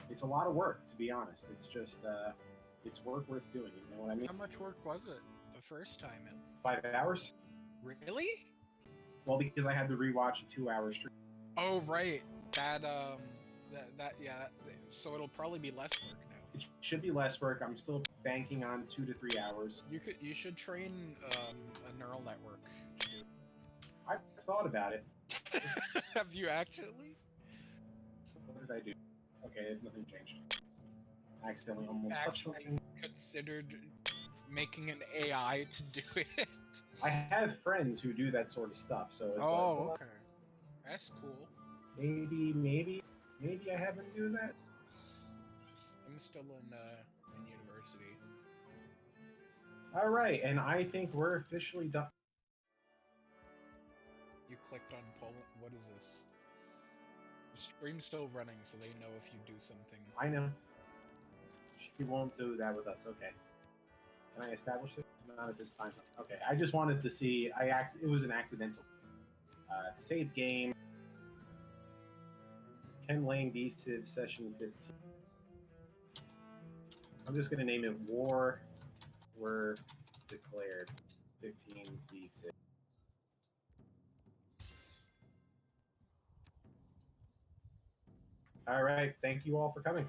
[SPEAKER 1] It's a lot of work, to be honest. It's just, it's work worth doing, you know what I mean?
[SPEAKER 6] How much work was it the first time?
[SPEAKER 1] 5 hours?
[SPEAKER 6] Really?
[SPEAKER 1] Well, because I had to rewatch a 2-hour stream.
[SPEAKER 6] Oh, right. So it'll probably be less work now.
[SPEAKER 1] It should be less work. I'm still banking on 2 to 3 hours.
[SPEAKER 6] You should train a neural network to do it.
[SPEAKER 1] I've thought about it.
[SPEAKER 6] Have you actually?
[SPEAKER 1] What did I do? Okay, nothing changed. I accidentally almost touched something.
[SPEAKER 6] Considered making an AI to do it?
[SPEAKER 1] I have friends who do that sort of stuff, so it's
[SPEAKER 6] okay. That's cool.
[SPEAKER 1] Maybe I have them do that.
[SPEAKER 6] I'm still in university.
[SPEAKER 1] All right, and I think we're officially done.
[SPEAKER 6] You clicked on Poland. What is this? The stream's still running, so they know if you do something.
[SPEAKER 1] I know. She won't do that with us. Okay. Can I establish it? Not at this time. Okay. I just wanted to see. It was an accidental. Save game. Ken Lane D-Civ session 15. I'm just gonna name it War Were Declared 15 D-Civ. All right. Thank you all for coming.